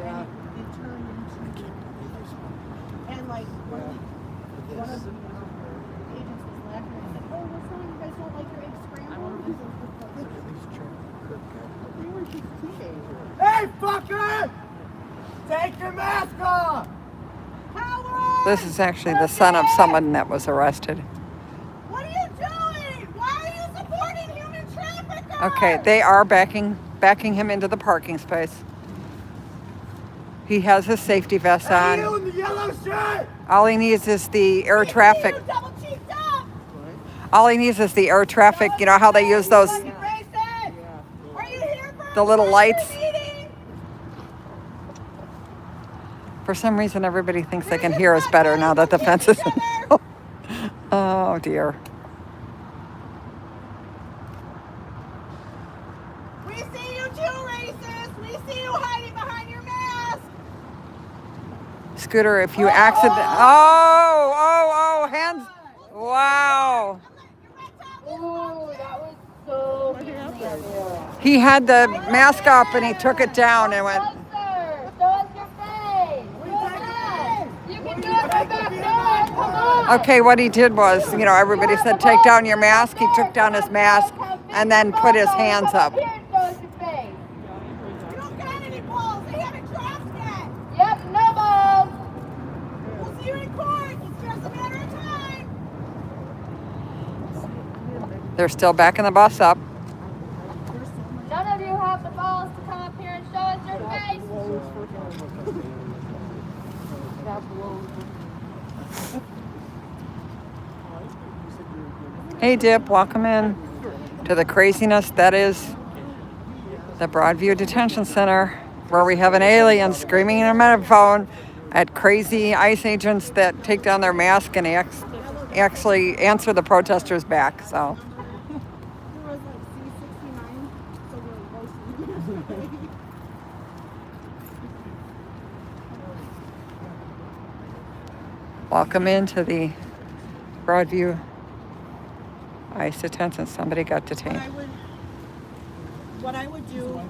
Yeah. And like one of the agents was laughing and said, "Oh, what's wrong? You guys don't like your egg scrambled?" They were just teenagers. Hey, fucker! Take your mask off! Howard! This is actually the son of someone that was arrested. What are you doing? Why are you supporting human traffickers? Okay, they are backing him into the parking space. He has his safety vest Hey, you on. in the yellow shirt! All he needs is the air traffic. You double cheeked up! All he needs is the air traffic. You know how they use those, You racist! Are you here for the little a lights? meeting? For some reason, everybody thinks they can hear us better now that the fence is. Oh dear. We see you too, racist! We see you hiding behind your mask! Scooter, if you accident. Oh, hands. Wow. Ooh, that was so What happened? He had the mask up and he took it down and went. Closer. Show us your face. Show us. You can do it from back there. Come on. Okay, what he did was, everybody said take down your mask. He took down his mask and then put his hands up. Here, show us your face. You don't got any balls! They haven't dropped yet! Yep, no balls. We'll see you in court! It's just a matter of time! They're still backing the bus up. None of you have the balls to come up here and show us your face. Hey Dip, welcome in to the craziness that is the Broadview Detention Center, where we have an alien screaming in a megaphone at crazy ICE agents that take down their mask and actually answer the protesters back. So There was like C69, so we're close. welcome into the Broadview ICE detention. Somebody got detained. What I would do,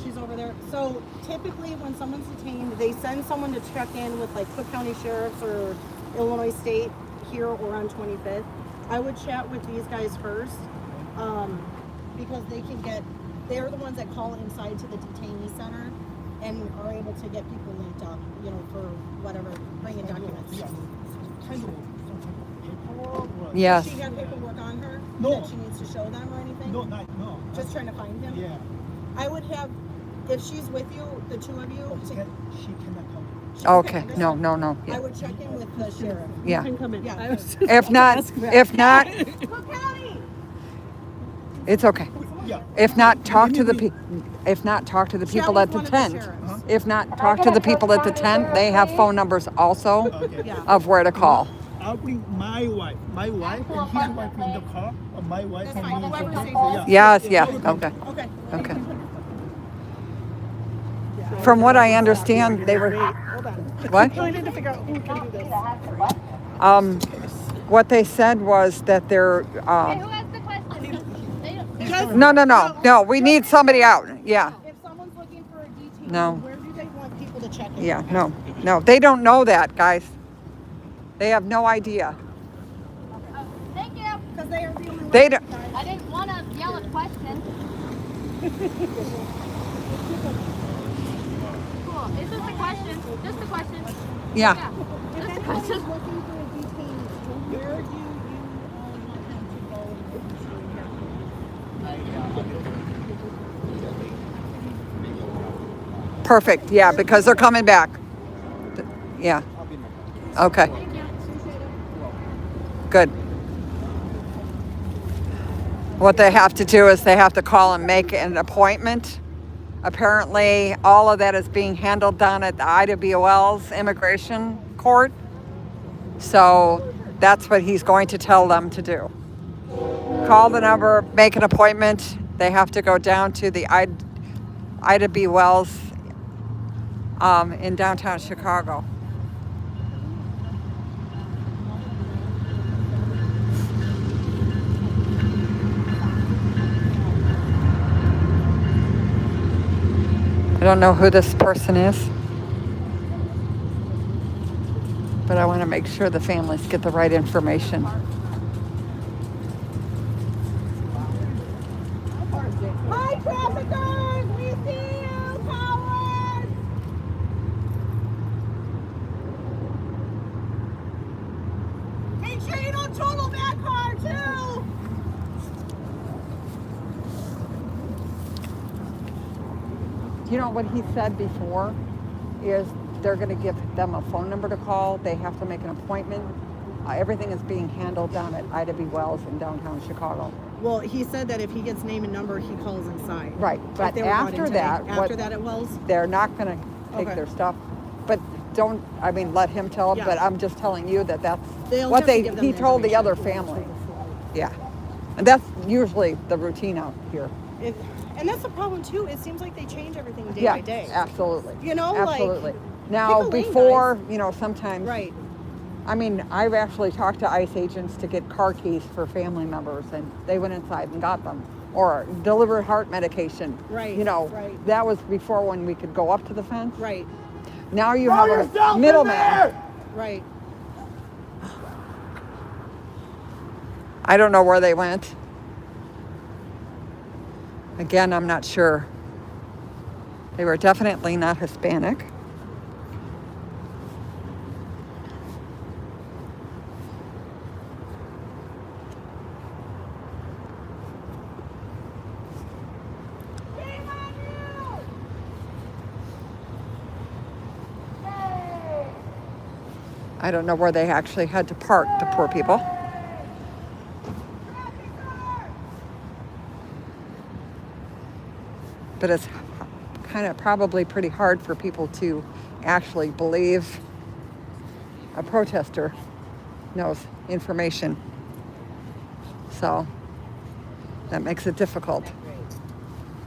she's over there. So typically when someone's detained, they send someone to check in with like Cook County Sheriffs or Illinois State here or on 25th. I would chat with these guys first because they're the ones that call inside to the detainee center and are able to get people linked up, for whatever, bringing documents. Yes. She got paperwork on her No. that she needs to show them or anything? No. Just trying to find him? Yeah. I would have if she's with you, the two of you, She cannot come. Okay. No. I Yeah. would check in with the sheriff. Yeah. Come in. Yeah. If not, Cook County. it's okay. Yeah. If not, talk to the If not, talk to the people at the One of the tent. sheriffs. If not, talk to the people at the tent. They have phone numbers also Okay. Yeah. of where to call. I'll bring my wife and his wife in the car, or my wife That's and fine. me. Whoever's safe. Yes. Yeah. Okay. Okay. Okay. From what I understand, they were. Hold on. What? I need to figure out who can do this. What they said was that they're. Who has the question? No. We need somebody out. Yeah. If someone's looking for a detainee, No. where do they want people to check in? Yeah. No. They don't know that, guys. They have no idea. Thank you. Because they are the only They don't. I didn't want to yell a question. Cool. Is this a question? Just a question. Yeah. Yeah. If Just a anyone is question. looking for a detainee, where do you want them to go and Perfect. Yeah, because they're coming back. Yeah. Okay. Good. What they have to do is they have to call and make an appointment. Apparently, all of that is being handled down at the IWL's immigration court. So that's what he's going to tell them to do. Call the number, make an appointment. They have to go down to the Ida B. Wells in downtown Chicago. I don't know who this person is, but I want to make sure the families get the right information. Hi, traffickers! We see you, cowards! Make sure you don't total that car, too! You know what he said before is they're going to give them a phone number to call. They have to make an appointment. Everything is being handled down at Ida B. Wells in downtown Chicago. Well, he said that if he gets name and number, he calls inside. Right, but after that, at Wells, they're not going to take Okay. their stuff. But let him tell them. Yeah. But I'm just telling you that that's They'll what just give them he the told the information. other family. Yeah, and that's usually the routine out here. and that's the problem too. It seems like they change everything day Yeah, by day. absolutely. You know, absolutely. like Now, pick a lane, before, guys. sometimes. Right. I mean, I've actually talked to ICE agents to get car keys for family members, and they went inside and got them. Or delivered heart medication. Right, right. That was before when we could go up to the fence. Right. Now you have a middleman. Right. I don't know where they went. Again, I'm not sure. They were definitely not Hispanic. I don't know where they actually had to park, the poor people. But it's kind of probably pretty hard for people to actually believe a protester knows information. So that makes it difficult.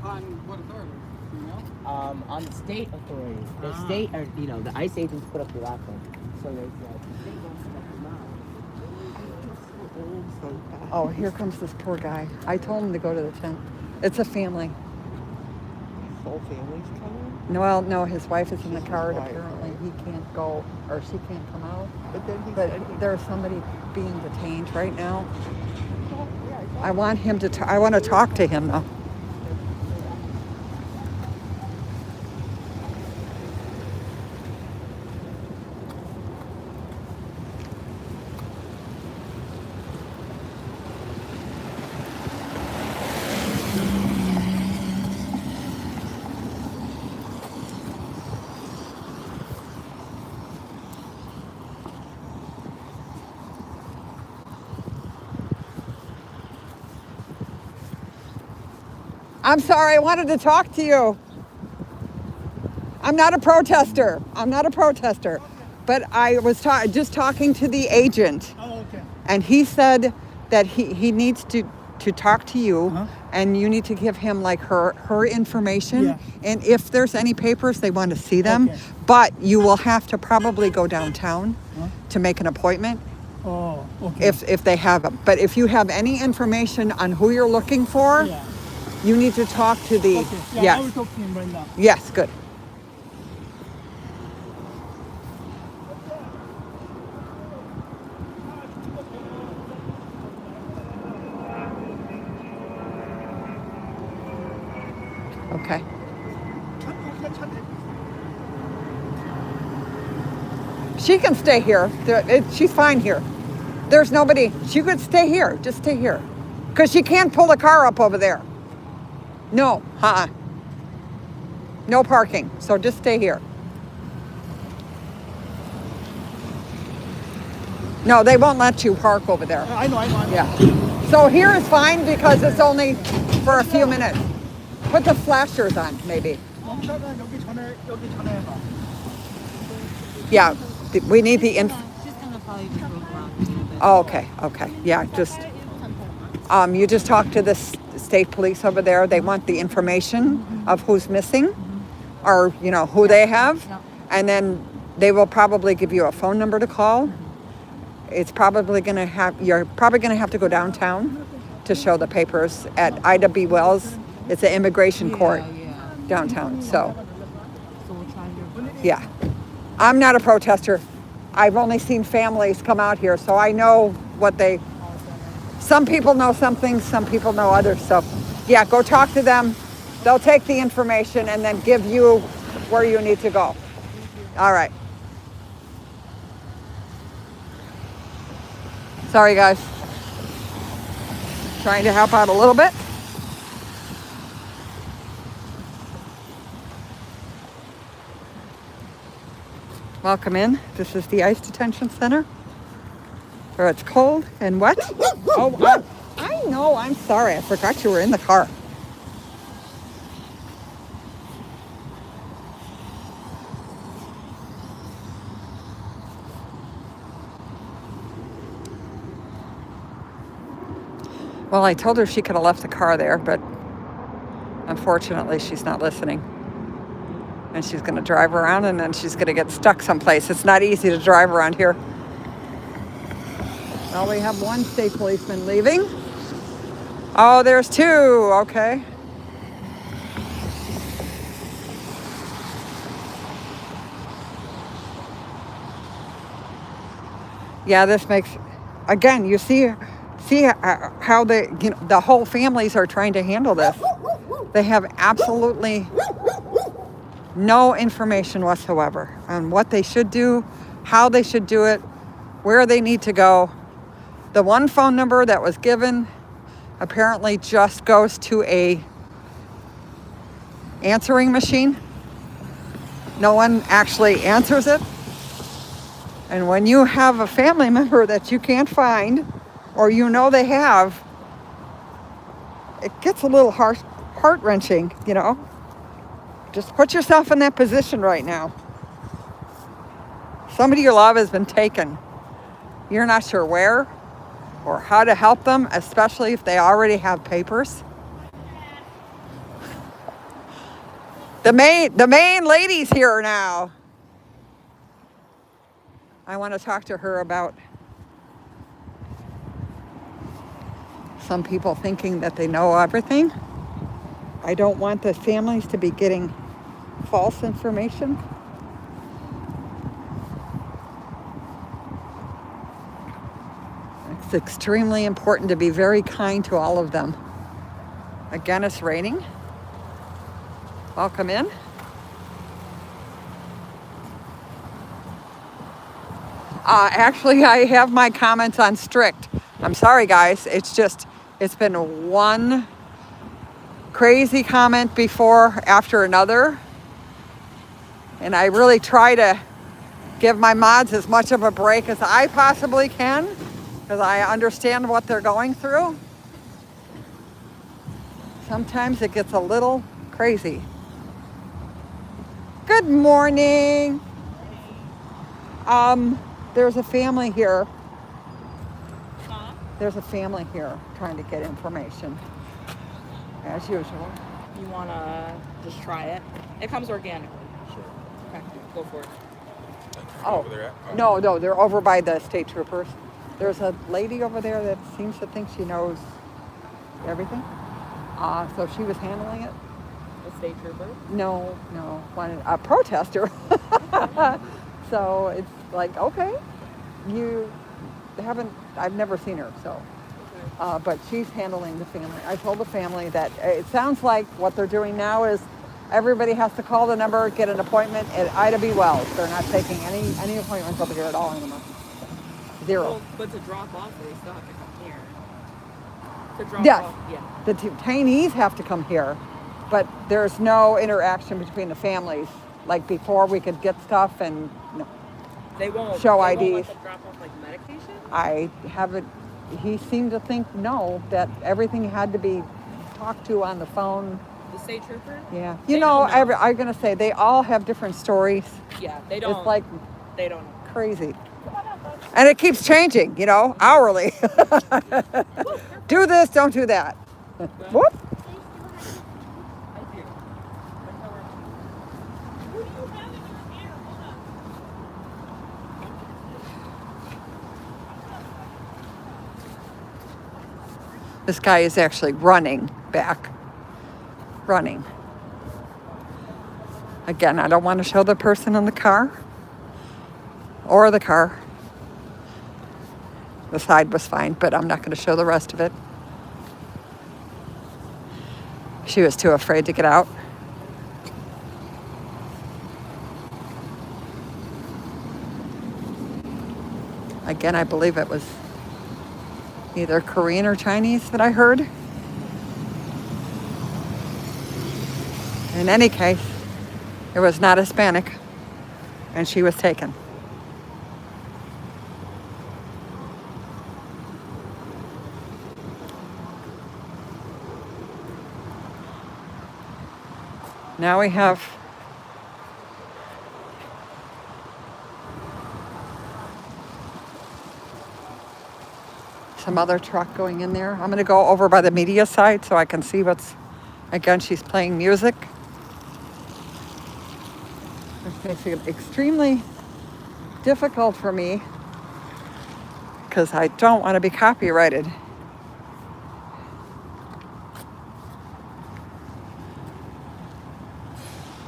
On what authority? You know? On the state authorities. The state, or the ICE agents put up the lockdown. So there's Oh, here comes this poor guy. I told him to go to the tent. It's a family. Whole family's coming? No, his wife is in the car. And apparently, he can't go, or she can't come out. But then he But said there's somebody being detained right now. I want him to. I want to talk to him though. I'm sorry, I wanted to talk to you. I'm not a protester. I'm not a protester. But I was just talking to the agent. Oh, okay. And he said that he needs to talk to you, Uh-huh. and you need to give him like her information. Yeah. And if there's any papers, they want to see them. Okay. But you will have to probably go downtown Huh? to make an appointment Oh, okay. if they have them. But if you have any information on who you're looking for, Yeah. you need to talk to the. Okay. Yeah, Yes. I will talk to him right now. Yes. Good. Okay. She can stay here. She's fine here. There's nobody. She could stay here. Just stay here. Because she can't pull the car up over there. No. No parking. So just stay here. No, they won't let you park over there. I know. Yeah. So here is fine because it's only for a few minutes. Put the flashers on, maybe. 영차는 여기 전화해봐. Yeah. We need the She's gonna probably be broke around a little bit. Oh, okay. Okay. Yeah. Just. You just talk to the state police over there. They want the information of who's missing, or who they have, and then they will probably give you a phone number to call. It's probably you're probably gonna have to go downtown to show the papers at Ida B. Wells. It's an immigration court downtown. So we'll try here. yeah, I'm not a protester. I've only seen families come out here, so I know what they. Some people know some things, some people know others. So yeah, go talk to them. They'll take the information and then give you where you need to go. All right. Sorry, guys. Trying to help out a little bit. Welcome in. This is the ICE detention center. Where it's cold and wet. Oh, I know. I'm sorry. I forgot you were in the car. Well, I told her she could have left the car there, but unfortunately she's not listening. And she's going to drive around and then she's going to get stuck someplace. It's not easy to drive around here. Well, we have one state policeman leaving. Oh, there's two. Okay. Yeah, this makes, again, you see how the whole families are trying to handle this. They have absolutely no information whatsoever on what they should do, how they should do it, where they need to go. The one phone number that was given apparently just goes to a answering machine. No one actually answers it. And when you have a family member that you can't find, or they have, it gets a little heart-wrenching, Just put yourself in that position right now. Somebody you love has been taken. You're not sure where or how to help them, especially if they already have papers. The main lady's here now. I want to talk to her about some people thinking that they know everything. I don't want the families to be getting false information. It's extremely important to be very kind to all of them. Again, it's raining. Welcome in. Actually, I have my comments on strict. I'm sorry, guys. It's been one crazy comment after another. And I really try to give my mods as much of a break as I possibly can, because I understand what they're going through. Sometimes it gets a little crazy. Good morning. There's a family here. There's a family here trying to get information, as usual. You want to just try it? It comes organically. Sure. Okay, go for it. Oh, no, they're over by the state troopers. There's a lady over there that seems to think she knows everything. So she was handling it. The state trooper? No, a protester. So it's like, okay, I've never seen her, so. But she's handling the family. I told the family that it sounds like what they're doing now is everybody has to call the number, get an appointment at Ida B. Wells. They're not taking any appointments over here at all anymore. Zero. Well, but to drop off, they still have to come here. To drop Yes. off, yeah. The detainees have to come here, but there's no interaction between the families. Like before, we could get stuff and no. They won't show they IDs. Won't let them drop off like medication? I haven't. He seemed to think no, that everything had to be talked to on the phone. The state trooper? Yeah. I'm gonna say they all have different stories. Yeah, they don't. It's like they don't. Crazy. And it keeps changing, hourly. Do this, don't do that. Whoop. This guy is actually running back. Running. Again, I don't want to show the person in the car or the car. The side was fine, but I'm not going to show the rest of it. She was too afraid to get out. Again, I believe it was either Korean or Chinese that I heard. In any case, it was not Hispanic, and she was taken. Now we have some other truck going in there. I'm going to go over by the media side so I can see again, she's playing music. Which makes it extremely difficult for me because I don't want to be copyrighted.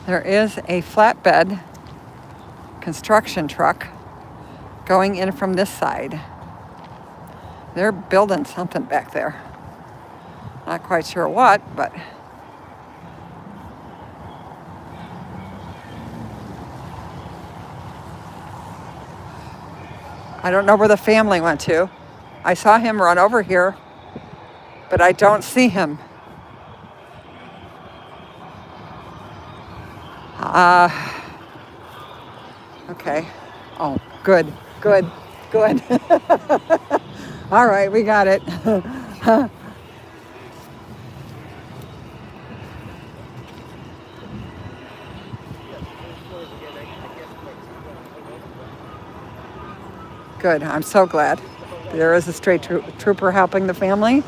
There is a flatbed construction truck going in from this side. They're building something back there. Not quite sure what, but I don't know where the family went to. I saw him run over here, but I don't see him. Okay. Oh, good. All right, we got it. Good, I'm so glad. There is a state trooper helping the family.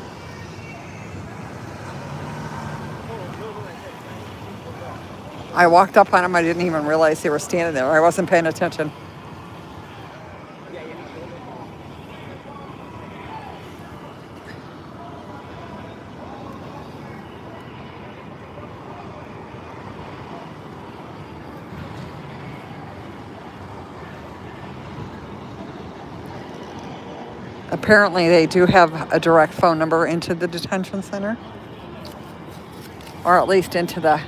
I walked up on them. I didn't even realize they were standing there. I wasn't paying attention. Apparently, they do have a direct phone number into the detention center, or at least into the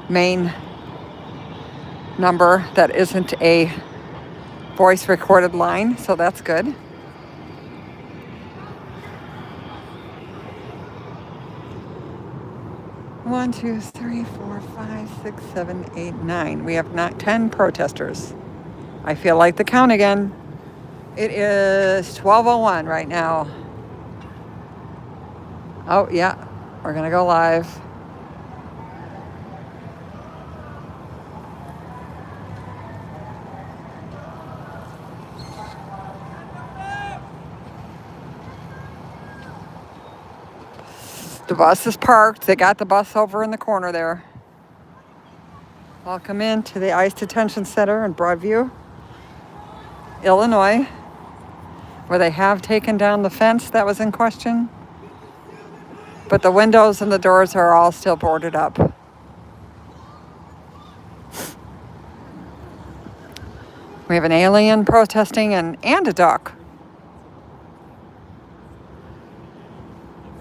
main number that isn't a voice recorded line, so that's good. One, two, three, 4, 5, 6, 7, 8, 9. We have 10 protesters. I feel like the count again. It is 12:01 right now. Oh, yeah. We're gonna go live. The bus is parked. They got the bus over in the corner there. Welcome into the ICE Detention Center in Broadview, Illinois, where they have taken down the fence that was in question. But the windows and the doors are all still boarded up. We have an alien protesting and a duck.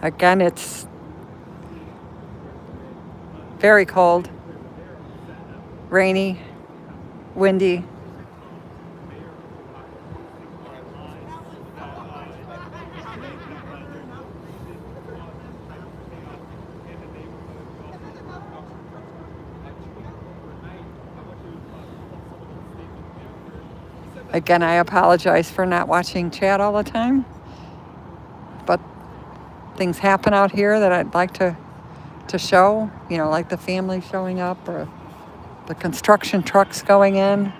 Again, it's very cold, rainy, windy. Again, I apologize for not watching chat all the time, but things happen out here that I'd like to show, you know, like the family showing up or the construction trucks going in.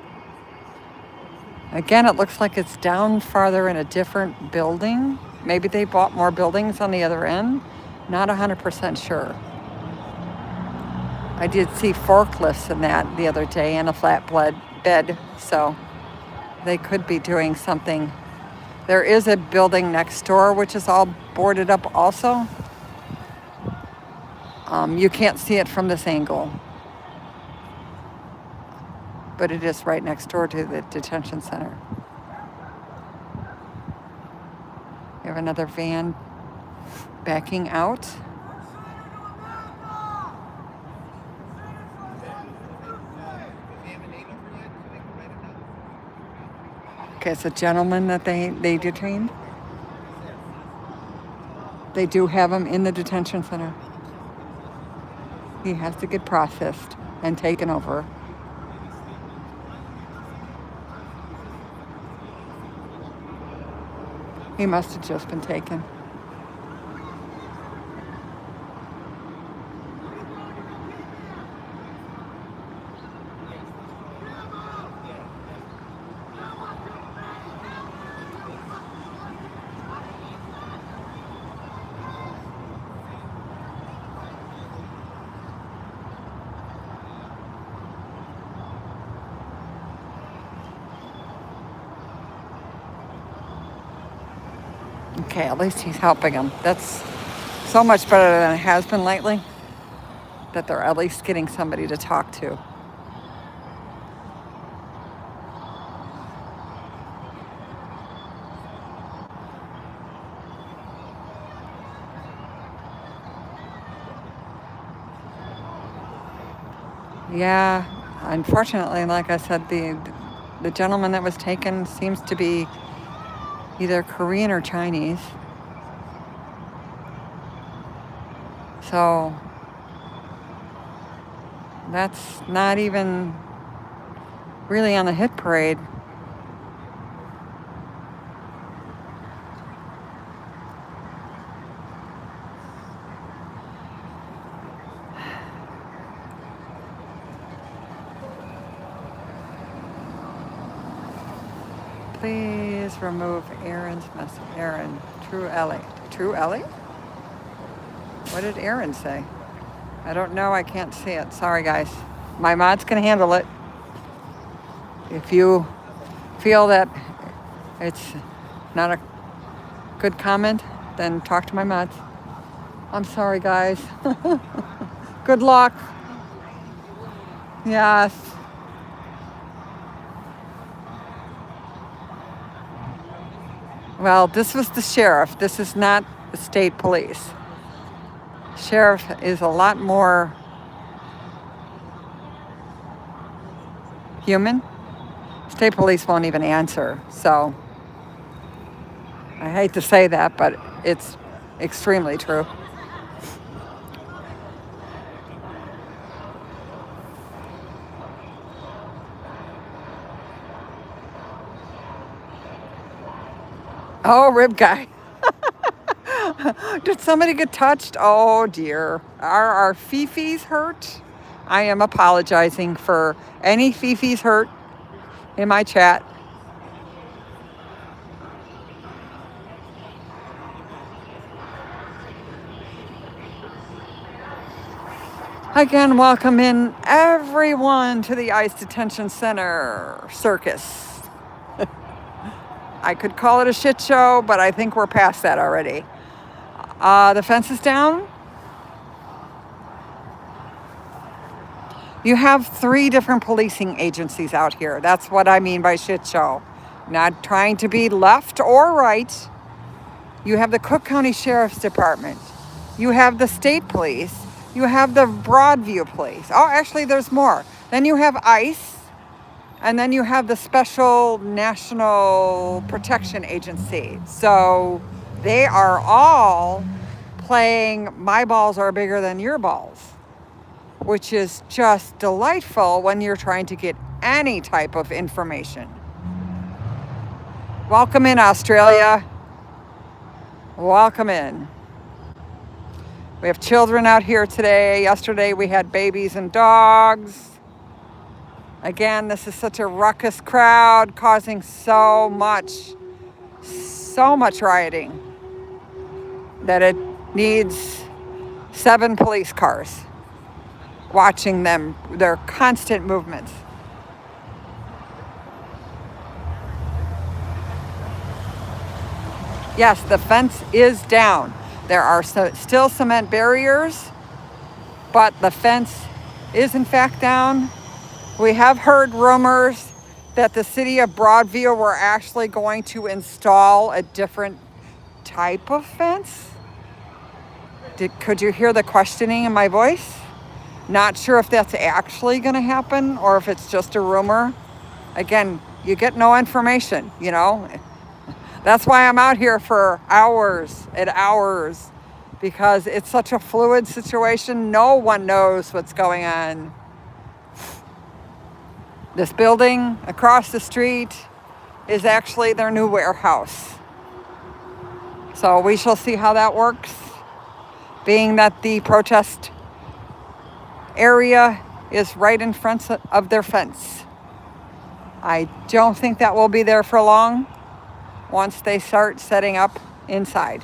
Again, it looks like it's down farther in a different building. Maybe they bought more buildings on the other end. Not 100% sure. I did see forklifts in that the other day and a flatbed bed, so they could be doing something. There is a building next door which is all boarded up also. You can't see it from this angle, but it is right next door to the detention center. We have another van backing out. Okay, it's a gentleman that they detained. They do have him in the detention center. He has to get processed and taken over. He must have just been taken. Okay, at least he's helping them. That's so much better than it has been lately, that they're at least getting somebody to talk to. Yeah, unfortunately, like I said, the gentleman that was taken seems to be either Korean or Chinese. So that's not even really on the hit parade. Please remove Aaron's message. Aaron, True Ellie. True Ellie? What did Aaron say? I don't know. I can't see it. Sorry, guys. My mods can handle it. If you feel that it's not a good comment, then talk to my mods. I'm sorry, guys. Good luck. Yes. Well, this was the sheriff. This is not the state police. Sheriff is a lot more human. State police won't even answer. So I hate to say that, but it's extremely true. Oh, rib guy. Did somebody get touched? Oh dear. Are our Fifis hurt? I am apologizing for any Fifis hurt in my chat. Again, welcome in everyone to the ICE Detention Center circus. I could call it a shit show, but I think we're past that already. The fence is down. You have 3 different policing agencies out here. That's what I mean by shit show. Not trying to be left or right. You have the Cook County Sheriff's Department. You have the state police. You have the Broadview police. Oh, actually, there's more. Then you have ICE. And then you have the Special National Protection Agency. So they are all playing my balls are bigger than your balls, which is just delightful when you're trying to get any type of information. Welcome in, Australia. Welcome in. We have children out here today. Yesterday we had babies and dogs. Again, this is such a ruckus crowd causing so much rioting that it needs 7 police cars watching them, their constant movements. Yes, the fence is down. There are still cement barriers, but the fence is in fact down. We have heard rumors that the city of Broadview were actually going to install a different type of fence. Could you hear the questioning in my voice? Not sure if that's actually going to happen or if it's just a rumor. Again, you get no information, you know. That's why I'm out here for hours and hours, because it's such a fluid situation. No one knows what's going on. This building across the street is actually their new warehouse. So we shall see how that works, being that the protest area is right in front of their fence. I don't think that will be there for long once they start setting up inside.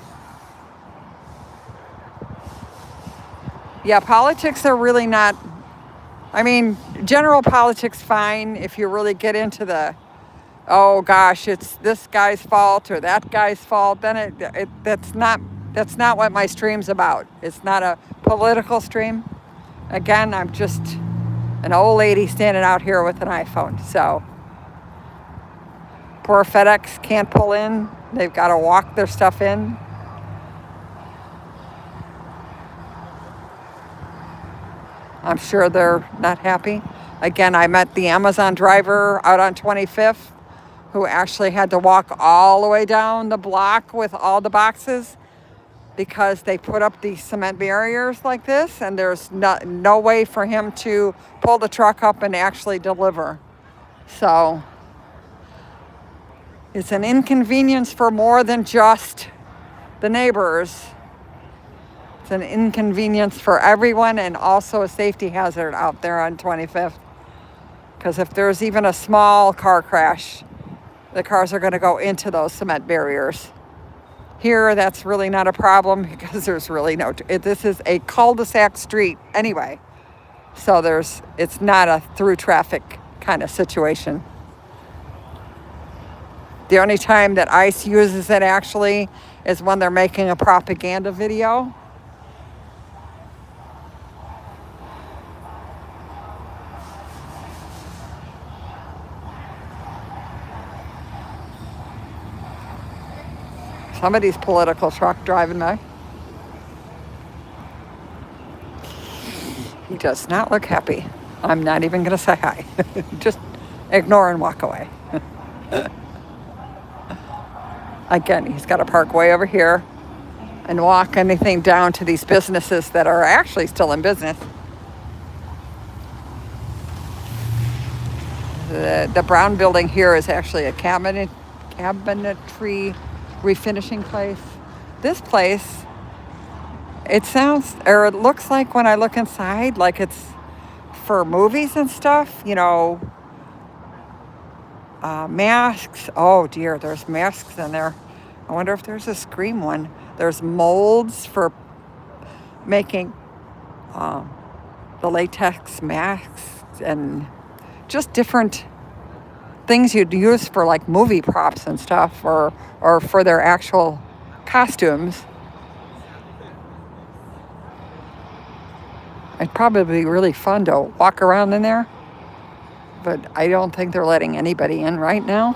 Yeah, politics are really not, I mean, general politics fine if you really get into the, oh gosh, it's this guy's fault or that guy's fault, then that's not what my stream's about. It's not a political stream. Again, I'm just an old lady standing out here with an iPhone. So poor FedEx can't pull in. They've got to walk their stuff in. I'm sure they're not happy. Again, I met the Amazon driver out on 25th who actually had to walk all the way down the block with all the boxes because they put up these cement barriers like this, and there's no way for him to pull the truck up and actually deliver. So it's an inconvenience for more than just the neighbors. It's an inconvenience for everyone and also a safety hazard out there on 25th. Because if there's even a small car crash, the cars are going to go into those cement barriers. Here, that's really not a problem because there's really this is a cul-de-sac street anyway. So it's not a through traffic kind of situation. The only time that ICE uses it actually is when they're making a propaganda video. Somebody's political truck driving by. He does not look happy. I'm not even going to say hi. Just ignore and walk away. Again, he's got to park way over here and walk anything down to these businesses that are actually still in business. The brown building here is actually a cabinetry refinishing place. This place It sounds, or it looks like when I look inside, like it's for movies and stuff, masks. Oh dear, there's masks in there. I wonder if there's a Scream one. There's molds for making the latex masks and just different things you'd use for like movie props and stuff, or for their actual costumes. It'd probably be really fun to walk around in there, but I don't think they're letting anybody in right now.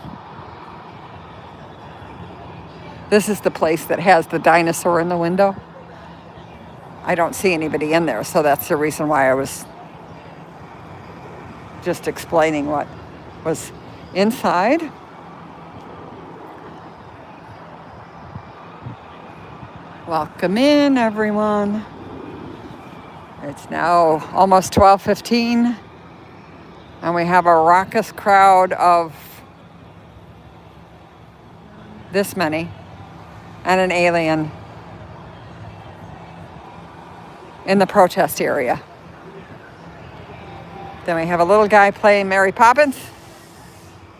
This is the place that has the dinosaur in the window. I don't see anybody in there, so that's the reason why I was just explaining what was inside. Welcome in, everyone. It's now almost 12:15, and we have a raucous crowd of this many and an alien in the protest area. Then we have a little guy playing Mary Poppins.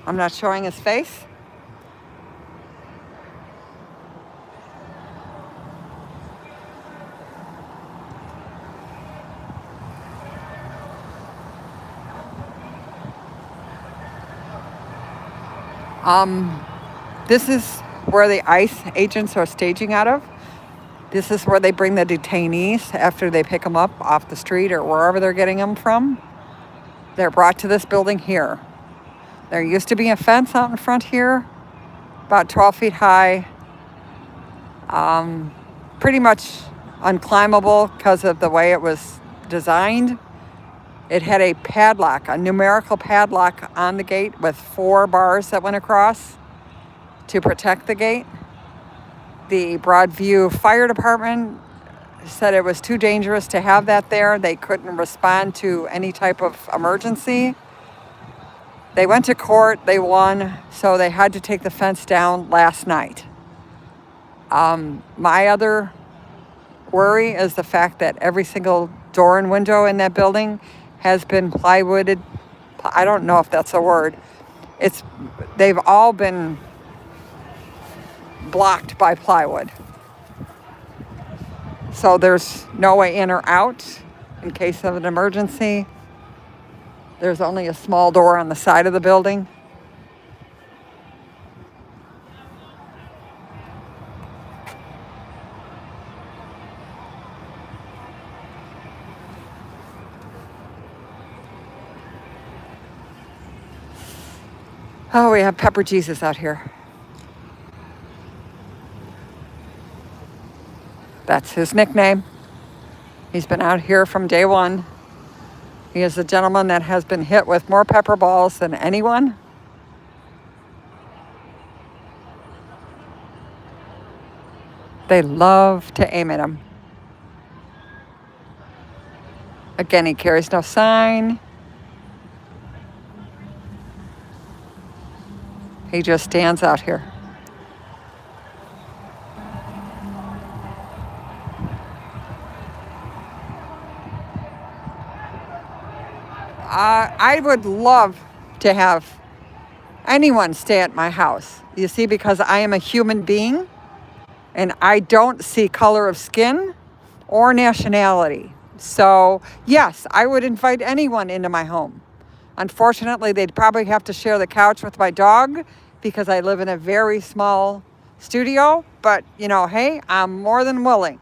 I'm not showing his face. This is where the ICE agents are staging out of. This is where they bring the detainees after they pick them up off the street or wherever they're getting them from. They're brought to this building here. There used to be a fence out in front here, about 12 feet high. Pretty much unclimbable because of the way it was designed. It had a padlock, a numerical padlock on the gate with 4 bars that went across to protect the gate. The Broadview Fire Department said it was too dangerous to have that there. They couldn't respond to any type of emergency. They went to court, they won, so they had to take the fence down last night. My other worry is the fact that every single door and window in that building has been plywooded. I don't know if that's a word. They've all been blocked by plywood. So there's no way in or out in case of an emergency. There's only a small door on the side of the building. Oh, we have Pepper Jesus out here. That's his nickname. He's been out here from day one. He is a gentleman that has been hit with more pepper balls than anyone. They love to aim at him. Again, he carries no sign. He just stands out here. I would love to have anyone stay at my house. You see, because I am a human being and I don't see color of skin or nationality. So yes, I would invite anyone into my home. Unfortunately, they'd probably have to share the couch with my dog because I live in a very small studio. But, hey, I'm more than willing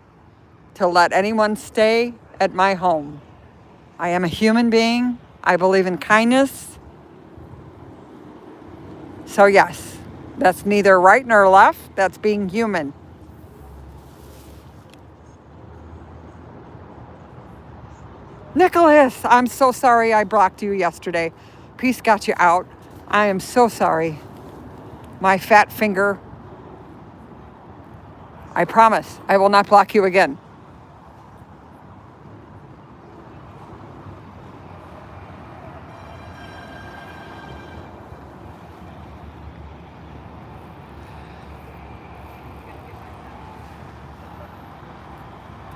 to let anyone stay at my home. I am a human being. I believe in kindness. So yes, that's neither right nor left. That's being human. Nicholas, I'm so sorry I blocked you yesterday. Peace got you out. I am so sorry. My fat finger. I promise I will not block you again.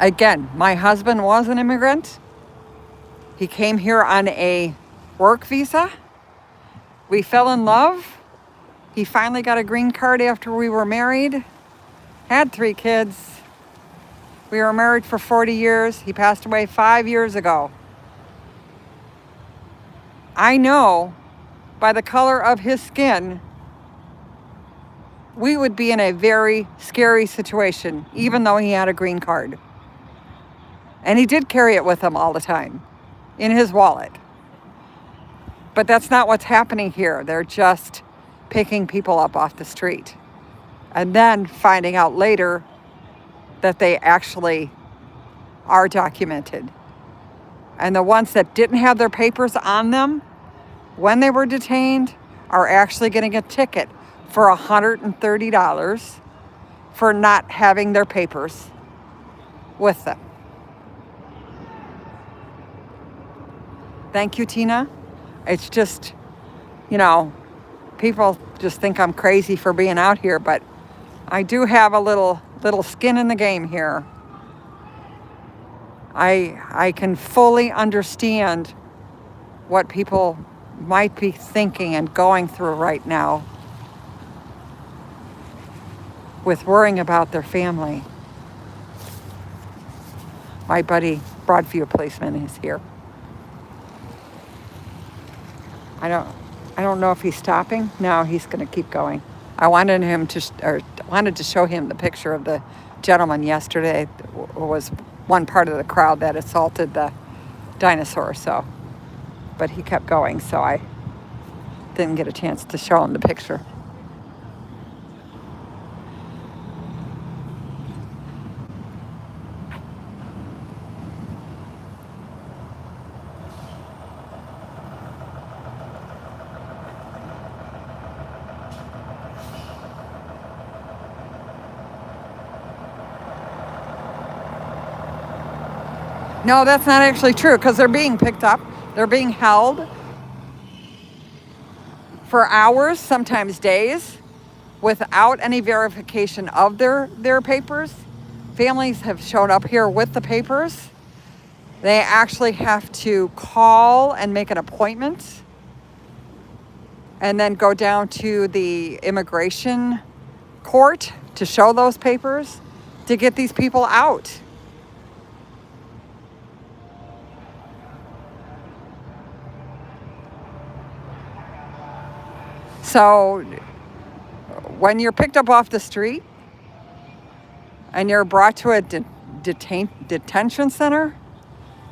Again, my husband was an immigrant. He came here on a work visa. We fell in love. He finally got a green card after we were married, had 3 kids. We were married for 40 years. He passed away 5 years ago. I know by the color of his skin, we would be in a very scary situation, even though he had a green card. And he did carry it with him all the time in his wallet. But that's not what's happening here. They're just picking people up off the street and then finding out later that they actually are documented. And the ones that didn't have their papers on them when they were detained are actually getting a ticket for $130 for not having their papers with them. Thank you, Tina. It's just, people just think I'm crazy for being out here, but I do have a little skin in the game here. I can fully understand what people might be thinking and going through right now with worrying about their family. My buddy, Broadview policeman, is here. I don't know if he's stopping. No, he's going to keep going. I wanted to show him the picture of the gentleman yesterday who was one part of the crowd that assaulted the dinosaur. But he kept going, so I didn't get a chance to show him the picture. No, that's not actually true because they're being picked up. They're being held for hours, sometimes days, without any verification of their papers. Families have shown up here with the papers. They actually have to call and make an appointment and then go down to the immigration court to show those papers to get these people out. So when you're picked up off the street and you're brought to a detention center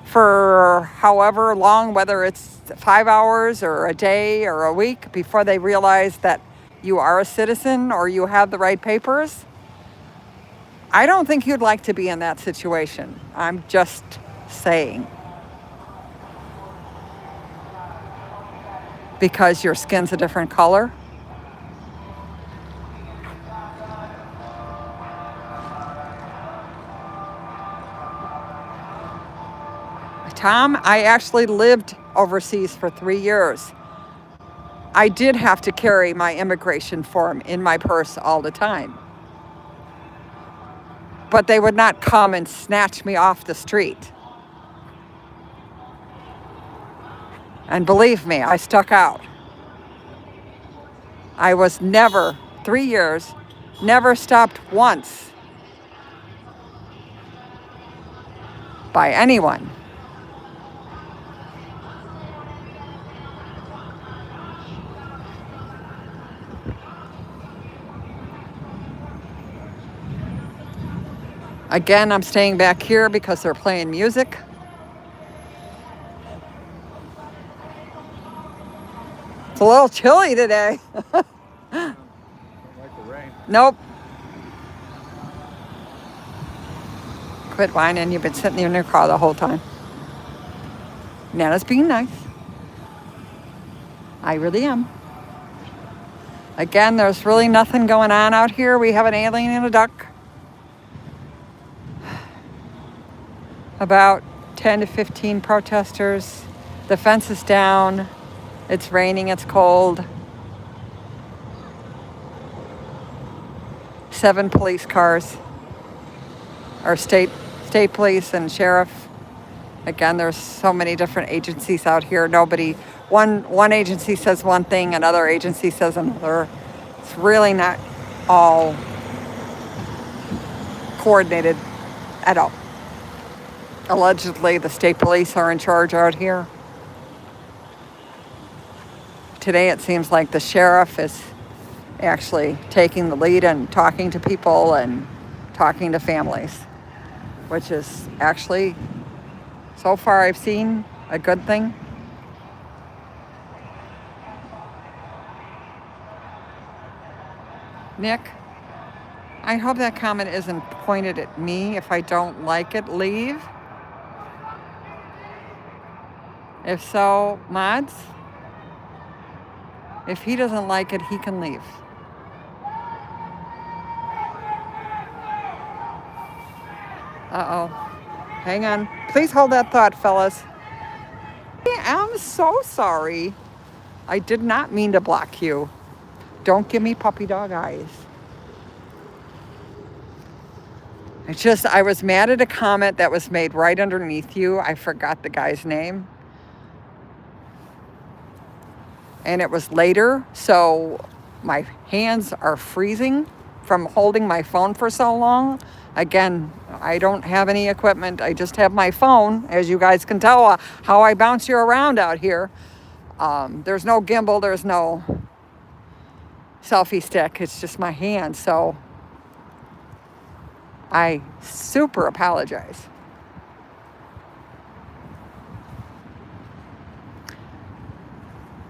for however long, whether it's 5 hours or a day or a week before they realize that you are a citizen or you have the right papers, I don't think you'd like to be in that situation. I'm just saying. Because your skin's a different color. Tom, I actually lived overseas for 3 years. I did have to carry my immigration form in my purse all the time. But they would not come and snatch me off the street. And believe me, I stuck out. I was never, 3 years, never stopped once by anyone. Again, I'm staying back here because they're playing music. It's a little chilly today. Like the rain. Nope. Quit whining. You've been sitting in your car the whole time. Nana's being nice. I really am. Again, there's really nothing going on out here. We have an alien and a duck. About 10 to 15 protesters. The fence is down. It's raining, it's cold. 7 police cars. Our state state police and sheriff. Again, there's so many different agencies out here. One agency says one thing, another agency says another. It's really not all coordinated at all. Allegedly, the state police are in charge out here. Today, it seems like the sheriff is actually taking the lead and talking to people and talking to families, which is actually, so far I've seen, a good thing. Nick, I hope that comment isn't pointed at me. If I don't like it, leave. If so, mods, if he doesn't like it, he can leave. Uh-oh. Hang on. Please hold that thought, fellas. I'm so sorry. I did not mean to block you. Don't give me puppy dog eyes. I was mad at a comment that was made right underneath you. I forgot the guy's name. And it was later, so my hands are freezing from holding my phone for so long. Again, I don't have any equipment. I just have my phone. As you guys can tell how I bounce you around out here. There's no gimbal. There's no selfie stick. It's just my hand. So I super apologize.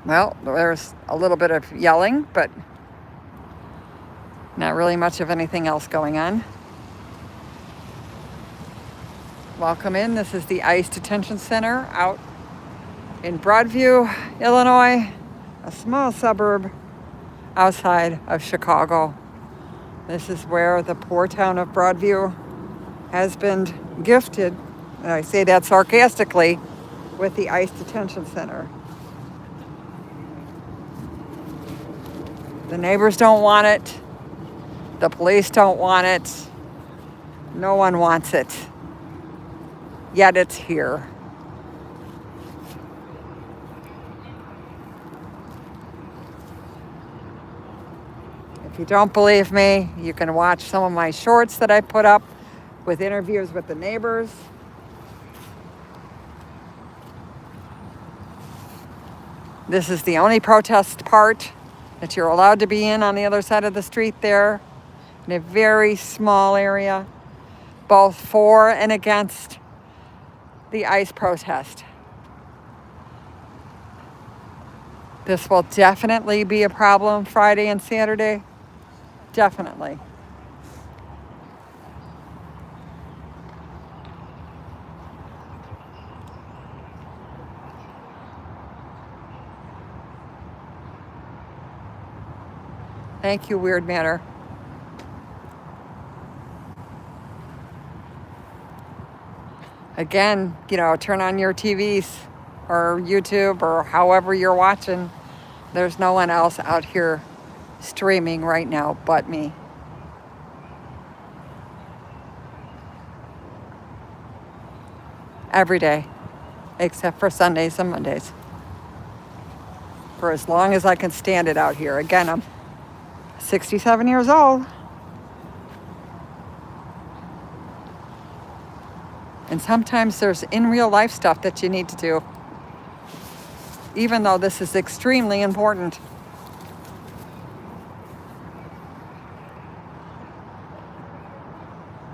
Well, there's a little bit of yelling, but not really much of anything else going on. Welcome in. This is the ICE Detention Center out in Broadview, Illinois, a small suburb outside of Chicago. This is where the poor town of Broadview has been gifted, and I say that sarcastically, with the ICE Detention Center. The neighbors don't want it. The police don't want it. No one wants it. Yet it's here. If you don't believe me, you can watch some of my shorts that I put up with interviews with the neighbors. This is the only protest part that you're allowed to be in on the other side of the street there, in a very small area, both for and against the ICE protest. This will definitely be a problem Friday and Saturday. Definitely. Thank you, Weird Matter. Again, turn on your TVs or YouTube or however you're watching. There's no one else out here streaming right now but me. Every day, except for Sundays and Mondays. For as long as I can stand it out here. Again, I'm 67 years old. And sometimes there's in real life stuff that you need to do. Even though this is extremely important.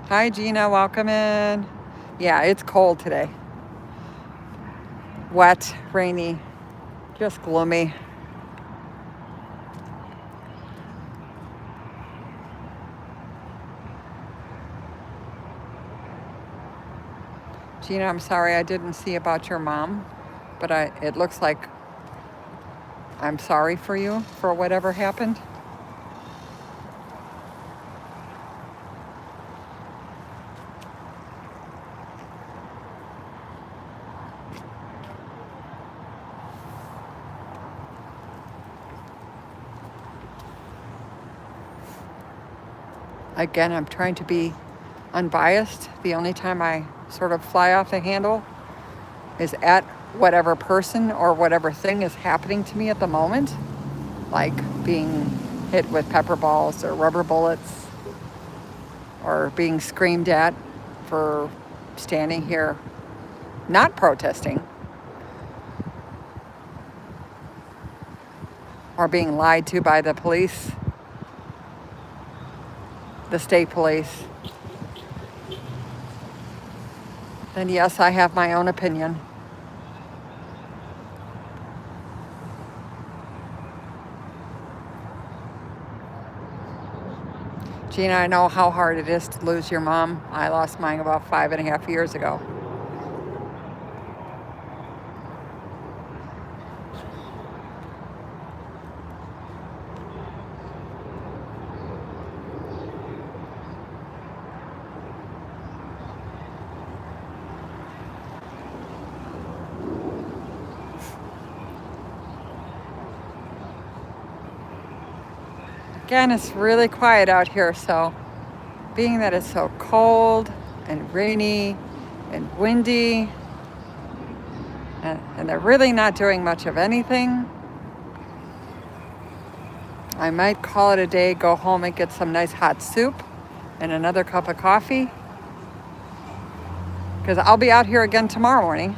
Hi, Gina, welcome in. Yeah, it's cold today. Wet, rainy, just gloomy. Gina, I'm sorry I didn't see about your mom, but it looks like I'm sorry for you for whatever happened. Again, I'm trying to be unbiased. The only time I sort of fly off the handle is at whatever person or whatever thing is happening to me at the moment, like being hit with pepper balls or rubber bullets or being screamed at for standing here not protesting, or being lied to by the police, the state police, then yes, I have my own opinion. Gina, I know how hard it is to lose your mom. I lost mine about 5.5 years ago. Again, it's really quiet out here, so being that it's so cold and rainy and windy, and they're really not doing much of anything, I might call it a day, go home and get some nice hot soup and another cup of coffee, because I'll be out here again tomorrow morning.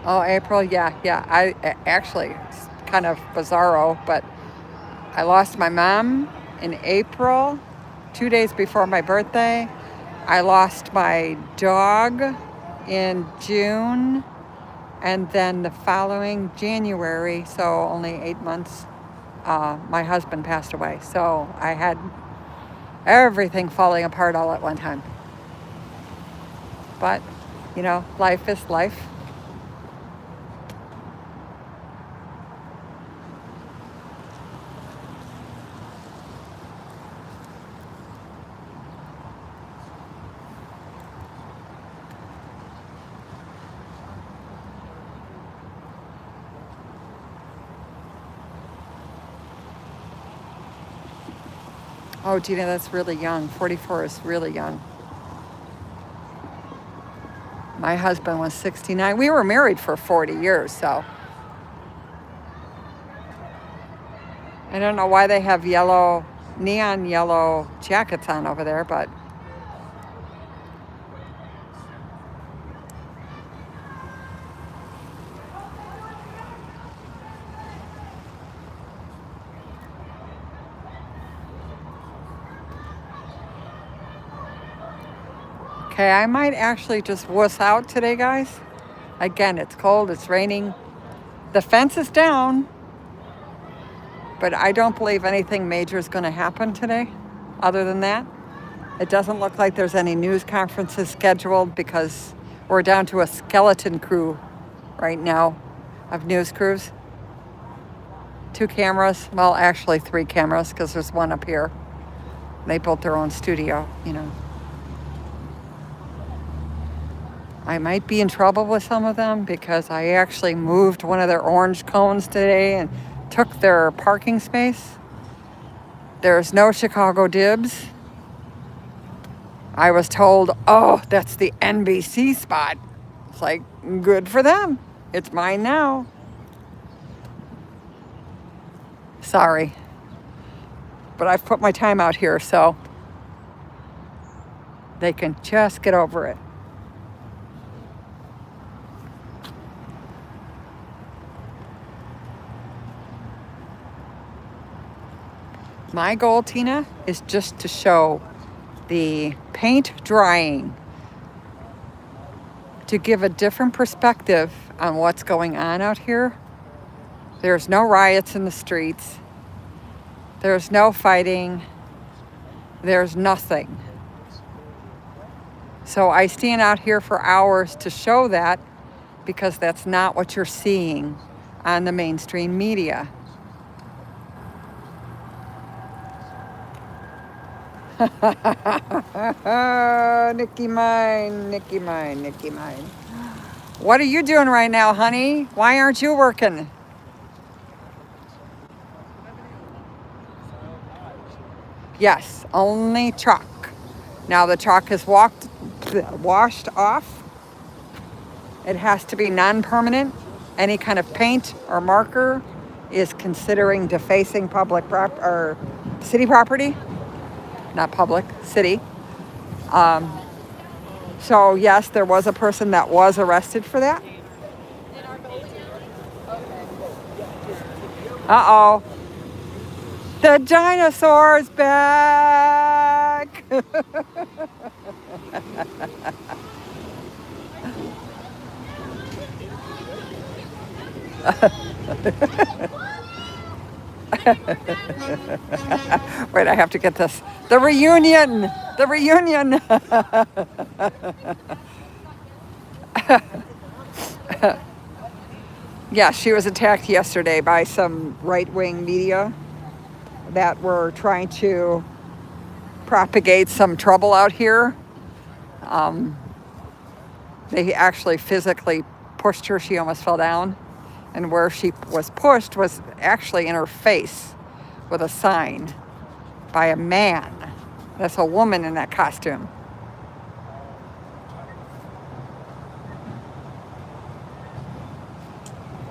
Oh, April, yeah. I actually, it's kind of bizarro, but I lost my mom in April, 2 days before my birthday. I lost my dog in June, and then the following January, so only 8 months, my husband passed away. So I had everything falling apart all at one time. But, life is life. Oh, Gina, that's really young. 44 is really young. My husband was 69. We were married for 40 years, so. I don't know why they have neon yellow jackets on over there, but. Okay, I might actually just wuss out today, guys. Again, it's cold, it's raining. The fence is down, but I don't believe anything major is going to happen today. Other than that, it doesn't look like there's any news conferences scheduled because we're down to a skeleton crew right now of news crews. 2 cameras, well, actually 3 cameras because there's one up here. They built their own studio, I might be in trouble with some of them because I actually moved one of their orange cones today and took their parking space. There's no Chicago dibs. I was told, oh, that's the NBC spot. It's like, good for them. It's mine now. Sorry. But I've put my time out here, so they can just get over it. My goal, Tina, is just to show the paint drying to give a different perspective on what's going on out here. There's no riots in the streets. There's no fighting. There's nothing. So I stand out here for hours to show that because that's not what you're seeing on the mainstream media. Nikki mine. What are you doing right now, honey? Why aren't you working? Yes, only chalk. Now the chalk is washed off. It has to be non-permanent. Any kind of paint or marker is considering defacing public or city property. Not public, city. So yes, there was a person that was arrested for that. Uh-oh. The dinosaur's back. Wait, I have to get this. The reunion. The reunion. Yeah, she was attacked yesterday by some right-wing media that were trying to propagate some trouble out here. They actually physically pushed her. She almost fell down. And where she was pushed was actually in her face with a sign by a man. That's a woman in that costume.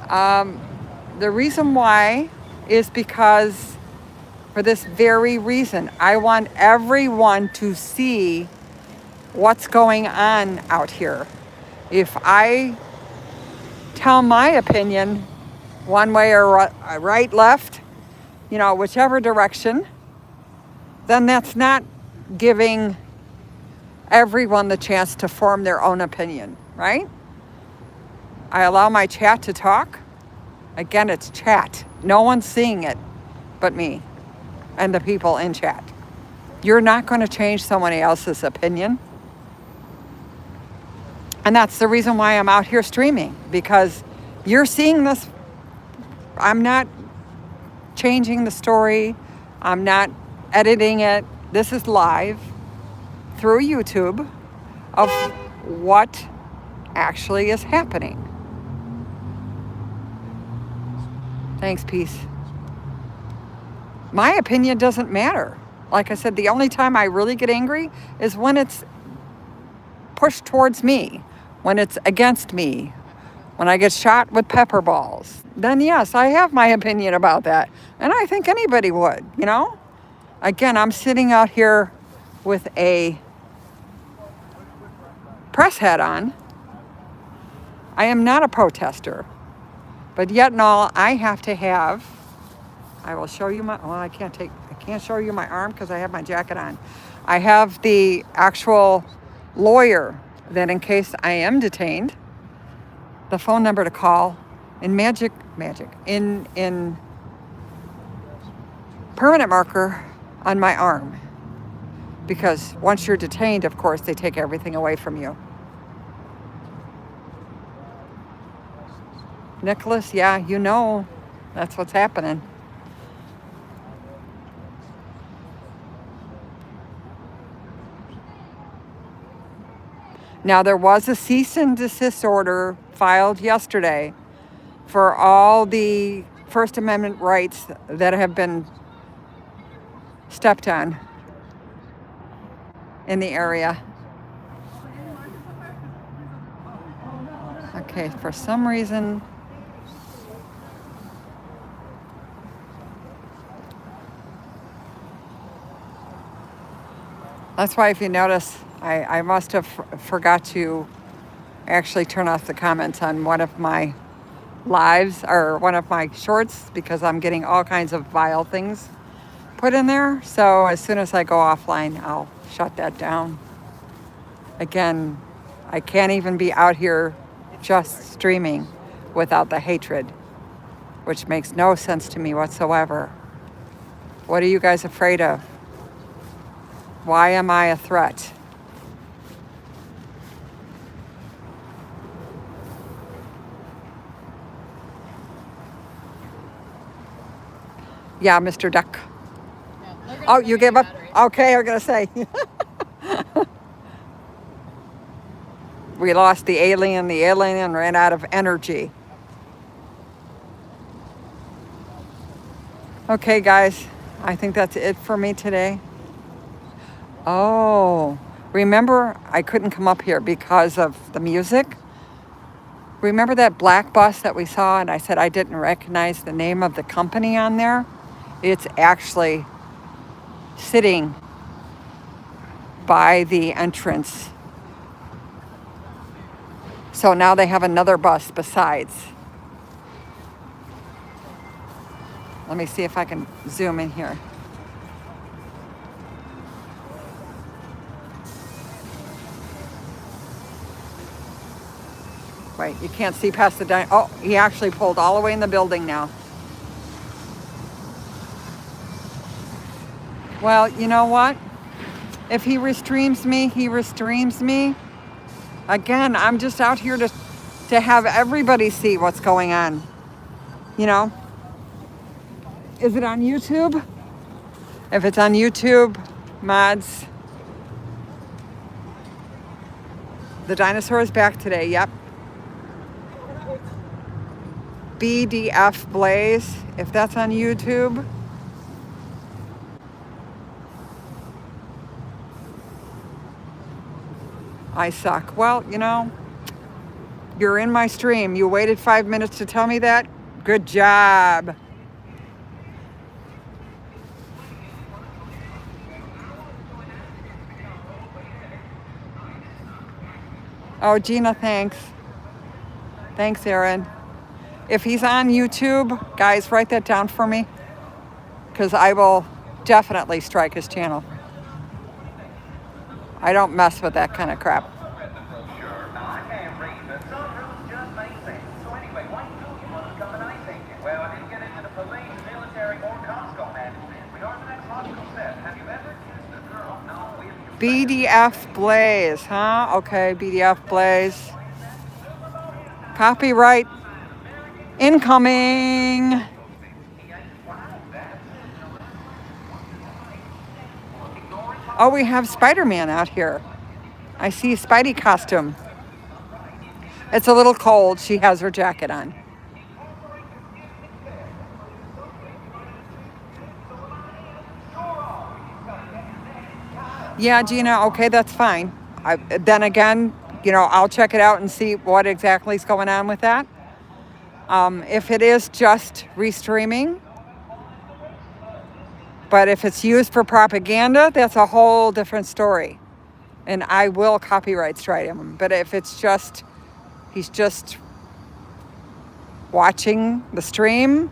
The reason why is because, for this very reason, I want everyone to see what's going on out here. If I tell my opinion one way or right, left, whichever direction, then that's not giving everyone the chance to form their own opinion, right? I allow my chat to talk. Again, it's chat. No one's seeing it but me and the people in chat. You're not going to change somebody else's opinion. And that's the reason why I'm out here streaming, because you're seeing this. I'm not changing the story. I'm not editing it. This is live through YouTube of what actually is happening. Thanks, peace. My opinion doesn't matter. Like I said, the only time I really get angry is when it's pushed towards me, when it's against me, when I get shot with pepper balls. Then yes, I have my opinion about that. And I think anybody would, Again, I'm sitting out here with a press hat on. I am not a protester. But yet and all, I have to have, I will show you I can't show you my arm because I have my jacket on. I have the actual lawyer that in case I am detained, the phone number to call in in permanent marker on my arm. Because once you're detained, of course, they take everything away from you. Nicholas, yeah, that's what's happening. Now, there was a cease and desist order filed yesterday for all the First Amendment rights that have been stepped on in the area. Okay, for some reason, that's why if you notice, I must have forgot to actually turn off the comments on one of my lives or one of my shorts because I'm getting all kinds of vile things put in there. So as soon as I go offline, I'll shut that down. Again, I can't even be out here just streaming without the hatred, which makes no sense to me whatsoever. What are you guys afraid of? Why am I a threat? Yeah, Mr. Duck. Oh, you gave up? Okay, I'm going to say. We lost the alien. The alien ran out of energy. Okay, guys. I think that's it for me today. Oh, remember I couldn't come up here because of the music? Remember that black bus that we saw and I said I didn't recognize the name of the company on there? It's actually sitting by the entrance. So now they have another bus besides. Let me see if I can zoom in here. Wait, you can't see past the oh, he actually pulled all the way in the building now. Well, you know what? If he restreams me, he restreams me. Again, I'm just out here to have everybody see what's going on. You know? Is it on YouTube? If it's on YouTube, mods. The dinosaur is back today, yep. BDF Blaze, if that's on YouTube. I suck. Well, you know, you're in my stream. You waited 5 minutes to tell me that. Good job. Oh, Gina, thanks. Thanks, Aaron. If he's on YouTube, guys, write that down for me, because I will definitely strike his channel. I don't mess with that kind of crap. BDF Blaze, huh? Okay, BDF Blaze. Copyright incoming. Oh, we have Spider-Man out here. I see a Spidey costume. It's a little cold. She has her jacket on. Yeah, Gina, okay, that's fine. Then again, you know, I'll check it out and see what exactly is going on with that. If it is just restreaming, but if it's used for propaganda, that's a whole different story. And I will copyright strike him. But if it's just, he's just watching the stream,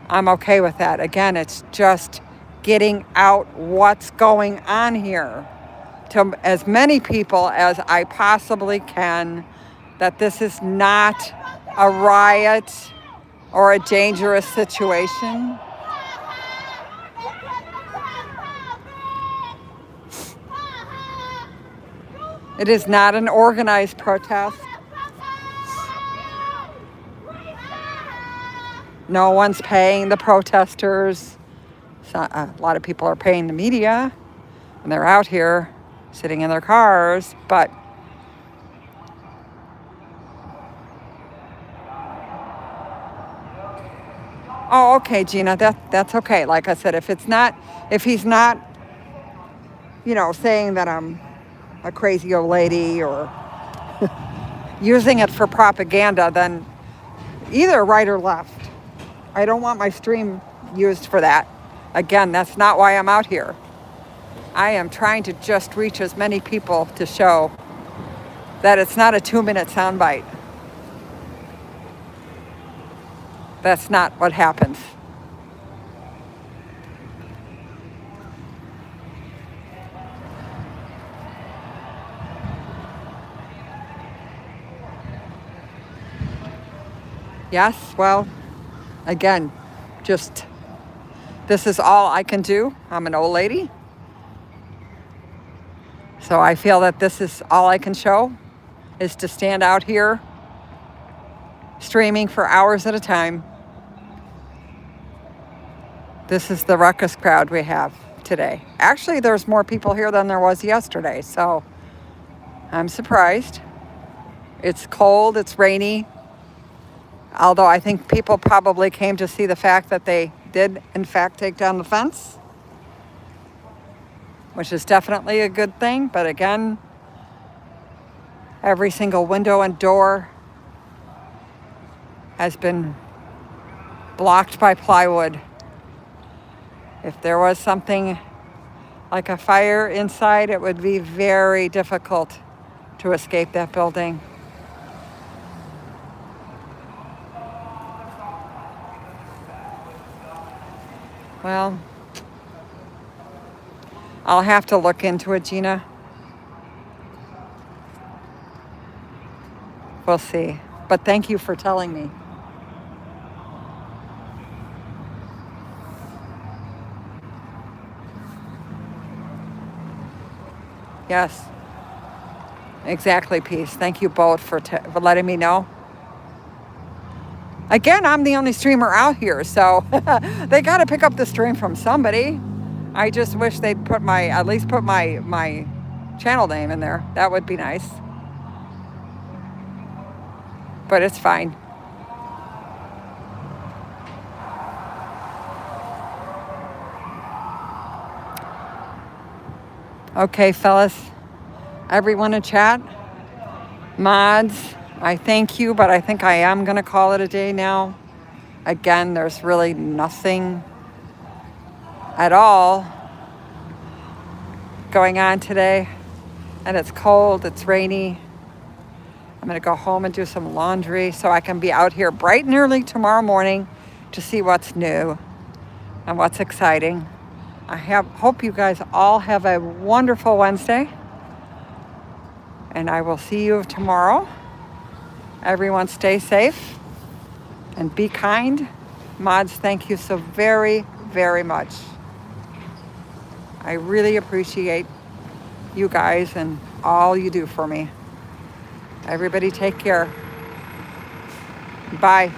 I'm okay with that. Again, it's just getting out what's going on here to as many people as I possibly can, that this is not a riot or a dangerous situation. It is not an organized protest. No one's paying the protesters. So, a lot of people are paying the media, and they're out here sitting in their cars, but oh, okay, Gina, that's okay. Like I said, if he's not, you know, saying that I'm a crazy old lady or using it for propaganda, then either right or left. I don't want my stream used for that. Again, that's not why I'm out here. I am trying to just reach as many people to show that it's not a 2-minute soundbite. That's not what happens. Yes, well, again, just this is all I can do. I'm an old lady. So I feel that this is all I can show, is to stand out here streaming for hours at a time. This is the ruckus crowd we have today. Actually, there's more people here than there was yesterday, so I'm surprised. It's cold, it's rainy. Although I think people probably came to see the fact that they did, in fact, take down the fence. which is definitely a good thing. But again, every single window and door has been blocked by plywood. If there was something like a fire inside, it would be very difficult to escape that building. Well, I'll have to look into it, Gina. We'll see. But thank you for telling me. Yes. Exactly, Peace. Thank you both for letting me know. Again, I'm the only streamer out here, so they got to pick up the stream from somebody. I just wish they'd at least put my channel name in there. That would be nice. But it's fine. Okay, fellas. Everyone in chat, mods, I thank you, but I think I am going to call it a day now. Again, there's really nothing at all going on today. And it's cold, it's rainy. I'm going to go home and do some laundry so I can be out here bright and early tomorrow morning to see what's new and what's exciting. Hope you guys all have a wonderful Wednesday. And I will see you tomorrow. Everyone stay safe and be kind. Mods, thank you so very, very much. I really appreciate you guys and all you do for me. Everybody take care. Bye.